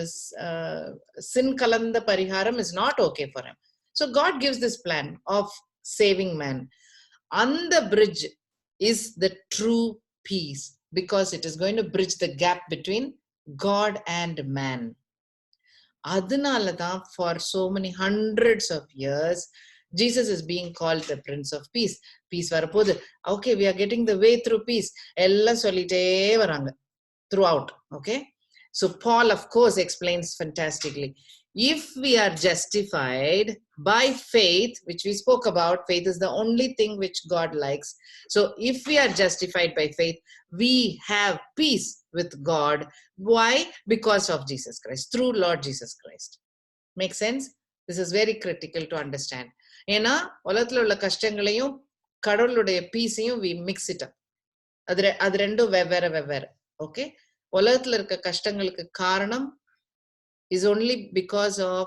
சின் கலந்த பரிகாரம் is not okay for him. So God gives this plan of saving man. And the bridge is the true peace because it is going to bridge the gap between God and man. Adunala for so many hundreds of years Jesus is being called the Prince of Peace. Peace varapodhu. Okay, we are getting the way through peace. Ella solite varanga throughout. Okay. So Paul, of course, explains fantastically. If we are justified by faith, which we spoke about, faith is the only thing which God likes. So if we are justified by faith, we have peace with God. Why? Because of Jesus Christ, through Lord Jesus Christ. Make sense? This is very critical to understand. ஏன்னா உலகத்துல உள்ள கஷ்டங்களையும் கடவுளுடைய பீஸையும் we mix it up. அது ரெண்டும் வெவ்வேறு. Okay, உலகத்துல இருக்க கஷ்டங்களுக்கு காரணம் is only because of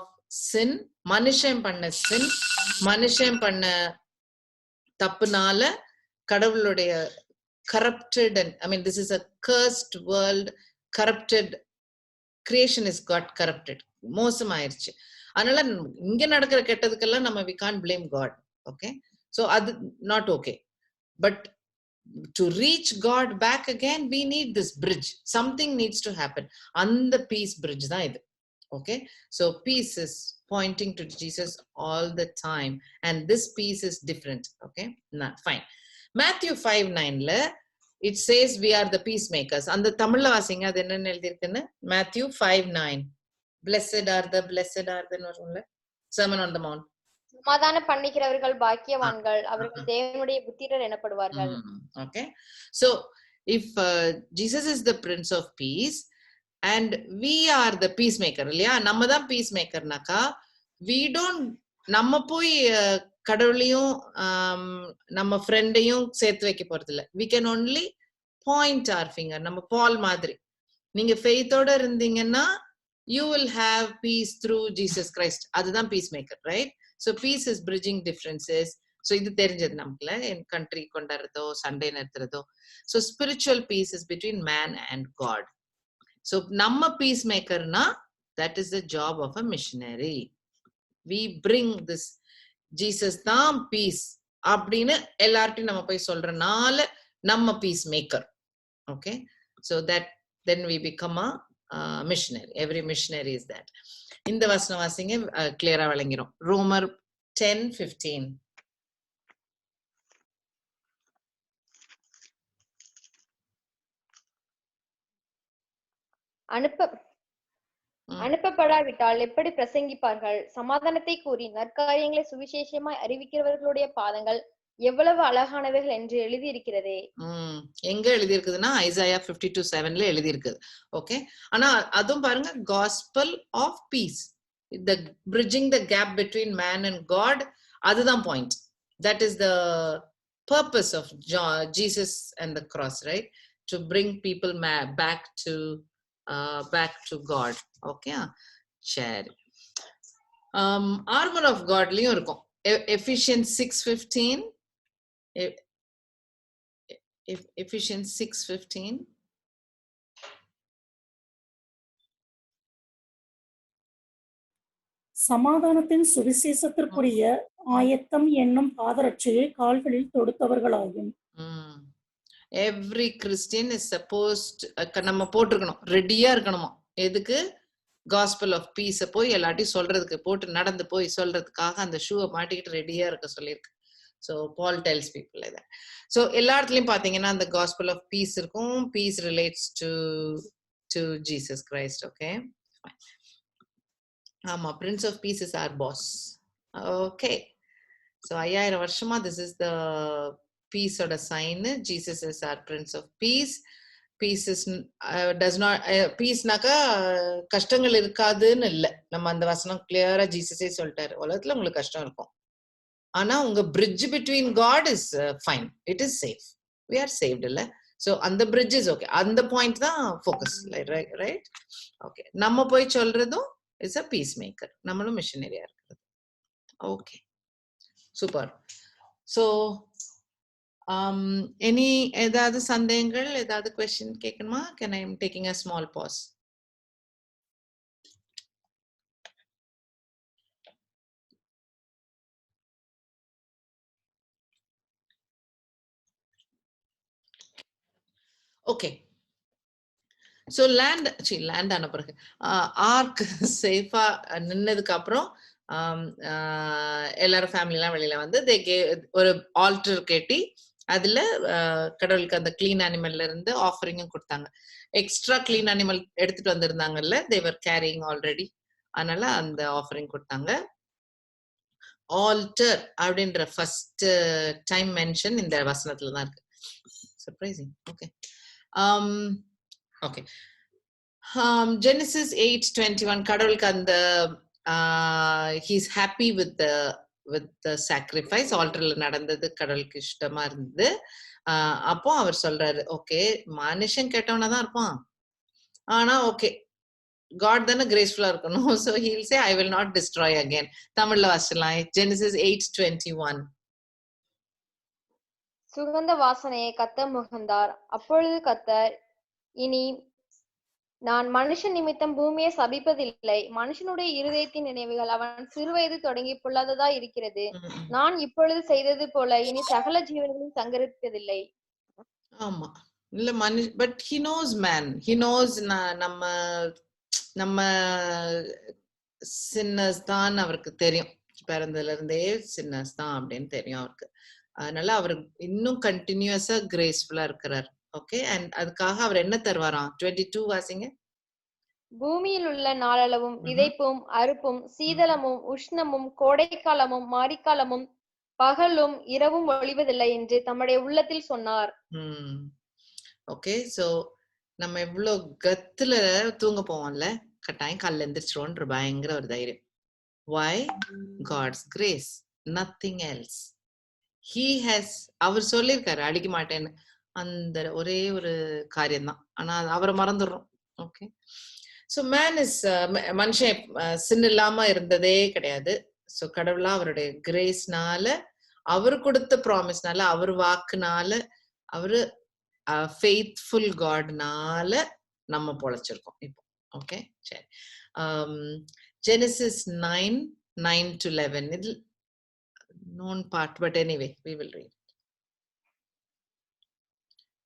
sin. மனுஷன் பண்ண sin, மனுஷன் பண்ண தப்புனால கடவுளுடைய corrupted, and I mean this is a cursed world, corrupted creation is got corrupted. மோசமாயிருச்சு. அதனால இங்க நடக்கிற கெட்டதுக்கெல்லாம் நம்ம we can't blame God. Okay, so அது not okay. But to reach God back again, we need this bridge. Something needs to happen. And the peace bridge da idu. Okay, so peace is pointing to Jesus all the time, and this peace is different. Okay, nah, fine. Matthew 5:9 la it says we are the peacemakers. And the Tamil vasinga adu enna eldirukku? Matthew 5:9. Blessed are the norunla Sermon on the Mount. சமாதானம் பண்ணிக்கிறவர்கள் பாக்கியவான்கள், அவர்கள் தேவனுடைய புத்திரர் எனப்படுவார்கள். Okay, so if Jesus is the Prince of Peace, and we are the peacemaker இல்லையா? நம்ம தான் peacemakerனாக்கா we don't நம்ம போய் கடவுளையும் நம்ம ஃப்ரெண்டையும் சேர்த்து வைக்க போறது இல்ல. we can only point our finger. நம்ம பால் மாதிரி நீங்க ஃபெய்த்தோட இருந்தீங்கன்னா you will have peace through Jesus Christ. அதுதான் peacemaker, right? So peace is bridging differences. So இது தெரிஞ்சது நமக்குல in country கொண்டாடுறதோ சண்டை நிறுத்துறதோ. So spiritual peace is between man and God. So நம்ம peacemakerனா that is the job of a missionary. We bring this Jesus தான் peace அப்படின்னு எல்லார்ட்டையும் நம்ம போய் சொல்றனால நம்ம peacemaker. Okay, so that then we become a missionary. Every missionary is that. இந்த வசனம் வாசிங்க, கிளியரா விளங்கிரும். ரோமர் 10:15. அனுப்பப்படாவிட்டால் எப்படி பிரசங்கிப்பார்கள்? சமாதானத்தை கூறி நற்காரியங்களை சுவிசேஷமாய் அறிவிக்கிறவர்களுடைய பாதங்கள் எவ்வளவு அழகானவைகள் என்று எழுதி இருக்கிறதே. எங்க எழுதி இருக்குதுன்னா ஐசாயா 52:7 எழுதி இருக்குது. ஓகே, ஆனா அதுவும் பாருங்க, gospel of peace, the bridging the gap between man and God, அதுதான் point. That is the purpose of Jesus and the cross, right? To bring people back to God. Okay, சரி. armor of Godலயும் இருக்கும். Ephesians 6:15. Ephesians 6:15. சமாதானத்தின் சுவிசேஷத்திற்குரிய ஆயத்தம் என்னும் பாதரட்சையை கால்களில் தொடுத்தவர்களாகும். Every Christian is supposed நம்ம போட்டிருக்கணும், ரெடியா இருக்கணுமா? எதுக்கு? gospel of peace போய் எல்லாத்தையும் சொல்றதுக்கு, போட்டு நடந்து போய் சொல்றதுக்காக அந்த ஷூவை மாட்டிக்கிட்டு ரெடியா இருக்க சொல்லியிருக்கு. So Paul tells people like that. So எல்லா இடத்துலயும் பாத்தீங்கன்னா அந்த gospel of peace இருக்கும். Peace relates to Jesus Christ. Okay, fine. ஆமா, Prince of Peace is our boss. Okay, so 5000 வருஷமா this is the peace oda sign. Jesus is our Prince of Peace. Peace is does not peace naka கஷ்டங்கள் இருக்காதுன்னு இல்ல. நம்ம அந்த வசனம் கிளியரா ஜீசஸே சொல்லிட்டாரு, உலகத்துல உங்களுக்கு கஷ்டம் இருக்கும், ஆனா உங்க bridge between God is fine, it is safe, we are saved இல்ல. So அந்த bridge is okay. அந்த point தான் focus, right? Okay, நம்ம போய் சொல்றதும் is a peacemaker, நம்மளும் மிஷனரியா இருக்கிறது. Okay, super. So any ஏதாவது சந்தேகங்கள், ஏதாவது question கேட்கணுமா? Can I am taking a small pause. Okay, so land ஆன பிறகு ஆர்க் சேஃபா நின்னதுக்கு அப்புறம் எல்லாரும் ஃபேமிலிலாம் வெளியில வந்து ஒரு ஆல்டர் கேட்டி அதுல கடவுளுக்கு அந்த கிளீன் அனிமல்ல இருந்து ஆஃபரிங்கும் கொடுத்தாங்க. எக்ஸ்ட்ரா கிளீன் அனிமல் எடுத்துட்டு வந்திருந்தாங்கல்ல, தேவர் கேரிங் ஆல்ரெடி, அதனால அந்த ஆஃபரிங் கொடுத்தாங்க. ஆல்டர் அப்படின்ற ஃபர்ஸ்ட் டைம் மென்ஷன் இந்த வசனத்துல தான் இருக்கு. சர்ப்ரைசிங். Okay, okay. Genesis 8:21 கடவுளுக்கு அந்த he's happy with the sacrifice, ஆல்டர்ல நடந்தது கடவுளுக்கு இஷ்டமா இருந்தது. அப்போ அவர் சொல்றாரு, ஓகே மனுஷன் கெட்டவனா தான் இருப்பான், ஆனா ஓகே காட் தானே கிரேஸ்ஃபுல்லா இருக்கணும். so he'll say I will not destroy again. தமிழ்ல வாசிக்கலாம். Genesis 8:21. சுகந்த வாசனையை கர்த்தர் முகந்தார். அப்பொழுது கர்த்தர், இனி நான் மனுஷன் நிமித்தம் பூமியை சபிப்பதில்லை, மனுஷனுடைய இருதயத்தின் நினைவுகள் அவன் சிறுவயது தொடங்கி பொல்லாததா இருக்கிறது, நான் இப்பொழுது செய்தது போல இனி சகல ஜீவன்களையும் சங்கரிப்பதில்லை. ஆமா, இல்ல but he knows man, he knows நம்ம sinners தான் அவருக்கு தெரியும், பிறந்ததுல இருந்தே sinners தான் அப்படின்னு தெரியும் அவருக்கு. அதனால அவர் இன்னும் கண்டினியூஸா கிரேஸ்ஃபுல்லா இருக்கிறார். ஓகே, அண்ட் அதுக்காக அவர் என்ன தருவாராம்? 22 வாசிங்க. பூமியில் உள்ள நாளளவும் விதைப்பும் அறுப்பும் சீதளமும் உஷ்ணமும் கோடைக்காலமும் மாரிக்காலமும் பகலும் இரவும் ஒழிவதில்லை என்று தம்முடைய உள்ளத்தில் சொன்னார். ஓகே, சோ நம்ம எவ்வளவு கத்துல தூங்க போவோம்ல, கட்டாயம் காலைல எந்திரிச்சிருவோன்ற பயங்கர ஒரு தைரியம். Why? God's grace, nothing else. He has, அவர் சொல்லியிருக்காரு அழிக்க மாட்டேன்னு, அந்த ஒரே ஒரு காரியம்தான். ஆனா அவரை மறந்துடுறோம். ஓகே, ஸோ மேன் இஸ், மனுஷன் சின்ன இல்லாம இருந்ததே கிடையாது. ஸோ கடவுளா அவருடைய கிரேஸ்னால, அவர் கொடுத்த ப்ராமிஸ்னால, அவர் வாக்குனால, அவரு ஃபெய்த்ஃபுல் காட்னால நம்ம பொழைச்சிருக்கோம் இப்போ. ஓகே, சரி. Genesis 9 to 11. It'll known part, but anyway, we will read.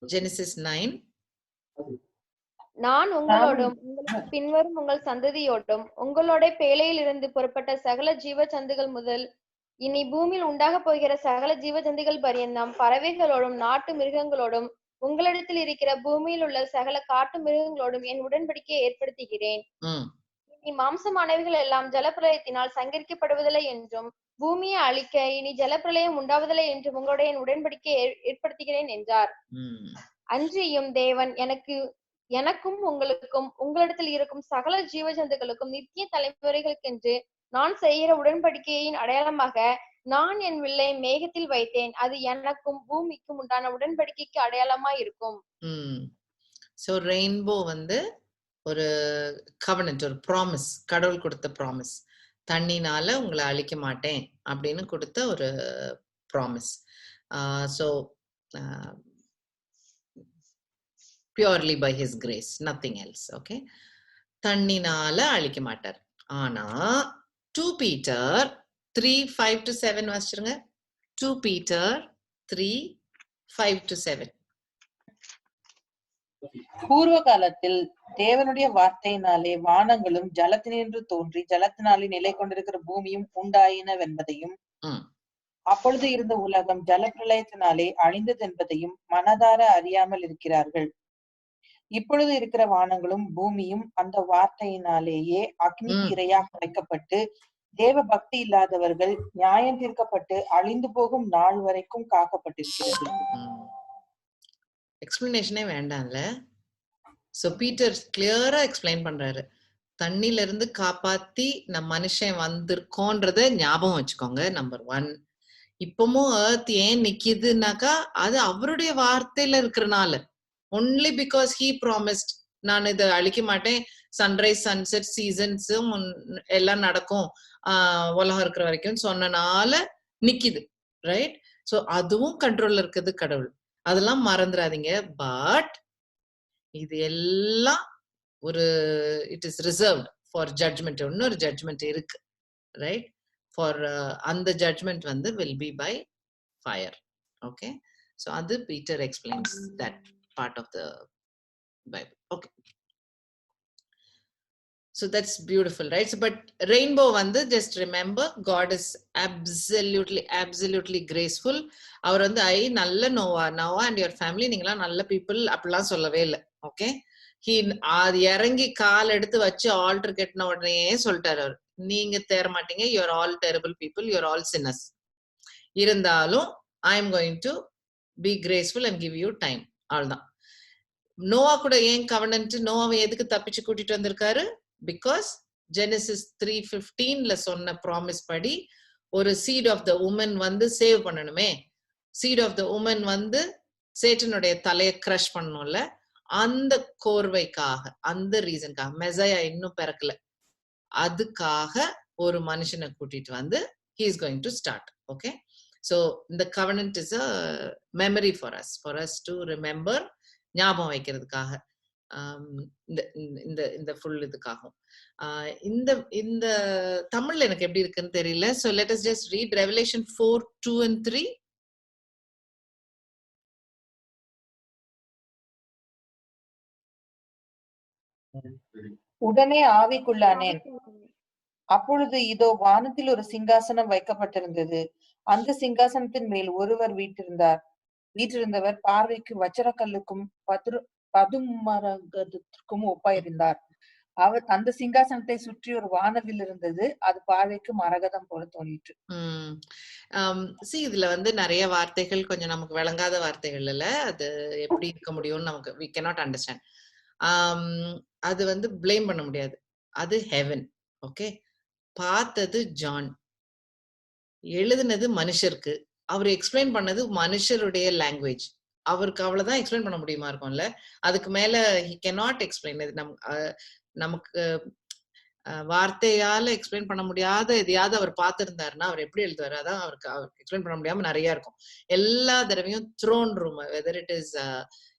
Genesis 9. நான் உங்களோடும் உங்களுக்கு பின்வரும் உங்கள் சந்ததியோடும் உங்களோட பேழையிலிருந்து புறப்பட்ட சகல ஜீவ ஜந்துகள் முதல் இனி பூமியில் உண்டாக போகிற சகல ஜீவ ஜந்துகள் பரியந்தம் பறவைகளோடும் நாட்டு மிருகங்களோடும் உங்களிடத்தில் இருக்கிற பூமியில் உள்ள சகல காட்டு மிருகங்களோடும் என் உடன்படிக்கையை ஏற்படுத்துகிறேன். இனி மாம்சமானவைகள் எல்லாம் ஜலப்பிரளயத்தினால் சங்கரிக்கப்படுவதில்லை என்றும் பூமியை அழிக்க இனி ஜலப்பிரளயம் உண்டாவதில்லை என்றும் உங்களுடைய என் உடன்படிக்கையை ஏற்படுத்துகிறேன் என்றார். அன்றியும் தேவன் எனக்கும் உங்களுக்கும் உங்களிடத்தில் இருக்கும் சகல ஜீவ ஜந்துக்களுக்கும் நித்திய தலைமுறைகளுக்கென்று நான் செய்கிற உடன்படிக்கையின் அடையாளமாக நான் என் வில்லை மேகத்தில் வைத்தேன். அது எனக்கும் பூமிக்கும் உண்டான உடன்படிக்கைக்கு அடையாளமா இருக்கும். சோ ரெயின்போ வந்து ஒரு கவனன்ட், ஒரு ப்ராமிஸ், கடவுள் கொடுத்த ப்ராமிஸ். தண்ணினால உங்களை அழிக்க மாட்டேன் அப்படின்னு கொடுத்த ஒரு promise. So purely by his grace, nothing else. Okay, தண்ணினால அழிக்க மாட்டார். ஆனா 2 Peter 3:5 to 7 வாசிச்சிருங்க. 2 Peter 3:5 to 7. பூர்வ காலத்தில் தேவனுடைய வார்த்தையினாலே வானங்களும் ஜலத்தினின்று தோன்றி ஜலத்தினாலே நிலை கொண்டிருக்கிற பூமியும் உண்டாயினவென்பதையும் அப்பொழுது இருந்த உலகம் ஜலப்பிரளயத்தினாலே அழிந்தது என்பதையும் மனதார அறியாமல் இருக்கிறார்கள். இப்பொழுது இருக்கிற வானங்களும் பூமியும் அந்த வார்த்தையினாலேயே அக்னிக்கு இரையாக வைக்கப்பட்டு தேவ பக்தி இல்லாதவர்கள் நியாயம் தீர்க்கப்பட்டு அழிந்து போகும் நாள் வரைக்கும் காக்கப்பட்டிருக்கிறது. எக்ஸ்பிளனேஷனே வேண்டாம்ல. சோ பீட்டர் கிளியரா எக்ஸ்பிளைன் பண்றாரு. தண்ணில இருந்து காப்பாத்தி நம்ம மனுஷன் வந்திருக்கோன்றத ஞாபகம் வச்சுக்கோங்க. நம்பர் 1. இப்பமும் ஏர்த் ஏன் நிக்குதுன்னாக்கா அது அவருடைய வார்த்தையில இருக்கிறனால. ஒன்லி பிகாஸ் ஹீ ப்ராமிஸ்ட், நான் இதை அழிக்க மாட்டேன், சன்ரைஸ் சன்செட் சீசன்ஸும் எல்லாம் நடக்கும் உலகம் இருக்கிற வரைக்கும் சொன்னனால நிக்குது. ரைட்? ஸோ அதுவும் கண்ட்ரோல்ல இருக்குது கடவுள், அதெல்லாம் மறந்துடாதீங்க. பட் இது எல்லாம் ஒரு it is reserved for judgement. இன்னொரு ஜட்ஜ்மெண்ட் இருக்கு. ரைட்? ஃபார் அந்த ஜட்ஜ்மெண்ட் வந்து will be by fire. Okay, so அது Peter explains that part of the Bible. Okay, so that's beautiful, right? So, but rainbow vandu just remember God is absolutely graceful. அவர் வந்து ஐ நல்ல Noah and your family நீங்களா நல்ல people அப்படிலாம் சொல்லவே இல்லை. Okay, அது இறங்கி கால் எடுத்து வச்சு ஆல்டர் கட்டின உடனே சொல்லிட்டாரு அவர், நீங்க தேர மாட்டீங்க, you are all terrible people, you are all sinners. இருந்தாலும் I am going to be graceful and give you time. அவ்வளவுதான். நோவா கூட ஏன் கவர்னன்ட், நோவாவை எதுக்கு தப்பிச்சு கூட்டிட்டு வந்திருக்காரு? பிகாஸ் ஜெனசிஸ் 3:15 சொன்ன ப்ராமிஸ் படி ஒரு சீட் ஆஃப் த உமன் வந்து சேவ் பண்ணணுமே. சீட் ஆஃப் த உமன் வந்து சேட்டனுடைய தலையை கிரஷ் பண்ணணும்ல, அந்த கோர்வைக்காக, அந்த ரீசனுக்காக, மெசையா இன்னும் பிறக்கல, அதுக்காக ஒரு மனுஷனை கூட்டிட்டு வந்து he is going to start. Okay, so the covenant is a memory for us to remember, ஞாபகம் வைக்கிறதுக்காக, இந்த ஃபுல் இதுக்காகும். இந்த தமிழ்ல எனக்கு எப்படி இருக்குன்னு தெரியல. So let us just read Revelation 4:2 and 3. உடனே ஆவிக்குள்ளானேன். அப்பொழுது இதோ வானத்தில் ஒரு சிங்காசனம் வைக்கப்பட்டிருந்தது. அந்த சிங்காசனத்தின் மேல் ஒருவர் வீற்றிருந்தவர் பார்வைக்கு வச்சரக்கல்லுக்கும் பதுமரகதத்திற்கும் ஒப்பாயிருந்தார். அவர் அந்த சிங்காசனத்தை சுற்றி ஒரு வானவில் இருந்தது. அது பார்வைக்கு மரகதம் போல தோணிற்று. இதுல வந்து நிறைய வார்த்தைகள் கொஞ்சம் நமக்கு விளங்காத வார்த்தைகள் இல்ல, அது எப்படி இருக்க முடியும்னு நமக்கு we cannot understand. அது வந்து பிளேம் பண்ண முடியாது. அது ஹெவன். ஓகே, பார்த்தது ஜான், எழுதுனது மனுஷருக்கு, அவர் எக்ஸ்பிளைன் பண்ணது மனுஷருடைய லாங்குவேஜ். அவருக்கு அவ்வளவுதான் எக்ஸ்பிளைன் பண்ண முடியுமா இருக்கும்ல, அதுக்கு மேல he cannot explain. இது நமக்கு வார்த்தையால எக்ஸ்பிளைன் பண்ண முடியாத எதையாவது அவர் பார்த்திருந்தாருன்னா அவர் எப்படி எழுதுவாரு? அதான் அவருக்கு எக்ஸ்பிளைன் பண்ண முடியாம நிறைய இருக்கும். எல்லா தடவையும் throne room, whether it is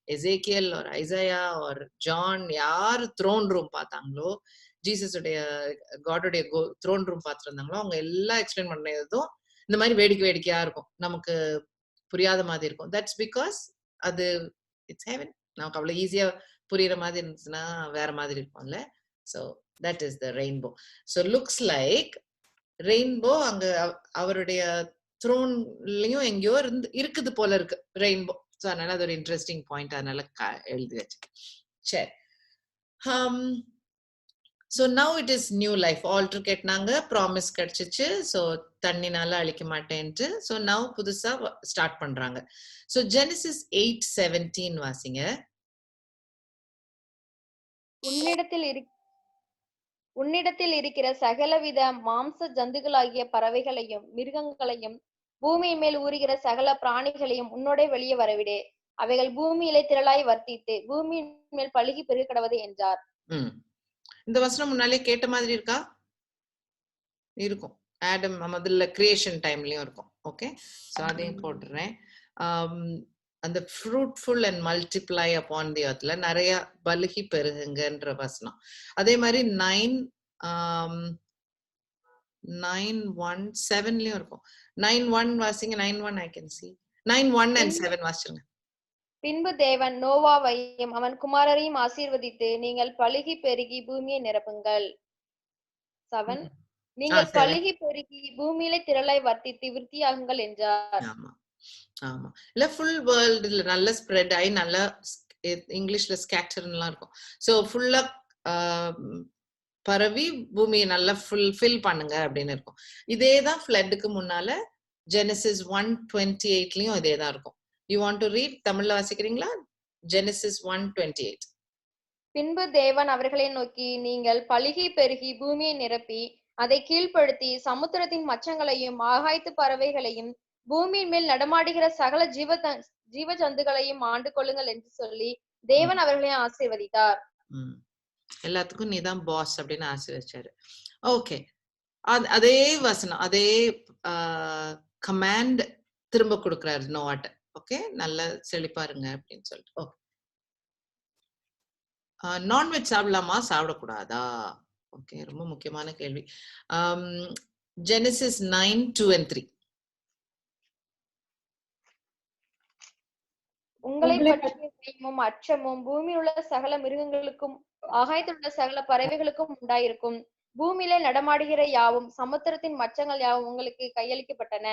Ezekiel or Isaiah or John, யார் த்ரோன் ரூம் பார்த்தாங்களோ, ஜீசஸ் உடைய காடோடைய த்ரோன் ரூம் பார்த்துருந்தாங்களோ, அவங்க எல்லாம் எக்ஸ்பிளைன் பண்ணதும் இந்த மாதிரி வேடிக்கை வேடிக்கையா இருக்கும், நமக்கு புரியாத மாதிரி இருக்கும். தட்ஸ் பிகாஸ் அது இட்ஸ் ஹெவன். நமக்கு அவ்வளவு ஈஸியா புரியுற மாதிரி இருந்துச்சுன்னா வேற மாதிரி இருக்கும்ல. So that is the rainbow. So looks like rainbow அங்க அவருடைய த்ரோன்லயும் எங்கேயோ இருக்குது போல இருக்கு ரெயின்போ. ஸோ அதனால அது ஒரு இன்ட்ரெஸ்டிங் பாயிண்ட், அதனால எழுதி வச்சு. சரி, so now it is new life. Alter கேட்டாங்க, ப்ராமிஸ் கிடைச்சிச்சு, ஸோ தண்ணினால அழிக்க மாட்டேன்ட்டு. ஸோ நவ் புதுசா ஸ்டார்ட் பண்றாங்க. ஸோ ஜெனிசிஸ் 8:17 வாசிங்க. உன்னிடத்தில் இருக்கிற சகலவித மாம்ச ஜந்துகளாகிய பறவைகளையும் மிருகங்களையும் பூமியின் மேல் ஊறுகிற சகல பிராணிகளையும் உன்னோட வெளியே வரவிடே, அவைகள் பூமியிலே திரளாய் வர்த்தித்து பூமியின் மேல் பழுகி பெருக கடவது என்றார். இந்த வசனம் முன்னாலே கேட்ட மாதிரி இருக்கா? இருக்கும். ஆடம் முதல்ல கிரியேஷன் டைம்லயும் இருக்கும். ஓகே, சோ அதையும் போட்டுறேன். அந்த fruitful and multiply upon the எர்த்ல நிறைய பலுகி பெருகுங்கன்ற வசனம். அதே மாதிரி 9:1-7லயும் இருக்கும். 9:1 வாசிங்க. 9:1 I can see. 9:1 and 7 வாசிங்க. பின்பு தேவன் நோவாவையும் அவன் குமாரரையும் ஆசீர்வதித்து, நீங்கள் பலுகி பெருகி பூமியை நிரப்புங்கள். 7 நீங்கள் பலுகி பெருகி பூமியிலே திரளாய் வர்த்தித்து விருத்தியாகுங்கள் என்றார். ஆமா, இல்ல ஃபுல் வேர்ல்டுல நல்ல ஸ்ப்ரெட் ஆகி நல்ல இங்கிலீஷ்ல ஸ்கேட்டர்லாம் இருக்கும். சோ ஃபுல்லா பரவி பூமியை நல்லா ஃபில் பண்ணுங்க அப்படின்னு இருக்கும். இதேதான் ஃப்ளட்டுக்கு முன்னால ஜெனசிஸ் 1:28லயும் இதேதான் இருக்கும். You want to read? தமிழ்ல வாசிக்கிறீங்களா? ஜெனசிஸ் 1:28. பின்பு தேவன் அவர்களை நோக்கி, நீங்கள் பலுகி பெருகி பூமியை நிரப்பி அதை கீழ்ப்படுத்தி சமுத்திரத்தின் மச்சங்களையும் ஆகாயத்து பறவைகளையும் பூமியின் மேல் நடமாடுகிற சகல ஜீவ ஜந்துகளையும் ஆண்டு கொள்ளுங்கள் என்று சொல்லி தேவன் அவர்களை ஆசீர்வதித்தார். எல்லாத்துக்கும் நீதான் பாஸ் அப்படின்னு ஆசீர்வதிச்சாரு. ஓகே, அதே வசனம், அதே கமாண்ட் திரும்ப கொடுக்கிறாரு நோவாட்ட. ஓகே, நல்லா செழிப்பாருங்க அப்படின்னு சொல்லிட்டு. ஓகே, நான்வெஜ் சாப்பிடலாமா சாப்பிடக்கூடாதா? ஓகே, ரொம்ப முக்கியமான கேள்வி. ஜெனசிஸ் 9:2-3. உங்களை பற்றிய பயமும் அச்சமும் பூமியில் உள்ள சகல மிருகங்களுக்கும் ஆகாயத்தில் உள்ள சகல பறவைகளுக்கும் உண்டாயிருக்கும். பூமியில நடமாடுகிற யாவும் சமுத்திரத்தின் மச்சங்கள் யாவும் உங்களுக்கு கையளிக்கப்பட்டன.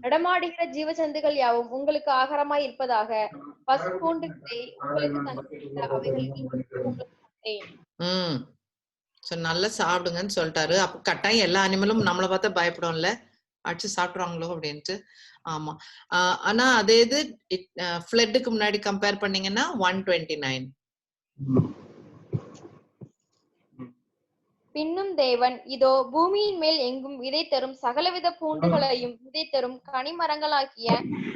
நடமாடுகிற ஜீவஜந்துகள் யாவும் உங்களுக்கு ஆகாரமாய் இருப்பதாக. பசு பூண்டுகளை உங்களுக்கு நல்லா சாப்பிடுங்கன்னு சொல்லிட்டாரு. அப்ப கட்டாயம் எல்லா அனிமலும் நம்மளை பார்த்தா பயப்படும்ல, அடிச்சு சாப்பிடுறாங்களோ அப்படின்ட்டு. ஆமா, ஆனா அதே இது ஃப்ளட்டுக்கு முன்னாடி கம்பேர் பண்ணீங்கன்னா 1:29. பின்னும் தேவன், இதோ பூமியின் மேல் எங்கும் விதை தரும் சகலவித பூண்டுகளையும் விதை தரும் கனிமரங்களாகிய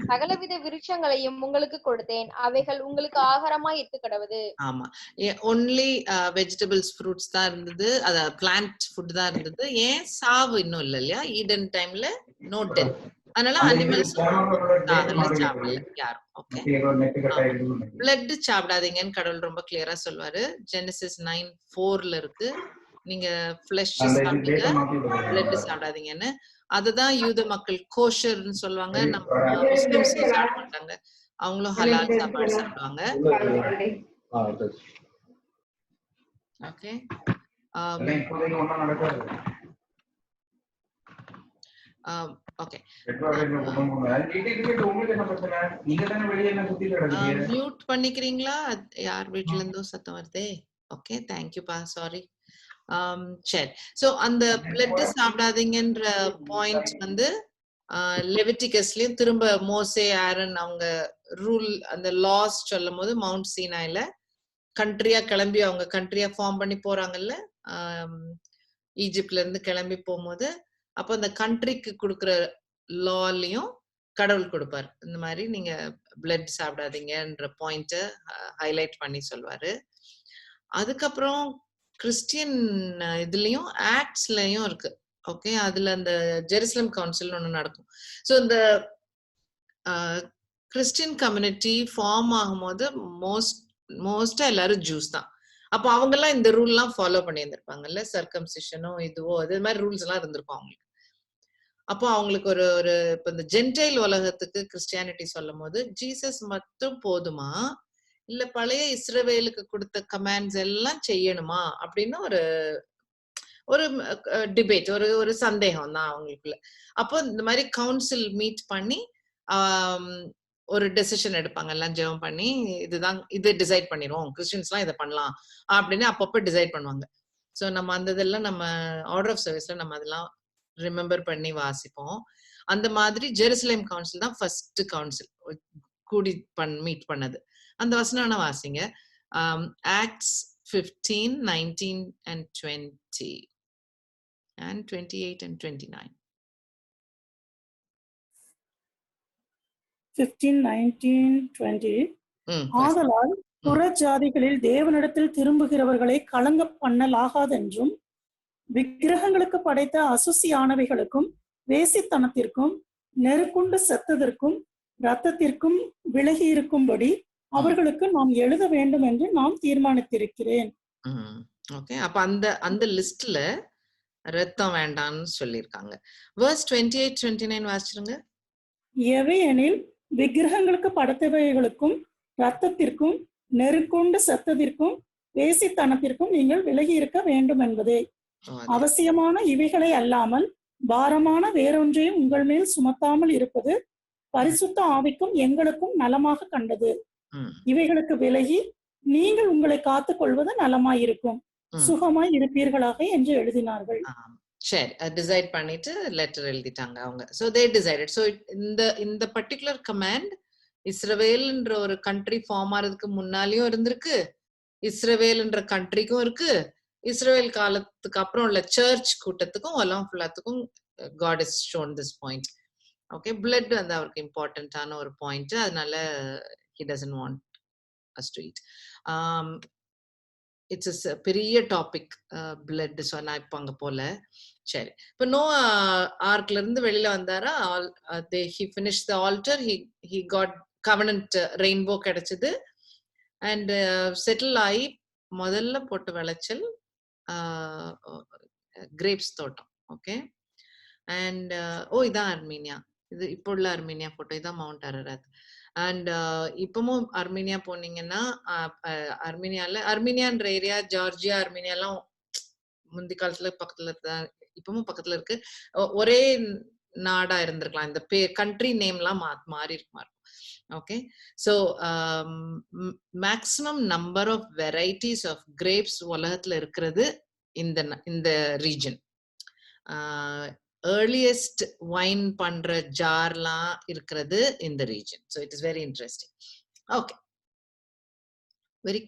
சகலவித விருட்சங்களையும் உங்களுக்கு கொடுத்தேன், அவைகள் உங்களுக்கு ஆகாரமாய் இருக்க கடவுது. ஆமா, ஒன்லி வெஜிடபிள்ஸ் ஃப்ரூட்ஸ் தான் இருந்தது, அத பிளான்ட் ஃபுட் தான் இருந்தது. ஏன் சாவு இன்னும் இல்ல இல்லையா? ஈடன் டைம்ல நோ டெத், அதனால அனிமல்ஸ் அதெல்லாம் சாப்பிடல யாரும். ஓகே, பிளட் சாப்பிடாதீங்கன்னு கடவுள் ரொம்ப கிளியரா சொல்வாரு. ஜெனசிஸ் 9:4 இருக்கு. நீங்க ஃபிளஷ் சாப்பிடுங்க, பிளட் சாப்பிடாதீங்கன்னு. அதுதான் யூத மக்கள் கோஷர்னு சொல்லுவாங்க. நம்ம முஸ்லிம்ஸ் சாப்பிட மாட்டாங்க, அவங்களும் ஹலால் சாப்பாடு சாப்பிடுவாங்க. ஓகே, ஓகே, மியூட் பண்ணிக்கிறீங்களா? யார் வீட்ல இருந்தோ சத்தம் வருதே. ஓகே, தேங்க்யூப்பா, சாரி. சரி, சோ அந்த பிளட் சாப்பிடாதீங்கன்ற பாயிண்ட் வந்து லெவிட்டிகஸ்லயும் திரும்ப மோசே ஆரன் அவங்க ரூல் அந்த லாஸ் சொல்லும் போது மவுண்ட் சீனாயில கண்ட்ரியா கிளம்பி அவங்க கண்ட்ரியா ஃபார்ம் பண்ணி போறாங்கல்ல, ஈஜிப்ட்ல இருந்து கிளம்பி போகும்போது அப்போ அந்த கண்ட்ரிக்கு கொடுக்குற லாலையும் கடவுள் கொடுப்பாரு. இந்த மாதிரி நீங்க பிளட் சாப்பிடாதீங்கன்ற பாயிண்ட ஹைலைட் பண்ணி சொல்வாரு. அதுக்கப்புறம் கிறிஸ்டியன் இதுலயும் ஆக்ட்ஸ்லயும் இருக்கு. ஓகே, அதுல அந்த ஜெருசலம் கவுன்சில் ஒண்ணு நடக்கும். ஸோ இந்த கிறிஸ்டியன் கம்யூனிட்டி ஃபார்ம் ஆகும்போது மோஸ்டா எல்லாரும் ஜூஸ் தான். அப்போ அவங்க எல்லாம் இந்த ரூல் எல்லாம் ஃபாலோ பண்ணி இருந்திருப்பாங்கல்ல, சர்க்கம்சிஷனோ இதுவோ அது மாதிரி ரூல்ஸ் எல்லாம் இருந்திருக்கும் அவங்களுக்கு. அப்போ அவங்களுக்கு ஒரு ஒரு இப்ப இந்த ஜென்டைல் உலகத்துக்கு கிறிஸ்டியானிட்டி சொல்லும் போது ஜீசஸ் மட்டும் போதுமா, இல்ல பழைய இஸ்ரவேலுக்கு கொடுத்த கமாண்ட்ஸ் எல்லாம் செய்யணுமா அப்படின்னு ஒரு ஒரு டிபேட், ஒரு ஒரு சந்தேகம் தான் அவங்களுக்குள்ள. அப்போ இந்த மாதிரி கவுன்சில் மீட் பண்ணி ஒரு டெசிஷன் எடுப்பாங்க, எல்லாம் ஜெபம் பண்ணி இதுதான் இது டிசைட் பண்ணிடுவோம், கிறிஸ்டியன்ஸ் எல்லாம் இதை பண்ணலாம் அப்படின்னு அப்பப்போ டிசைட் பண்ணுவாங்க. ஸோ நம்ம அந்த இதெல்லாம் நம்ம ஆர்டர் ஆஃப் சர்வீஸ்ல நம்ம அதெல்லாம் ரிமெம்பர் பண்ணி வாசிப்போம். அந்த மாதிரி ஜெருசலேம் கவுன்சில் தான் ஃபர்ஸ்ட் கவுன்சில் கூடி மீட் பண்ணது. அந்த வசனம் வாசிங்க, ஆக்ட்ஸ் 15, 19 and 20 and 28 and 29. 15, 19, 20. ஆதலால் புற ஜாதிகளில் தேவனிடத்தில் திரும்புகிறவர்களை கலங்க பண்ணலாகாதென்றும் விக்கிரகங்களுக்கு படைத்த அசுசியானவைகளுக்கும் வேசித்தனத்திற்கும் நெருக்குண்டு செத்ததற்கும் இரத்தத்திற்கும் விலகி இருக்கும்படி அவர்களுக்கு நாம் எழுத வேண்டும் என்று நான் தீர்மானித்திருக்கிறேன். ஓகே, அப்ப அந்த அந்த லிஸ்ட்ல ரத்தம் வேண்டாம்னு சொல்லியிருக்காங்க. verse 28, 29 வாசிச்சுருங்க. எவையெனில் விக்கிரகங்களுக்கு படைத்தவைகளுக்கும் இரத்தத்திற்கும் நெருக்குண்டு செத்ததிற்கும் வேசித்தனத்திற்கும் நீங்கள் விலகி இருக்க வேண்டும் என்பதே. அவசியமான இவைகளை அல்லாமல் பாரமான வேறொன்றையும் உங்கள் மேல் சுமத்தாமல் இருப்பது பரிசுத்த ஆவிக்கும் எங்களுக்கும் நலமாக கண்டது. இவைகளுக்கு விலகி நீங்கள் உங்களை காத்துக் கொள்வது நலமாயிருக்கும், சுகமாய் இருப்பீர்களாக என்று எழுதினார்கள். சரி, டிசைட் பண்ணிட்டு லெட்டர் எழுதிட்டாங்க அவங்க. So they decided. ஸோ இந்த பர்டிகுலர் கமாண்ட் இஸ்ரவேல்ன்ற ஒரு கண்ட்ரி ஃபார்ம் ஆறதுக்கு முன்னாலேயும் இருந்திருக்கு, இஸ்ரவேல்ன்ற கண்ட்ரிக்கும் இருக்கு, இஸ்ரவேல் காலத்துக்கு அப்புறம் உள்ள சர்ச் கூட்டத்துக்கும் எல்லாம் ஃபுல்லாத்துக்கும் God has shown this point. Okay, blood வந்து அவருக்கு இம்பார்ட்டன்டான ஒரு பாயிண்ட், அதனால he doesn't want us to eat. It's a பெரிய டாபிக் பிளட். ஸோ நான் இப்போ அங்கே போல. சரி, இப்போ நோவா ஆர்க்ல இருந்து வெளியில வந்தாரா, he finished the altar, he got covenant rainbow கிடைச்சது, அண்ட் செட்டில் ஆகி முதல்ல போட்டு விளைச்சல் கிரேப்ஸ் தோட்டம். ஓகே, அண்ட் இதான் அர்மீனியா, இது இப்போ உள்ள அர்மீனியா போட்டோ, இதான் மவுண்ட் அரராத். அண்ட் இப்பவும் அர்மீனியா போனீங்கன்னா அர்மீனியான்ற ஏரியா, ஜார்ஜியா, அர்மீனியா எல்லாம் முந்தி காலத்துல பக்கத்துல தான், இப்பவும் பக்கத்துல இருக்கு. ஒரே நாடா இருந்திருக்கலாம், இந்த கண்ட்ரி நேம் எல்லாம் மாறி இருக்குமா. Okay, so maximum number of varieties of grapes உலகத்துல இருக்கிறது இந்த ரீஜன். earliest wine பண்ற ஜார்லாம் இருக்கிறது இந்த region. So it is very interesting. Okay, very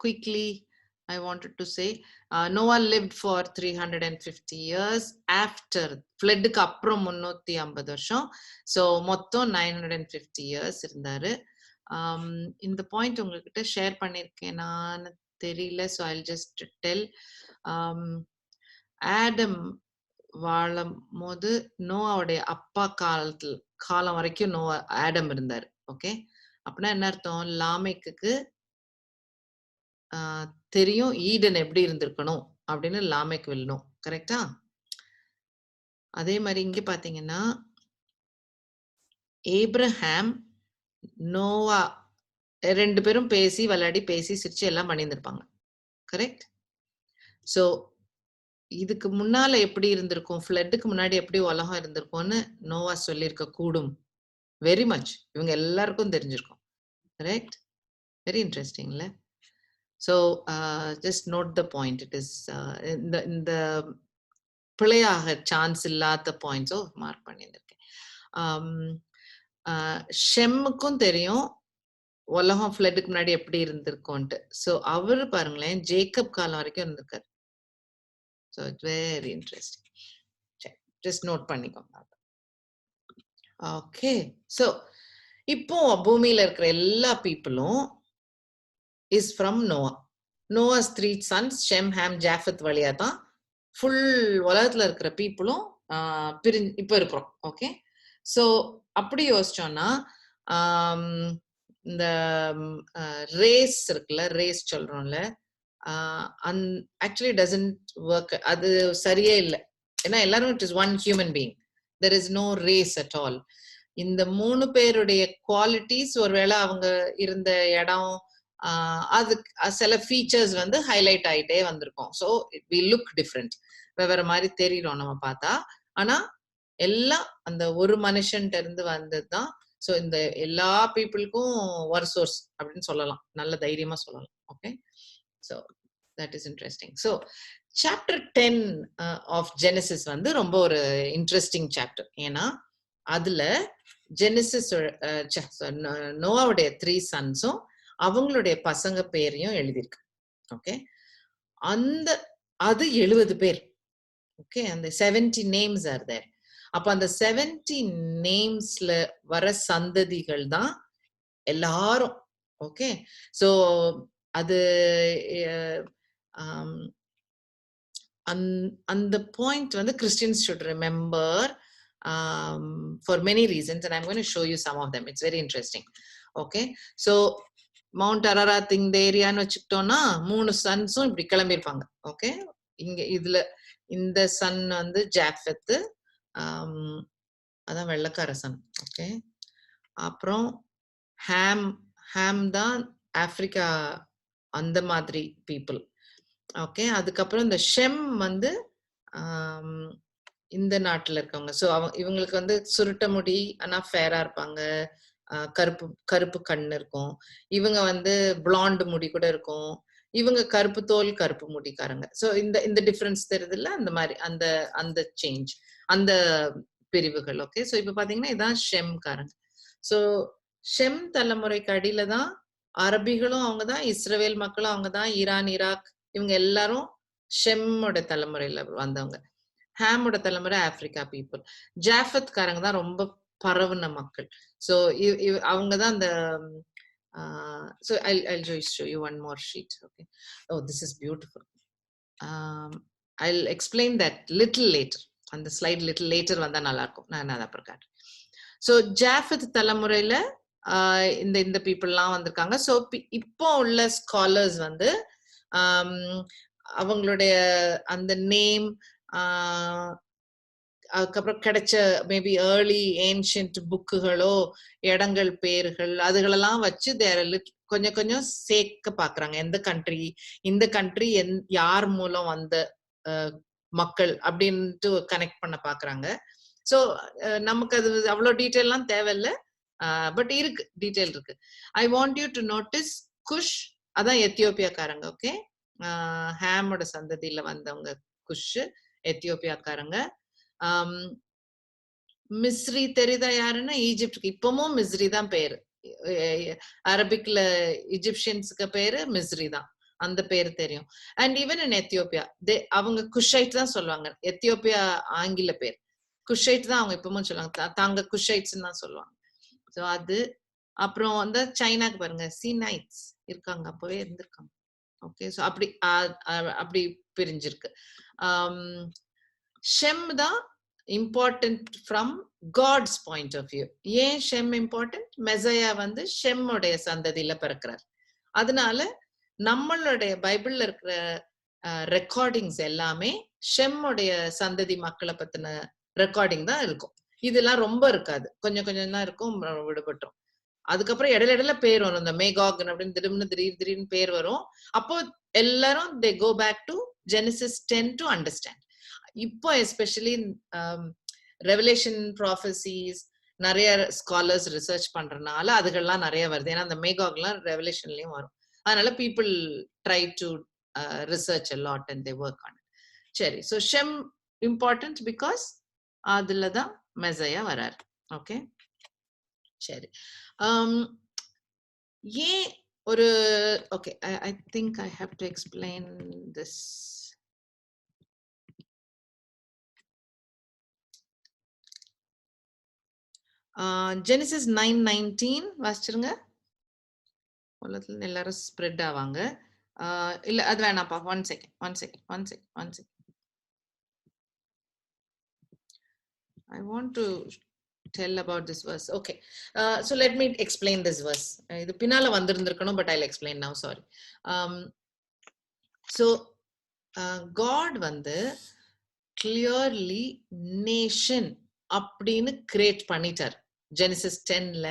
quickly I wanted to say Noah lived for 350 years after flood க்கு அப்புறம் 350 வருஷம். So மொத்தம் 950 years இருந்தாரு. இந்த பாயிண்ட் உங்ககிட்ட ஷேர் பண்ணிருக்கேன் நான் தெரியல. So I'll just tell. Adam வாழும் போது நோவாவுடைய அப்பா காலம் வரைக்கும் ஆடம் இருந்தாரு. ஓகே, அப்படின்னா என்ன அர்த்தம், லாமேக்கு தெரியும் ஈடன் எப்படி இருந்திருக்கணும் அப்படின்னு லாமேக் வில்லணும். கரெக்டா? அதே மாதிரி இங்க பாத்தீங்கன்னா ஏப்ரஹாம் நோவா 2 பேரும் பேசி விளையாடி பேசி சிரிச்சு எல்லாம் பண்ணியிருந்திருப்பாங்க. கரெக்ட்? சோ இதுக்கு முன்னால எப்படி இருந்திருக்கும், ஃப்ளட்டுக்கு முன்னாடி எப்படி உலகம் இருந்திருக்கும்னு நோவா சொல்லியிருக்க கூடும். வெரி மச் இவங்க எல்லாருக்கும் தெரிஞ்சிருக்கும். கரெக்ட்? வெரி இன்ட்ரெஸ்டிங்ல. So just note the point. It is இந்த பிழையாக சான்ஸ் இல்லாத பாயிண்ட்ஸோ மார்க் பண்ணியிருந்திருக்கேன். ஷெம்முக்கும் தெரியும் உலகம் ஃபிளட்டுக்கு முன்னாடி எப்படி இருந்திருக்கும்ட்டு. ஸோ அவரு பாருங்களேன் ஜேக்கப் காலம் வரைக்கும் இருந்திருக்காரு. So it's very interesting. Just note பண்ணிக்கோங்க. ஓகே, ஸோ இப்போ பூமியில இருக்கிற எல்லா பீப்புளும் is from Noah. Noah's 3 sons Shem, Ham, Japheth வழியா தான் ஃபுல் உலகத்துல இருக்கிற பீப்புளும் இப்போ இருக்கிறோம். ஓகே, ஸோ அப்படி யோசிச்சோம்னா இந்த ரேஸ் இருக்குல்ல, ரேஸ் சொல்றோம்ல, ஆக்சுவலி டசன்ட் ஒர்க். அது சரியே இல்லை. ஏன்னா எல்லாரும் it is one human being. There is no race at all. இந்த 3 பேருடைய குவாலிட்டிஸ் ஒருவேளை அவங்க இருந்த இடம் அது சில ஃபீச்சர்ஸ் வந்து ஹைலைட் ஆயிட்டே வந்திருக்கும். So it we look different, வேற மாதிரி தெரியும் நம்ம பார்த்தா. ஆனா எல்லாம் அந்த ஒரு மனுஷன்ட்ட இருந்து வந்தது தான். ஸோ இந்த எல்லா பீப்புளுக்கும் ஒரு சோர்ஸ் அப்படின்னு சொல்லலாம், நல்ல தைரியமா சொல்லலாம். Okay, so that is interesting. So chapter 10 of Genesis வந்து ரொம்ப ஒரு இன்ட்ரெஸ்டிங் சாப்டர். ஏன்னா அதுல ஜெனசிஸ் நோவாவுடைய 3 சன்ஸும் அவங்களுடைய பசங்க பேரையும் எழுதியிருக்கு. ஓகே, அது 70 பேர். ஓகே, அந்த 70 நேம்ஸ் ஆர் தேர். அப்ப அந்த 70 நேம்ஸ்ல வர சந்ததிகள் தான் எல்லாரும். ஓகே, சோ அது அந்த பாயிண்ட் வந்து Christians should remember for many reasons, and I'm going to show you some of them. It's very interesting. Okay, so mount Ararat இந்த ஏரியான்னு வச்சுக்கிட்டோம்னா 3 சன்ஸும் இப்படி கிளம்பியிருப்பாங்க. ஓகே, இங்க இதுல இந்த சன் வந்து ஜாஃபத்து, அதான் வெள்ளக்கார சன். ஓகே, அப்புறம் ஹாம் தான் ஆப்பிரிக்கா அந்த மாதிரி பீப்புள். ஓகே, அதுக்கப்புறம் இந்த ஷெம் வந்து இந்த நாட்டுல இருக்கவங்க. ஸோ இவங்களுக்கு வந்து சுருட்ட முடி ஆனா ஃபேரா இருப்பாங்க, கருப்பு கண்ணு இருக்கும். இவங்க வந்து பிளாண்ட் முடி கூட இருக்கும். இவங்க கருப்பு தோல் கருப்பு முடிக்காரங்க. ஸோ இந்த டிஃபரன்ஸ் தெரியுது இல்ல, அந்த மாதிரி அந்த சேஞ்ச், அந்த பிரிவுகள். ஓகே, ஸோ இப்ப பாத்தீங்கன்னா இதான் ஷெம் காரங்க. ஸோ ஷெம் தலைமுறைக்கு அடியில தான் அரபிகளும் அவங்கதான், இஸ்ரவேல் மக்களும் அவங்கதான், ஈரான், ஈராக் இவங்க எல்லாரும் ஷெம்மோட தலைமுறையில வந்தவங்க. ஹாமோட தலைமுறை ஆப்பிரிக்கா பீப்புள். ஜாஃபத் காரங்க தான் ரொம்ப பரவுன மக்கள். ஸோ அவங்கதான் அந்த so I'll just show you one more sheet. Okay, oh this is beautiful. I'll explain that little later. அந்த ஸ்லைட் லிட்டில் லேட்டர் வந்தா நல்லா இருக்கும், நான் அதை அப்புறம் காட்டுறேன். ஸோ ஜாஃபத் தலைமுறையில இந்த பீப்புள்லாம் வந்திருக்காங்க. ஸோ இப்போ உள்ள ஸ்காலர்ஸ் வந்து அவங்களுடைய அந்த நேம், அதுக்கப்புறம் கிடைச்ச மேபி ஏர்லி ஏன்ஷியன்ட் புக்குகளோ இடங்கள் பேர்கள் அதுகளெல்லாம் வச்சு கொஞ்சம் கொஞ்சம் சேர்க்க பாக்குறாங்க. எந்த கண்ட்ரி, இந்த கண்ட்ரி யார் மூலம் வந்த மக்கள் அப்படின்ட்டு கனெக்ட் பண்ண பாக்குறாங்க. ஸோ நமக்கு அது அவ்வளோ டீட்டெயில்லாம் தேவையில்லை, பட் இருக்கு, டீட்டெயில் இருக்கு. I want you to notice Cush, அதான் எத்தியோப்பியாக்காரங்க. ஓகே, ஹாமோட சந்ததியில வந்தவங்க குஷ், எத்தியோப்பியாக்காரங்க. மிஸ்ரி தெரியுதா யாருன்னா ஈஜிப்டுக்கு இப்பவும் மிஸ்ரி தான் பேரு. அரபிக்ல இஜிப்சியன்ஸுக்கு பேரு மிஸ்ரி தான், அந்த பேரு தெரியும். அண்ட் ஈவன் இன் எத்தியோப்பியா அவங்க குஷைட் தான் சொல்லுவாங்க. எத்தியோப்பியா ஆங்கில பேர் குஷைட் தான், அவங்க இப்பவும் சொல்லுவாங்க, தாங்க குஷைட்ஸ் தான் சொல்லுவாங்க. ஸோ அது அப்புறம் வந்து சைனாக்கு பாருங்க சீனைட்ஸ் இருக்காங்க, அப்பவே இருந்திருக்காங்க. ஓகே, ஸோ அப்படி பிரிஞ்சிருக்கு. ஷெம் தான் important from God's point of view. ஏன் ஷெம் இம்பார்ட்டன்ட்? மெசையா வந்து ஷெம்முடைய சந்ததியில பிறக்கிறார். அதனால நம்மளுடைய பைபிள்ல இருக்கிற ரெக்கார்டிங்ஸ் எல்லாமே ஷெம்முடைய சந்ததி மக்களை பத்தின ரெக்கார்டிங் தான் இருக்கும். இதெல்லாம் ரொம்ப இருக்காது, கொஞ்சம் கொஞ்சம் தான் இருக்கும், விடுபட்டோம். அதுக்கப்புறம் இடையில பேர் வரும், இந்த மேகாக் அப்படின்னு திடீர்னு பேர் வரும். அப்போ எல்லாரும் they go back to Genesis 10 to understand. இப்போ எஸ்பெஷலி ரெவலேஷன் ப்ராஃபசிஸ் நிறைய ஸ்காலர்ஸ் ரிசர்ச் பண்றதுனால அதுகள்லாம் நிறைய வருது. ஏன்னா அந்த மேகாக்லாம் ரெவலேஷன்லயும் வரும். அதனால people try to research a lot and they work on it. சரி, ஸோ ஷெம் இம்பார்ட்டன்ட் பிகாஸ் அதுலதான் மெசையா வராரு. ஓகே சரி. ஏன் ஒரு okay I think I have to explain this. Genesis 9:19 வாசிச்சிருங்க. உலகத்துல எல்லாரும் ஸ்ப்ரெட் ஆவாங்க. இல்ல அது வேணாப்பா. One second. I want to tell about this verse. Okay. So let me explain this verse. இது பின்னால வந்திருந்திருக்கணும், but I'll explain now. Sorry. So God வந்து clearly nation அப்படின்னு கிரியேட் பண்ணிட்டார். ஜெனிசிஸ் 10ல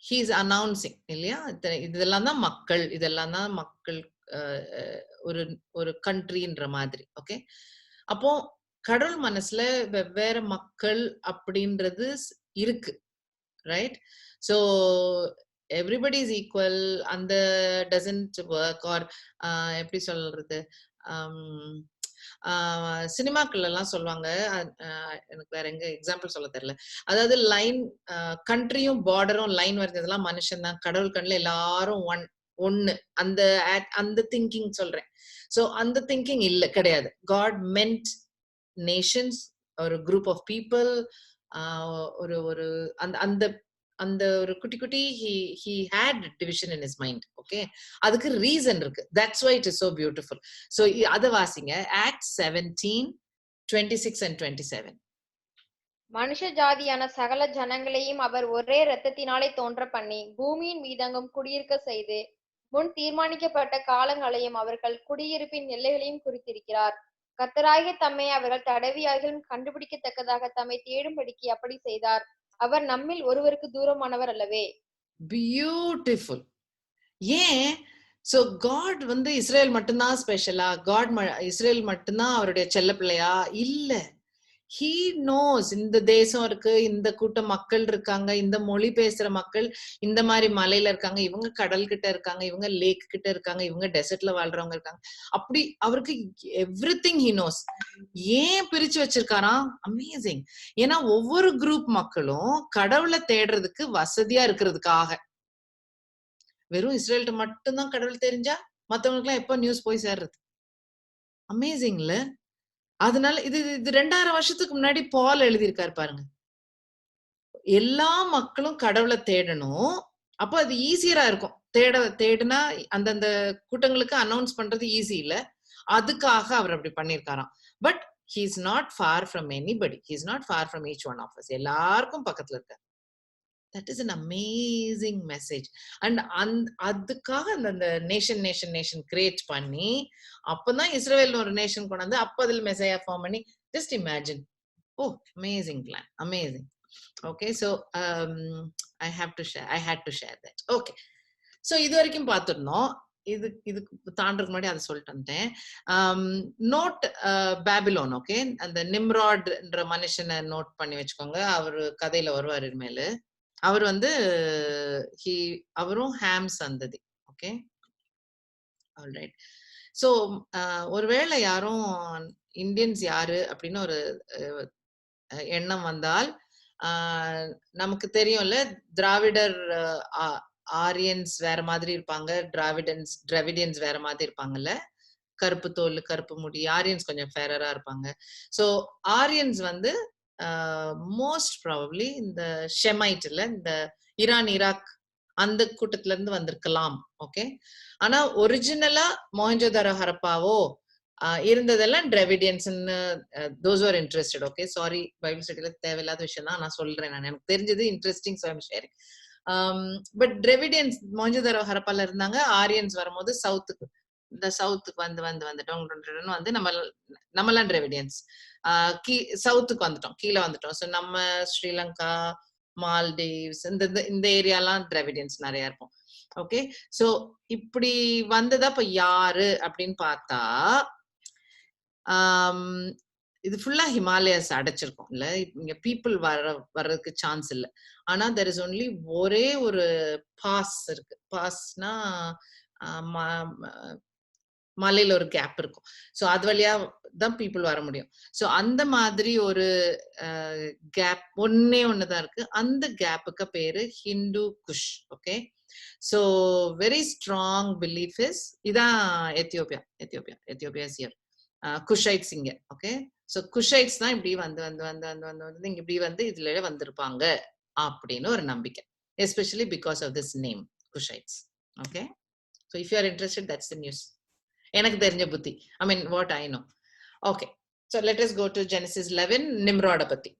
he is announcing இல்லையா, இதெல்லாம் தான் மக்கள், இதெல்லாம் தான் மக்கள், ஒரு ஒரு கண்ட்ரின்ற மாதிரி. ஓகே, அப்போ கடவுள் மனசுல வெவ்வேறு மக்கள் அப்படின்றது இருக்கு, right? So everybody is equal. அந்த டசன்ட் ஒர்க். ஆர் எப்படி சொல்றது, சினிமாக்கள் எல்லாம் சொல்லுவாங்க, எனக்கு வேற எங்க எக்ஸாம்பிள் சொல்ல தெரியல. அதாவது லைன், கண்ட்ரியும் பார்டரும் லைன் வரைஞ்சதெல்லாம் மனுஷன் தான், கடவுள் கண்ணில் எல்லாரும் ஒன்னு. அந்த திங்கிங் சொல்றேன். சோ அந்த திங்கிங் இல்ல, கிடையாது. காட் மென்ட் நேஷன்ஸ், ஒரு குரூப் ஆஃப் பீப்புள், ஒரு ஒரு அந்த அந்த ஒரு குட்டி குட்டி he had division in his mind. Okay, அதுக்கு ரீசன் இருக்கு. That's why it is so beautiful. So அத வாசிங்க, Acts 17:26 and 27. மனுஷ ஜாதியான சகல ஜனங்களையும் அவர் ஒரே இரத்தத்தினாலே தோன்ற பண்ணி பூமியின் மீதெங்கும் குடியிருக்க செய்து முன் தீர்மானிக்கப்பட்ட காலங்களையும் அவர்கள் குடியிருப்பின் எல்லைகளையும் குறித்திருக்கிறார். கர்த்தராகிய தம்மை அவர்கள் தடவியாகிலும் கண்டுபிடிக்கத்தக்கதாக தம்மை தேடும்படிக்கு அப்படி செய்தார். அவர் நம்மில் ஒருவருக்கு தூரமானவர் அல்லவே. பியூட்டிஃபுல். ஏன்? சோ காட் வந்து இஸ்ரேல் மட்டும்தான் ஸ்பெஷலா? காட் இஸ்ரேல் மட்டும்தான் அவருடைய செல்ல பிள்ளையா? இல்ல. he knows இந்த தேசம் இருக்கு, இந்த கூட்ட மக்கள் இருக்காங்க, இந்த மொழி பேசுற மக்கள் இந்த மாதிரி மலையில இருக்காங்க, இவங்க கடல் கிட்ட இருக்காங்க, இவங்க லேக் கிட்ட இருக்காங்க, இவங்க டெசர்ட்ல வாழ்றவங்க இருக்காங்க. அப்படி அவருக்கு எவ்ரிதிங் he knows. ஏன் பிரிச்சு வச்சிருக்காராம்? அமேசிங். ஏன்னா ஒவ்வொரு குரூப் மக்களும் கடவுளை தேடுறதுக்கு வசதியா இருக்கிறதுக்காக. வெறும் இஸ்ரேல்கிட்ட மட்டும்தான் கடவுள் தெரிஞ்சா மத்தவங்களுக்கு எல்லாம் எப்ப நியூஸ் போய் சேர்றது? அமேசிங்ல. அதனால இது 2000 வருஷத்துக்கு முன்னாடி பால் எழுதியிருக்காரு பாருங்க. எல்லா மக்களும் கடவுளை தேடணும், அப்ப அது ஈஸியரா இருக்கும். தேடுனா அந்தந்த கூட்டங்களுக்கு அனௌன்ஸ் பண்றது ஈஸி இல்ல, அதுக்காக அவர் அப்படி பண்ணிருக்காராம். But he is not far from anybody. He is not far from each one of us. எல்லாருக்கும் பக்கத்துல இருக்கார். That is an amazing message. And அதுக்காக அந்த நேஷன் கிரியேட் பண்ணி, அப்பதான் இஸ்ரேல் ஒரு நேஷன் கொண்டு வந்து, அப்ப அதில் மெசையா ஃபார்ம் பண்ணி. Just imagine. Oh, amazing plan, amazing. Okay, so I had to share that. Okay, so இது வரைக்கும் பார்த்துருந்தோம். இதுக்கு தாண்டதுக்கு முன்னாடி அதை சொல்லிட்டு வந்தேன். Note Babylon. ஓகே, அந்த நிம்ராட்ன்ற மனுஷனை நோட் பண்ணி வச்சுக்கோங்க. அவரு கதையில வருவார் இனிமேலு. அவர் வந்து அவரும் ஹாம் சந்ததி. Okay, alright. ஸோ ஒருவேளை யாரும் இந்தியன்ஸ் யாரு அப்படின்னு ஒரு எண்ணம் வந்தால், நமக்கு தெரியும்ல, திராவிடர் ஆரியன்ஸ் வேற மாதிரி இருப்பாங்க, டிராவிடியன்ஸ் வேற மாதிரி இருப்பாங்கல்ல. கருப்பு தோல், கருப்பு முடி. ஆரியன்ஸ் கொஞ்சம் ஃபேரரா இருப்பாங்க. ஸோ ஆரியன்ஸ் வந்து மோஸ்ட் ப்ராபப்ளி இந்த ஷெமைட்ல, இந்த ஈரான் ஈராக் அந்த கூட்டத்துல இருந்து வந்திருக்கலாம். ஓகே, ஆனா ஒரிஜினலா மொஹஞ்சதாரோ ஹரப்பாவோ இருந்ததெல்லாம் டிராவிடியன்ஸ்னு those are interested. Okay, sorry, Bible ஸ்டடியில தேவையில்லாத விஷயம் தான் நான் சொல்றேன். எனக்கு தெரிஞ்சது interesting, so I am sharing. But Dravidians Mohenjodaro ஹரப்பால இருந்தாங்க. ஆரியன்ஸ் வரும்போது சவுத்துக்கு வந்துட்டோம் வந்து நம்மலாம் டிராவிடியன்ஸ் சவுத்துக்கு வந்துட்டோம், கீழே வந்துட்டோம். ஸோ நம்ம ஸ்ரீலங்கா, மால்டீவ்ஸ், இந்த ஏரியாலாம் டிராவிடியன்ஸ் நிறைய இருப்போம். ஓகே, ஸோ இப்படி வந்ததா இப்ப யாரு அப்படின்னு பார்த்தா, இது ஃபுல்லா ஹிமாலயஸ் அடைச்சிருக்கும் இல்ல, இங்க பீப்புள் வர்றதுக்கு சான்ஸ் இல்லை. ஆனா தெர் இஸ் ஒன்லி ஒரே ஒரு பாஸ் இருக்கு. பாஸ்னா மலையில ஒரு கேப் இருக்கும். ஸோ அது வழியா தான் பீப்புள் வர முடியும். ஸோ அந்த மாதிரி ஒரு கேப் ஒண்ணுதான் இருக்கு. அந்த கேப்புக்கு பேரு Hindu Kush. Okay, so very strong belief is இதான் எத்தியோப்பியா இஸ் ஹியர், குஷைட்ஸ் இங்க. ஓகே, ஸோ குஷைட்ஸ் தான் இப்படி வந்து வந்து வந்து வந்து வந்து வந்து இங்க இப்படி வந்து இதுல வந்திருப்பாங்க அப்படின்னு ஒரு நம்பிக்கை, especially because of this name Cushites. Okay, so if you are interested, that's the news. எனக்கு தெரிஞ்ச புத்தி, I mean what I know. Okay, so let us go to Genesis 11, நிம்ராட பத்தி.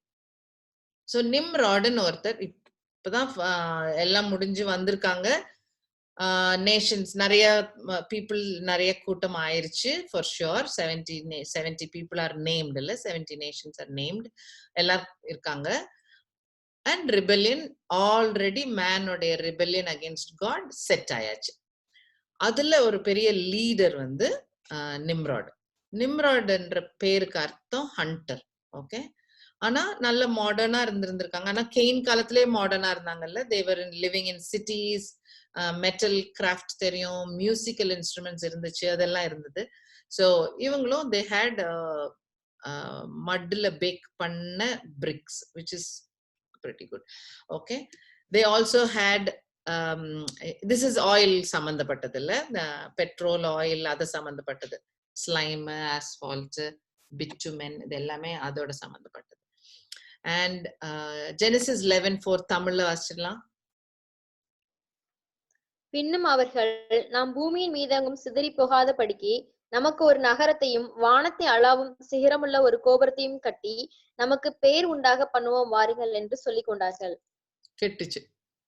ஸோ நிம்ராடுன்னு ஒருத்தர் இப்பதான் எல்லாம் முடிஞ்சு வந்திருக்காங்க. நேஷன்ஸ் நிறைய பீப்புள், நிறைய கூட்டம் ஆயிருச்சு for sure. 70 people are named, இல்ல 70 நேஷன்ஸ் ஆர் நேம்டு, எல்லாம் இருக்காங்க. அண்ட் ரிபெல்லியன் ஆல்ரெடி, மேனோடைய ரிபெல்லியன் அகேன்ஸ்ட் காட் செட் ஆயாச்சு. அதுல ஒரு பெரிய லீடர் வந்து நிம்ராட். நிம்ராட்ன்ற பேருக்கு அர்த்தம் ஹண்டர். ஓகே, ஆனா நல்ல மாடர்னா இருந்திருக்காங்க. ஆனா கெயின் காலத்திலே மாடர்னா இருந்தாங்கல்ல. They were living in cities, metal craft தெரியும், மியூசிக்கல் இன்ஸ்ட்ருமெண்ட்ஸ் இருந்துச்சு, அதெல்லாம் இருந்தது. ஸோ இவங்களும் தே ஹேட் மட்ல பேக் பண்ண bricks, which is pretty good. Okay, they also had this is oil சம்பந்தப்பட்டது இல்ல, பெட்ரோல் ஆயில் அது சம்பந்தப்பட்டது, ஸ்லைம், ஆஸ்பால்ட், பிட்டுமென், இது எல்லாமே அதோட சம்பந்தப்பட்டது. அண்ட் ஜெனசிஸ் 11:4 தமிழ்ல வாசிச்சிடலாம். பின்னும் அவர்கள், நாம் பூமியின் மீதெங்கும் சிதறி போகாத படிக்கு நமக்கு ஒரு நகரத்தையும் வானத்தை அளாவும் சிகரமுள்ள ஒரு கோபுரத்தையும் கட்டி நமக்கு பேர் உண்டாக பண்ணுவோம் வாருங்கள் என்று சொல்லிக் கொண்டார்கள். கெட்டுச்சு.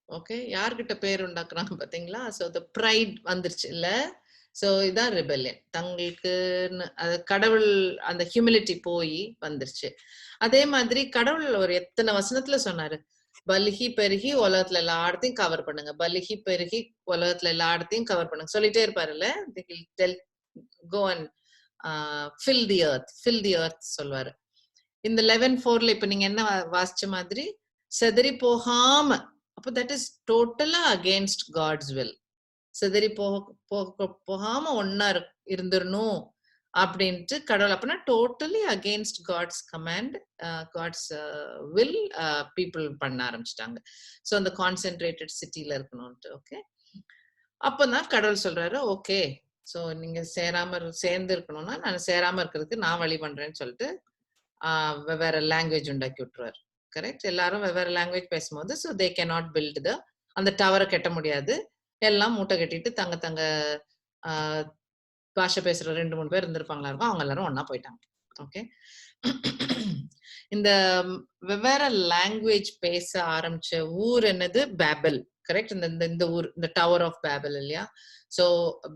ஓகே, யார்கிட்ட பேர் உண்டாக்குறாங்க பாத்தீங்களா? சோ தி பிரைட் வந்துருச்சு இல்ல. சோ இதான் ரிபெல்லியன். தங்களுக்கு கடவுள் அந்த ஹியூமிலிட்டி போய் வந்துருச்சு. அதே மாதிரி கடவுள் ஒரு எத்தனை வசனத்துல சொன்னாரு, பலிகி பெருகி உலகத்துல எல்லாத்தையும் கவர் பண்ணுங்க, பலிகி பெருகி உலகத்துல எல்லாத்தையும் கவர் பண்ணுங்க சொல்லிட்டே இருப்பாருல்ல. go and fill the earth சொல்வாரு. இந்த 11:4ல இப்ப நீங்க என்ன வாசிச்ச மாதிரி செதறி போகாம, அப்ப தட் இஸ் டோட்டலா அகேன்ஸ்ட் காட்ஸ் வில். செதறி போகாம ஒன்னா இருந்துடணும் அப்படின்ட்டு கடவுள், அப்பனா totally against God's command, God's will people பண்ண ஆரம்பிச்சிட்டாங்க. ஸோ அந்த கான்சென்ட்ரேட்டட் சிட்டில இருக்கணும்ட்டு. ஓகே, அப்பதான் கடவுள் சொல்றாரு, ஓகே ஸோ நீங்க சேர்ந்து இருக்கணும்னா நான் சேராம இருக்கிறதுக்கு நான் வழி பண்றேன்னு சொல்லிட்டு வெவ்வேறு லாங்குவேஜ் உண்டாக்கி விட்டுருவார். கரெக்ட், எல்லாரும் வெவ்வேறு லாங்குவேஜ் பேசும்போது so they can not build அந்த டவரை கட்ட முடியாது. எல்லாம் மூட்டை கட்டிட்டு தங்க பாஷை பேசுற 2-3 பேர் இருந்திருப்பாங்களா இருக்கும், அவங்க எல்லாரும் ஒன்னா போயிட்டாங்க. ஓகே, இந்த வெவ்வேறு லாங்குவேஜ் பேச ஆரம்பிச்ச ஊர் என்னது? பேபல். கரெக்ட், இந்த ஊர், இந்த டவர் ஆஃப் பேபல் இல்லையா? சோ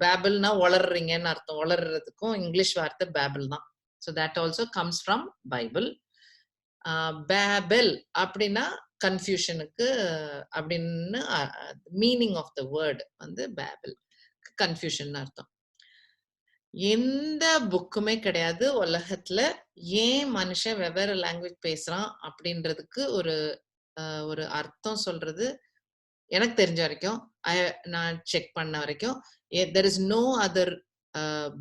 பேபிள்னா வளர்றீங்கன்னு அர்த்தம். வளர்றதுக்கும் இங்கிலீஷ் வார்த்தை பேபிள் தான். So that also comes from Bible. PayPal அப்படின்னா கன்ஃபியூஷனுக்கு அப்படின்னு மீனிங் ஆஃப் த வேர்ட் வந்து பேபிள், கன்ஃபியூஷன் அர்த்தம். எந்த புக்குமே கிடையாது உலகத்துல ஏன் மனுஷன் வெவ்வேறு லாங்குவேஜ் பேசுறான் அப்படின்றதுக்கு ஒரு அர்த்தம் சொல்றது எனக்கு தெரிஞ்ச வரைக்கும், நான் செக் பண்ண வரைக்கும், there is no other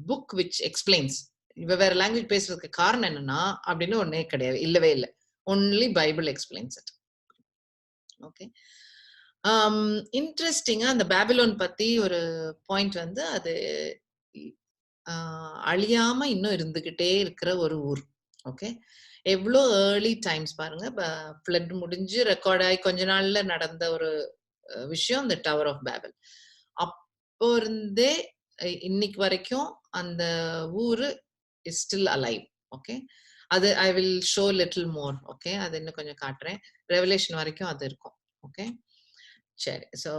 book which explains வெவ்வேறு லாங்குவேஜ் பேசுறதுக்கு காரணம் என்னன்னா அப்படின்னு ஒன்னே கிடையாது, இல்லவே இல்லை. only Bible explains it. Okay, இன்ட்ரெஸ்டிங்கா அந்த பேபிலோன் பத்தி ஒரு பாயிண்ட் வந்து, அது அழியாம இன்னும் இருந்துகிட்டே இருக்கிற ஒரு ஊர். ஓகே, எவ்வளோ ஏர்லி டைம்ஸ் பாருங்க, ஃப்ளட் முடிஞ்சு ரெக்கார்ட் ஆகி கொஞ்ச நாள்ல நடந்த ஒரு விஷயம் இந்த டவர் ஆஃப் பேபல். அப்போ இருந்தே இன்னைக்கு வரைக்கும் அந்த ஊரு இஸ் ஸ்டில் அலைவ். ஓகே, அது I will show little more. Okay, அது இன்னும் கொஞ்சம் காட்டுறேன். ரெவலேஷன் வரைக்கும் அது இருக்கும். ஓகே, சரி. So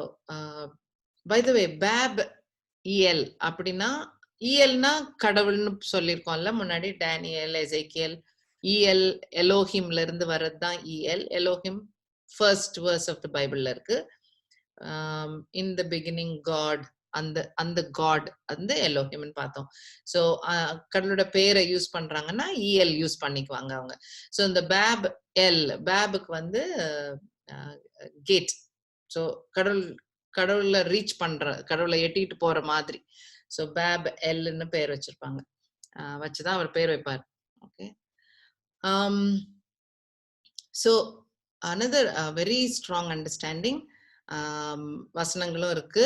by the way, Bab El அப்படின்னா, இஎல்னா கடவுள்னு சொல்லியிருக்கோம்ல முன்னாடி, டேனியல், எசேக்கியல். இஎல் எலோஹிம்ல இருந்து வர்றது தான் El. Elohim first verse of the பைபிள்ல இருக்கு. இன் த பிகினிங் காட், அந்த காட் வந்து எலோஹிம்னு பார்த்தோம். ஸோ கடவுளோட பேரை யூஸ் பண்றாங்கன்னா இஎல் யூஸ் பண்ணிக்குவாங்க அவங்க. ஸோ இந்த பேப் எல், பேபுக்கு வந்து கேட். ஸோ கடவுளை ரீச் பண்ற, கடவுளை எட்டிட்டு போற மாதிரி. ஸோ பேப் எல்னு பேர் வச்சிருப்பாங்க. வச்சுதான் அவர் பேர் வைப்பார். Okay. So another very strong understanding வசனங்களும் இருக்கு.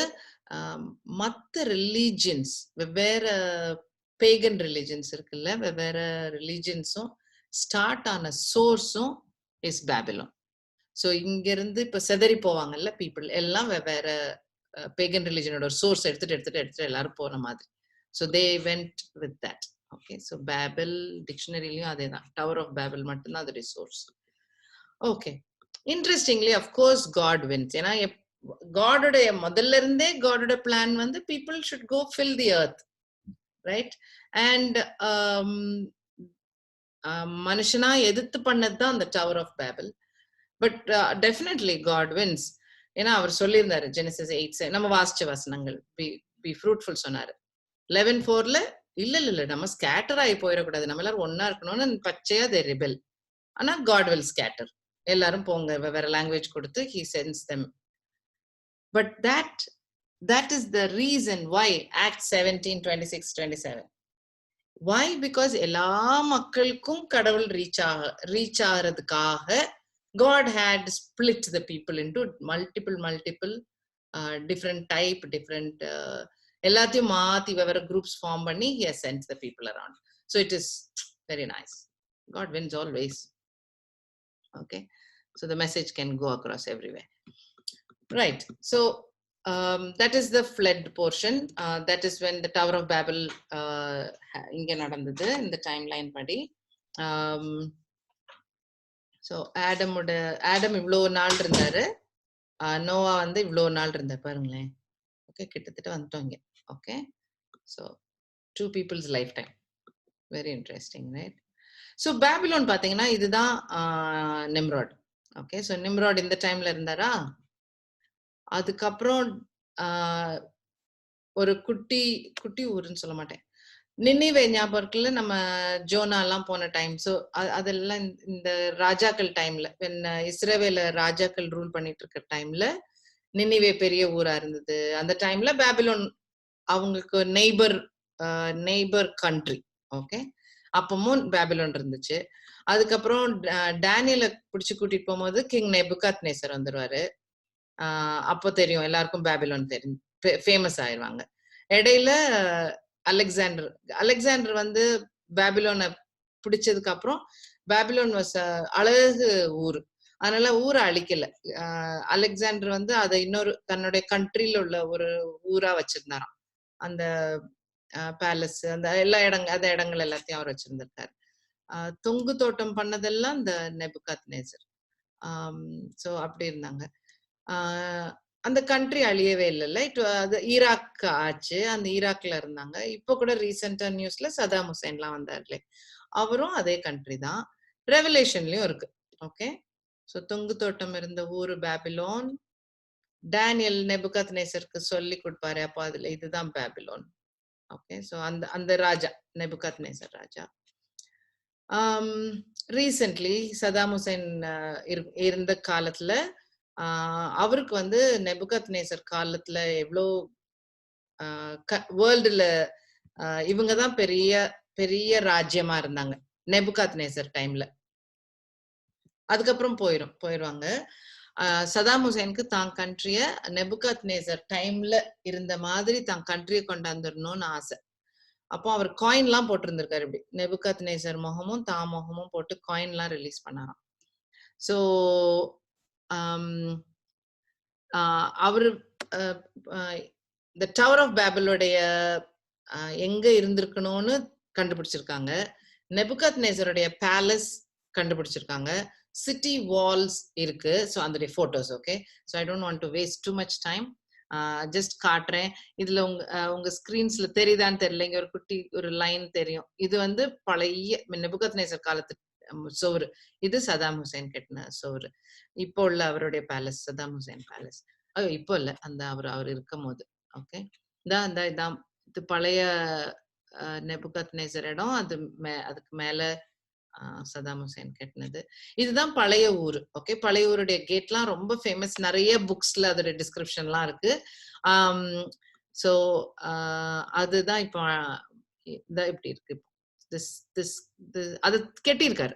மற்ற ரிலீஜியன்ஸ், வெவ்வேறு பேகன் ரிலீஜியன்ஸ் இருக்குல்ல, வெவ்வேறு ரிலீஜியன்ஸும் ஸ்டார்ட் ஆன சோர்ஸும் இஸ் பேபிலோன். ஸோ இங்கிருந்து இப்ப செதறி போவாங்கல்ல பீப்புள் எல்லாம் வெவ்வேறு பேகன் ரிலீஜனோட ஒரு சோர்ஸ் எடுத்துட்டு எல்லாரும் போன மாதிரி. So they went with that. Okay. So Babel டிக்ஷனரிலையும் அதே தான், டவர் ஆஃப் பேபிள் மட்டும்தான் அதோடைய source. Okay. Interestingly of course God wins. ஏன்னா காடோடைய முதல்ல இருந்தே காடோட பிளான் வந்து people should go fill the earth, right? And மனுஷனா எதிர்த்து பண்ணதுதான் அந்த tower of Babel. But definitely God wins. ஏன்னா அவர் சொல்லியிருந்தாரு ஜெனசிஸ் 8 நம்ம வாசிச்ச வசனங்கள், பி ஃப்ரூட்ஃபுல் சொன்னாரு. 11:4 இல்ல நம்ம ஸ்கேட்டர் ஆகி போயிடக்கூடாது, நம்ம எல்லாரும் ஒன்னா இருக்கணும்னு பச்சையா தே ரிபெல். ஆனா காட் வில் ஸ்கேட்டர், எல்லாரும் போங்க, வேற லாங்குவேஜ் கொடுத்து he sends them. But that is the reason why Acts 17:26-27. Why? Because எல்லா மக்களுக்கும் கடவுள் ரீச் ஆகிறதுக்காக God had split the people into multiple different type, different எல்லாத்தையும் மாத்தி வெவ்வேறு groups form பண்ணி he has sent the people around. So it is very nice. God wins always. Okay. So the message can go across everywhere. Right. So that is the flood portion. That is when the Tower of Babel inge nadandhathu in the timeline padi. So Adam இவ்வளோ நாள் இருந்தாரு, நோவா வந்து இவ்வளோ நாள் இருந்தார் பாருங்களேன். Okay, கிட்டத்தட்ட வந்துட்டோம் இங்க. Okay. So 2 people's lifetime. Very interesting, right? So Babylon பார்த்தீங்கன்னா இதுதான் நிம்ராட். ஓகே. ஸோ நிம்ராட் இந்த டைம்ல இருந்தாரா. அதுக்கப்புறம் ஒரு குட்டி ஊருன்னு சொல்ல மாட்டேன், நினிவே ஞாபகம் இருக்குல்ல, நம்ம ஜோனா எல்லாம் போன டைம். ஸோ அதெல்லாம் இந்த ராஜாக்கள் டைம்ல, இஸ்ரவேல ராஜாக்கள் ரூல் பண்ணிட்டு இருக்க டைம்ல நினிவே பெரிய ஊரா இருந்தது. அந்த டைம்ல பேபிலோன் அவங்களுக்கு நெய்பர் கண்ட்ரி. ஓகே. அப்பமும் பேபிலோன் இருந்துச்சு. அதுக்கப்புறம் டேனியலை பிடிச்சு கூட்டிட்டு போகும்போது கிங் நெபுகாத்நேசர் வந்துருவாரு. அப்போ தெரியும் எல்லாருக்கும் பேபிலோன் ஃபேமஸ் ஆயிடுவாங்க. இடையில அலெக்சாண்டர் வந்து பேபிலோனை பிடிச்சதுக்கு அப்புறம் பேபிலோன் அழகு ஊர், அதனால ஊரை அழிக்கல. அலெக்சாண்டர் வந்து அதை இன்னொரு தன்னுடைய கண்ட்ரில உள்ள ஒரு ஊரா வச்சிருந்தாராம். அந்த பேலஸ், அந்த இடங்கள் எல்லாத்தையும் அவர் வச்சிருந்திருக்காரு. தொங்கு தோட்டம் பண்ணதெல்லாம் இந்த நெபுகாத்நேசர். ஸோ அப்படி இருந்தாங்க. அந்த கண்ட்ரி அழியவே இல்லைல்ல. அது ஈராக் ஆச்சு, அந்த ஈராக்ல இருந்தாங்க. இப்போ கூட ரீசெண்டா நியூஸ்ல சதாம் ஹுசைன்லாம் வந்தார்லே, அவரும் அதே கண்ட்ரி தான். ரெவலேஷன்லயும் இருக்கு. ஓகே. ஸோ தொங்கு தோட்டம் இருந்த ஊரு பேபிலோன். டேனியல் நெபுகாத்நேசருக்கு சொல்லி கொடுப்பாரு, அப்போ அதுல இதுதான் பேபிலோன். ஓகே. ஸோ அந்த ராஜா நெபுகாத்நேசர் ராஜா. ரீசென்ட்லி சதாம் ஹுசைன் இருந்த காலத்துல அவருக்கு வந்து நெபுகாத்நேசர் காலத்துல எவ்வளோ வேர்ல்டுல இவங்கதான் பெரிய பெரிய ராஜ்யமா இருந்தாங்க நெபுகாத்நேசர் டைம்ல. அதுக்கப்புறம் போயிடுவாங்க. சதாம் ஹுசைனுக்கு தான் கண்ட்ரிய நெபுகாத்நேசர் டைம்ல இருந்த மாதிரி தான் கண்ட்ரியை கொண்டாந்துடணும்னு ஆசை. அப்போ அவர் காயின்லாம் போட்டிருந்திருக்காரு. இப்படி நெபுகாத்நேசர் முகமும் தான் முகமும் போட்டு காயின்லாம் ரிலீஸ் பண்ணாராம். ஸோ அவரு இந்த டவர் ஆஃப் பேபிளோடைய எங்க இருந்திருக்கணும்னு கண்டுபிடிச்சிருக்காங்க. நெபுகாத்நேசருடைய பேலஸ் கண்டுபிடிச்சிருக்காங்க. சிட்டி வால்ஸ் இருக்கு. ஸோ அதோடைய photos. Okay. So I don't want to waste too much time. Just காட்டுறேன். இதுல உங்க ஸ்கிரீன்ஸ்ல தெரியுதான்னு தெரியல, இங்க ஒரு குட்டி ஒரு லைன் தெரியும். இது வந்து பழைய நெபுகாத்நேசர் காலத்து சோறு. இது சதாம் ஹுசைன் கட்டின சோறு. இப்போ உள்ள அவருடைய பேலஸ் சதாம் ஹுசைன் பேலஸ். இப்போ இல்ல, அந்த அவர் இருக்கும் போது. ஓகே. இதான் இது பழைய நெபுகாத்நேசர் இடம். அதுக்கு மேல சதாம் ஹுசைன் கட்டினது. இதுதான் பழைய ஊர். ஓகே. பழைய ஊருடைய கேட்லாம் ரொம்ப ஃபேமஸ். நிறைய புக்ஸ்ல அதோட டிஸ்கிரிப்ஷன்லாம் இருக்கு. ஸோ அதுதான் இப்போ இப்படி இருக்கு. அது கெட்டிருக்காரு,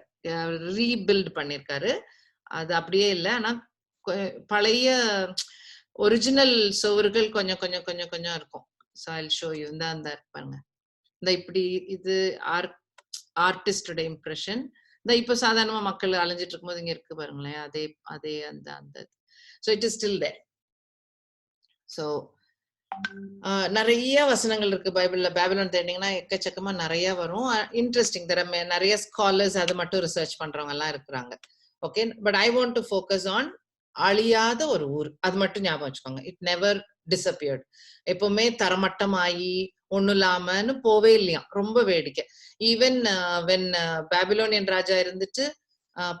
ரீபில்ட் பண்ணிருக்காரு. அது அப்படியே இல்லை, ஆனா பழைய ஒரிஜினல் சுவர்கள் கொஞ்சம் கொஞ்சம் கொஞ்சம் கொஞ்சம் இருக்கும். So I'll show you. இந்த பாருங்க, இந்த இப்படி இது ஆர்டிஸ்டோட இம்ப்ரெஷன். இந்த இப்ப சாதாரணமா மக்கள் அலைஞ்சிட்டு இருக்கும்போது இங்க இருக்கு பாருங்களேன், அதே அதே அந்த so it is still there. so நிறைய வசனங்கள் இருக்கு பைபிள்ல. பேபிலோன் தேடினீங்கன்னா எக்கச்சக்கமா நிறைய வரும். இன்ட்ரெஸ்டிங், நிறைய ஸ்காலர்ஸ் அது மட்டும் ரிசர்ச் பண்றவங்க எல்லாம் இருக்கிறாங்க. Okay, but I want to focus on அழியாத ஒரு ஊர். அது மட்டும் ஞாபகம் வச்சுக்கோங்க. It never disappeared. எப்பவுமே தரமட்டமாயி ஒண்ணும் இல்லாமன்னு போவே இல்லையா. ரொம்ப வேடிக்கை. ஈவன் வென் பேபிலோனியன் ராஜா இருந்துட்டு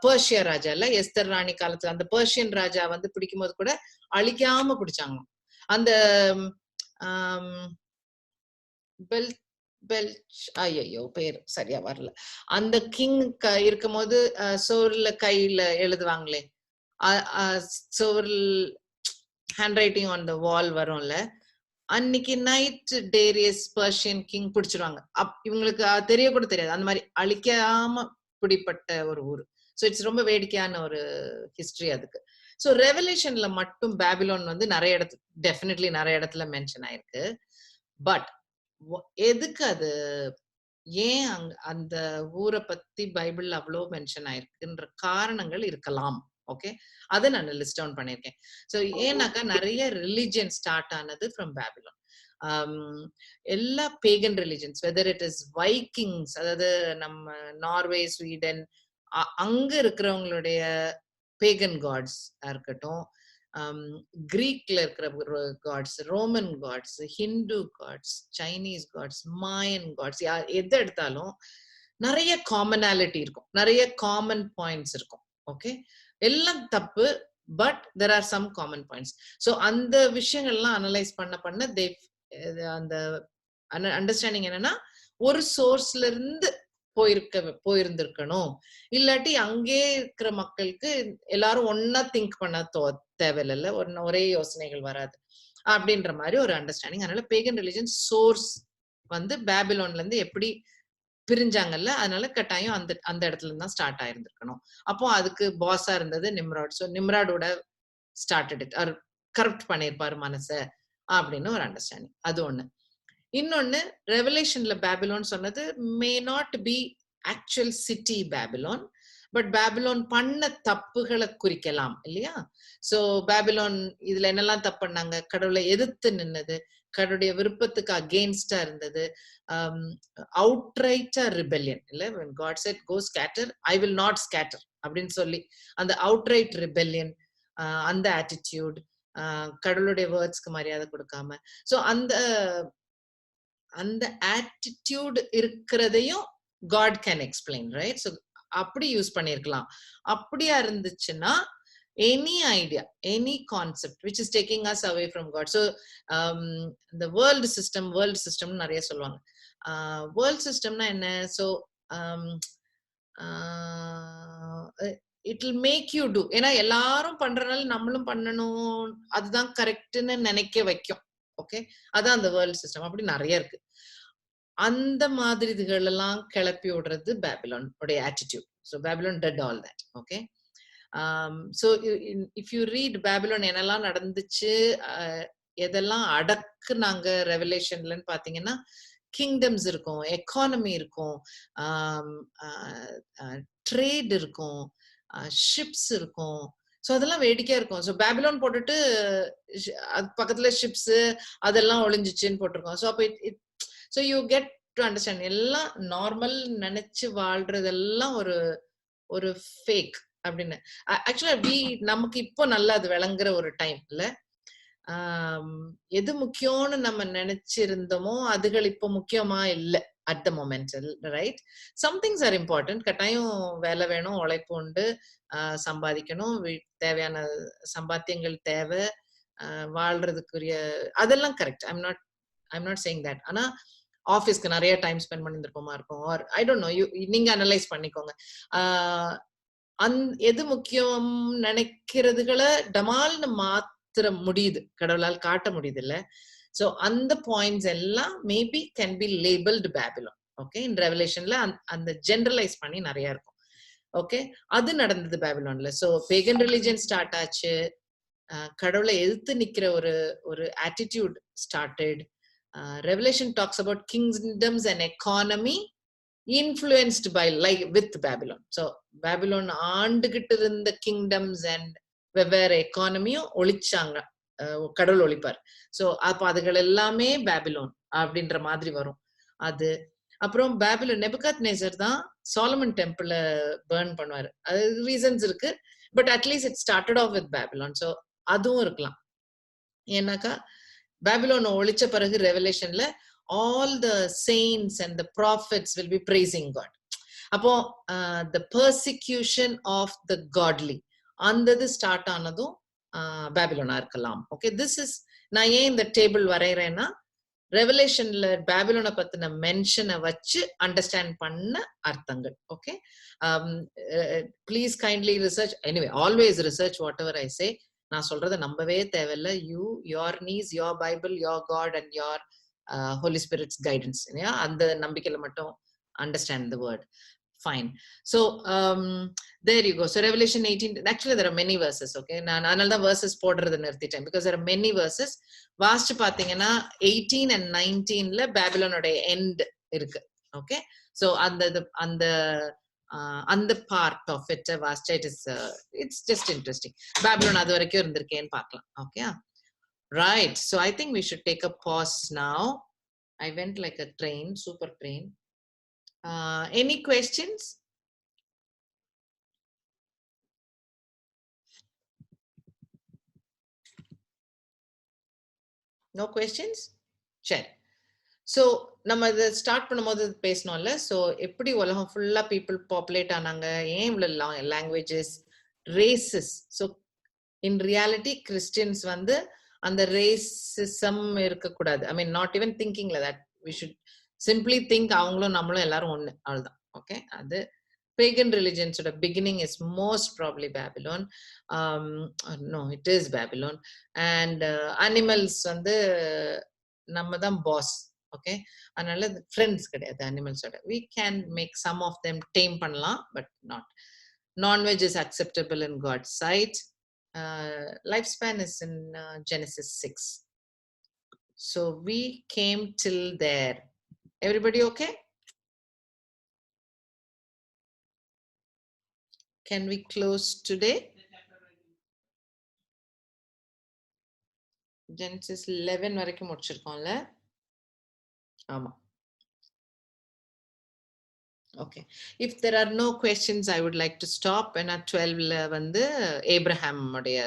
பர்ஷியா ராஜா இல்ல, எஸ்தர் ராணி காலத்துல அந்த பர்ஷியன் ராஜா வந்து பிடிக்கும் போது கூட அழிக்காம பிடிச்சாங்க. அந்த ஐயோ பேர் சரியா வரல. அந்த கிங் இருக்கும் போது சோர்ல கையில எழுதுவாங்களே, சோர்ல் ஹேண்ட் ரைட்டிங் ஆன் த வால் வரும்ல, அன்னைக்கு நைட் டேரியஸ் பர்ஷியன் கிங் பிடிச்சிருவாங்க. இவங்களுக்கு தெரிய கூட தெரியாது. அந்த மாதிரி அழிக்காம பிடிப்பட்ட ஒரு ஊர். ஸோ இட்ஸ் ரொம்ப வேடிக்கையான ஒரு ஹிஸ்டரி அதுக்கு. ஸோ ரெவலேஷன்ல மட்டும் பேபிலோன் வந்து நிறைய இடத்துல டெஃபினெட்லி நிறைய இடத்துல மென்ஷன் ஆயிருக்கு. பட் எதுக்கு அது, ஏன் அந்த ஊரை பத்தி பைபிள்ல அவ்வளோ மென்ஷன் ஆயிருக்குன்ற காரணங்கள் இருக்கலாம். ஓகே, அதை நான் லிஸ்ட் டவுன் பண்ணியிருக்கேன். ஸோ ஏன்னாக்கா நிறைய ரிலிஜியன் ஸ்டார்ட் ஆனது ஃப்ரம் பேபிலோன். எல்லா pagan religions, whether it is Vikings, அதாவது நம்ம நார்வே, ஸ்வீடன், அங்க இருக்கிறவங்களுடைய பேகன் காட்ஸ் இருக்கட்டும், கிரீக்ல இருக்கிற gods, Roman gods, Hindu gods, Chinese gods, Mayan gods, எது எடுத்தாலும் நிறைய காமனாலிட்டி இருக்கும், நிறைய காமன் பாயிண்ட்ஸ் இருக்கும். ஓகே, எல்லாம் தப்பு, but there are some common points. So அந்த விஷயங்கள்லாம் அனலைஸ் பண்ண அந்த அண்டர்ஸ்டாண்டிங் என்னன்னா, ஒரு சோர்ஸ்ல இருந்து போயிருந்திருக்கணும். இல்லாட்டி அங்கே இருக்கிற மக்களுக்கு எல்லாரும் ஒன்னா திங்க் பண்ண தேவையில்ல, ஒரே யோசனைகள் வராது அப்படின்ற மாதிரி ஒரு அண்டர்ஸ்டாண்டிங். அதனால பேகன் ரிலிஜன் சோர்ஸ் வந்து பேபிலோன்ல இருந்து எப்படி பிரிஞ்சாங்கல்ல, அதனால கட்டாயம் அந்த இடத்துல இருந்து தான் ஸ்டார்ட் ஆயிருந்திருக்கணும். அப்போ அதுக்கு பாஸா இருந்தது நிம்ராட். ஸோ நிம்ராடோட ஸ்டார்டட் இட், அவர் கரெக்ட் பண்ணியிருப்பாரு மனசை அப்படின்னு ஒரு அண்டர்ஸ்டாண்டிங். அது ஒண்ணு. இன்னொன்னு, ரெவலேஷன்ல பேபிலோன் சொன்னது may not be actual city Babylon, but Babylon பண்ண தப்புகளை குறிக்கலாம் இல்லையா. சோ பேபிலோன் இதுல என்னெல்லாம் தப்பு பண்ணாங்க, கடவுளை எதிர்த்து நின்னது, கடவுளுடைய விருப்பத்துக்கு அகெயின்ஸ்டா இருந்தது, அவுட்ரைட்டா ரிபெல்லியன் இல்ல, when God said go scatter, I will not scatter அப்படின்னு சொல்லி அந்த அவுட்ரைட் ரிபெல்லியன், அந்த ஆட்டிடியூட், கடவுளுடைய வேர்ட்ஸ்க்கு மரியாதை கொடுக்காம, சோ அந்த ஆட்டிடியூட் இருக்கிறதையும் God can explain, right? So அப்படி யூஸ் பண்ணிருக்கலாம். அப்படியா இருந்துச்சுன்னா any idea, any concept which is taking us away from God. So the world system நிறைய சொல்லுவாங்க. world systemனா என்ன? So it will make you do, ஏன்னா எல்லாரும் பண்றதுனால நம்மளும் பண்ணணும், அதுதான் கரெக்ட்னு நினைக்க வைக்கும். ஓகே, அதான் அந்த வேர்ல்ட் சிஸ்டம். அப்படி நிறைய இருக்கு. அந்த மாதிரி இதுகள் எல்லாம் கிளப்பி விடுறது பேபிலோன் உடைய attitude. So Babylon did all that. Okay, so if you read Babylon என்னெல்லாம் நடந்துச்சு, எதெல்லாம் அடக்குனாங்க ரெவலேஷன்லன்னு பாத்தீங்கன்னா, கிங்டம்ஸ் இருக்கும், எக்கானமி இருக்கும், ட்ரேட் இருக்கும், ஷிப்ஸ் இருக்கும். ஸோ அதெல்லாம் வேடிக்கையா இருக்கும். ஸோ பேபிலோன் போட்டுட்டு அது பக்கத்துல ஷிப்ஸ் அதெல்லாம் ஒளிஞ்சிச்சுன்னு போட்டிருக்கோம். ஸோ அப்போ so you get to understand, எல்லாம் நார்மல் நினைச்சு வாழ்றதெல்லாம் ஒரு ஃபேக் அப்படின்னு. ஆக்சுவலா நமக்கு இப்போ நல்லா அது விளங்குற ஒரு டைம் இல்ல. எது முக்கியம்னு நம்ம நினைச்சிருந்தோமோ அதுகள் இப்போ முக்கியமா இல்லை at the moment, right? Some things are important. கட்டாயம் வேலை வேணும், உழைப்பு உண்டு, சம்பாதிக்கணும், தேவையான சம்பாத்தியங்கள் தேவை, வாழ்றதுக்குரிய அதெல்லாம் correct. I'm not saying that. ஆனா ஆஃபீஸ்க்கு நிறைய டைம் ஸ்பெண்ட் பண்ணிருப்போமா இருக்கும், ஆர் ஐ டோன்ட் நோ, நீங்க அனலைஸ் பண்ணிக்கோங்க. எது முக்கியம் நினைக்கிறதுகளை டமால்னு மாத்திர முடியுது, கடவுளால் காட்ட முடியுது இல்ல. சோ அந்த பாயிண்ட்ஸ் எல்லாம் maybe can be labelled Babylon. Okay in ரெவலேஷன்ல அந்த ஜெனரலைஸ் பண்ணி நிறைய இருக்கும். ஓகே அது நடந்தது பேபிலோன்ல. ஸோ பேகன் ரிலிஜன் ஸ்டார்ட் ஆச்சு, கடவுளை எதிர்த்து நிக்கிற ஒரு attitude started. Revelation talks about kingdoms and economy influenced by like with Babylon. So Babylon ஆண்டுகிட்டு இருந்த கிங்டம்ஸ் அண்ட் வெவ்வேறு எக்கானமியும் ஒழிச்சாங்க, கடவுள் ஒழிப்பார். ஸோ அப்போ அதுகள் எல்லாமே பேபிலோன் அப்படின்ற மாதிரி வரும். அது அப்புறம் பேபிலோன் நெபுகாத்நேசர் தான் சாலமன் டெம்பிள பர்ன் பண்ணுவாரு. அது ரீசன்ஸ் இருக்கு, but at least it started off with Babylon. So அதுவும் இருக்கலாம். ஏன்னாக்கா பேபிலோன் ஒழிச்ச பிறகு ரெவலேஷன்ல all the saints and the prophets will be praising God. அப்போ the persecution of the godly அந்தது ஸ்டார்ட் ஆனதும் பேபிலோனா இருக்கலாம். ஓகே திஸ் இஸ் நான் ஏன் இந்த டேபிள் வரைகிறேன்னா ரெவலேஷன்ல பேபிலோனை பத்தின மென்ஷனை வச்சு அண்டர்ஸ்டாண்ட் பண்ண அர்த்தங்கள். Okay please kindly research. Anyway always research whatever I say. நான் சொல்றதை நம்பவே தேவையில்ல. Your knees, your Bible, your God and your Holy Spirit's guidance. Yeah, and the nambikila mattum understand the word. Fine. So there you go. So Revelation 18, actually there are many verses. Okay, நான் அதனால தான் verses போடுறது நிறுத்திட்டேன், because there are many verses. வாசிச்சு பாத்தீங்கன்னா 18 and 19ல பேபிலோனோட end இருக்கு. Okay, so அந்த part of it வாசிச்சா it's just interesting. Babylon அது வரைக்கும் இருந்திருக்கேன்னு பார்க்கலாம். Okay. Right. So I think we should take a pause now. I went like a train, super train. Any questions? No questions? Sure. So நம்ம இதை start பண்ணும்போது பேசணும்ல. So எப்படி உலகம் ஃபுல்லா பீப்புள் பாப்புலேட் ஆனாங்க, ஏன் இவ்வளோ languages, races. So in reality Christians வந்து அந்த ரேசிசம் இருக்கக்கூடாது. ஐ மீன் நாட் ஈவன் திங்கிங்ல that we should simply think அவங்களும் நம்மளும் எல்லாரும் ஒண்ணு, அவ்வளவுதான். ஓகே அது pagan religionsoட beginning is most probably Babylon. No, it is Babylon. And animals வந்து நம்ம தான் boss. ஓகே அதனால ஃப்ரெண்ட்ஸ் கிடையாது அனிமல்ஸோட. we can make some of them tame பண்ணலாம், but not. Non-veg is acceptable in God's sight. Lifespan is in Genesis 6. So we came till there. Everybody okay? Can we close today? Genesis 11 வரைக்கும் முடிச்சிருக்கோம்ல. ஆமா. Okay. If there are no questions, I would like to stop. And at 12 வந்து Abraham உடைய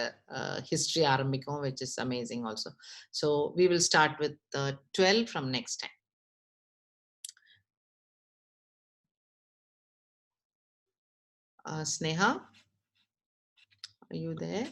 history ஆரம்பிக்கும், which is amazing also. So we will start with 12 from next time. Sneha, are you there?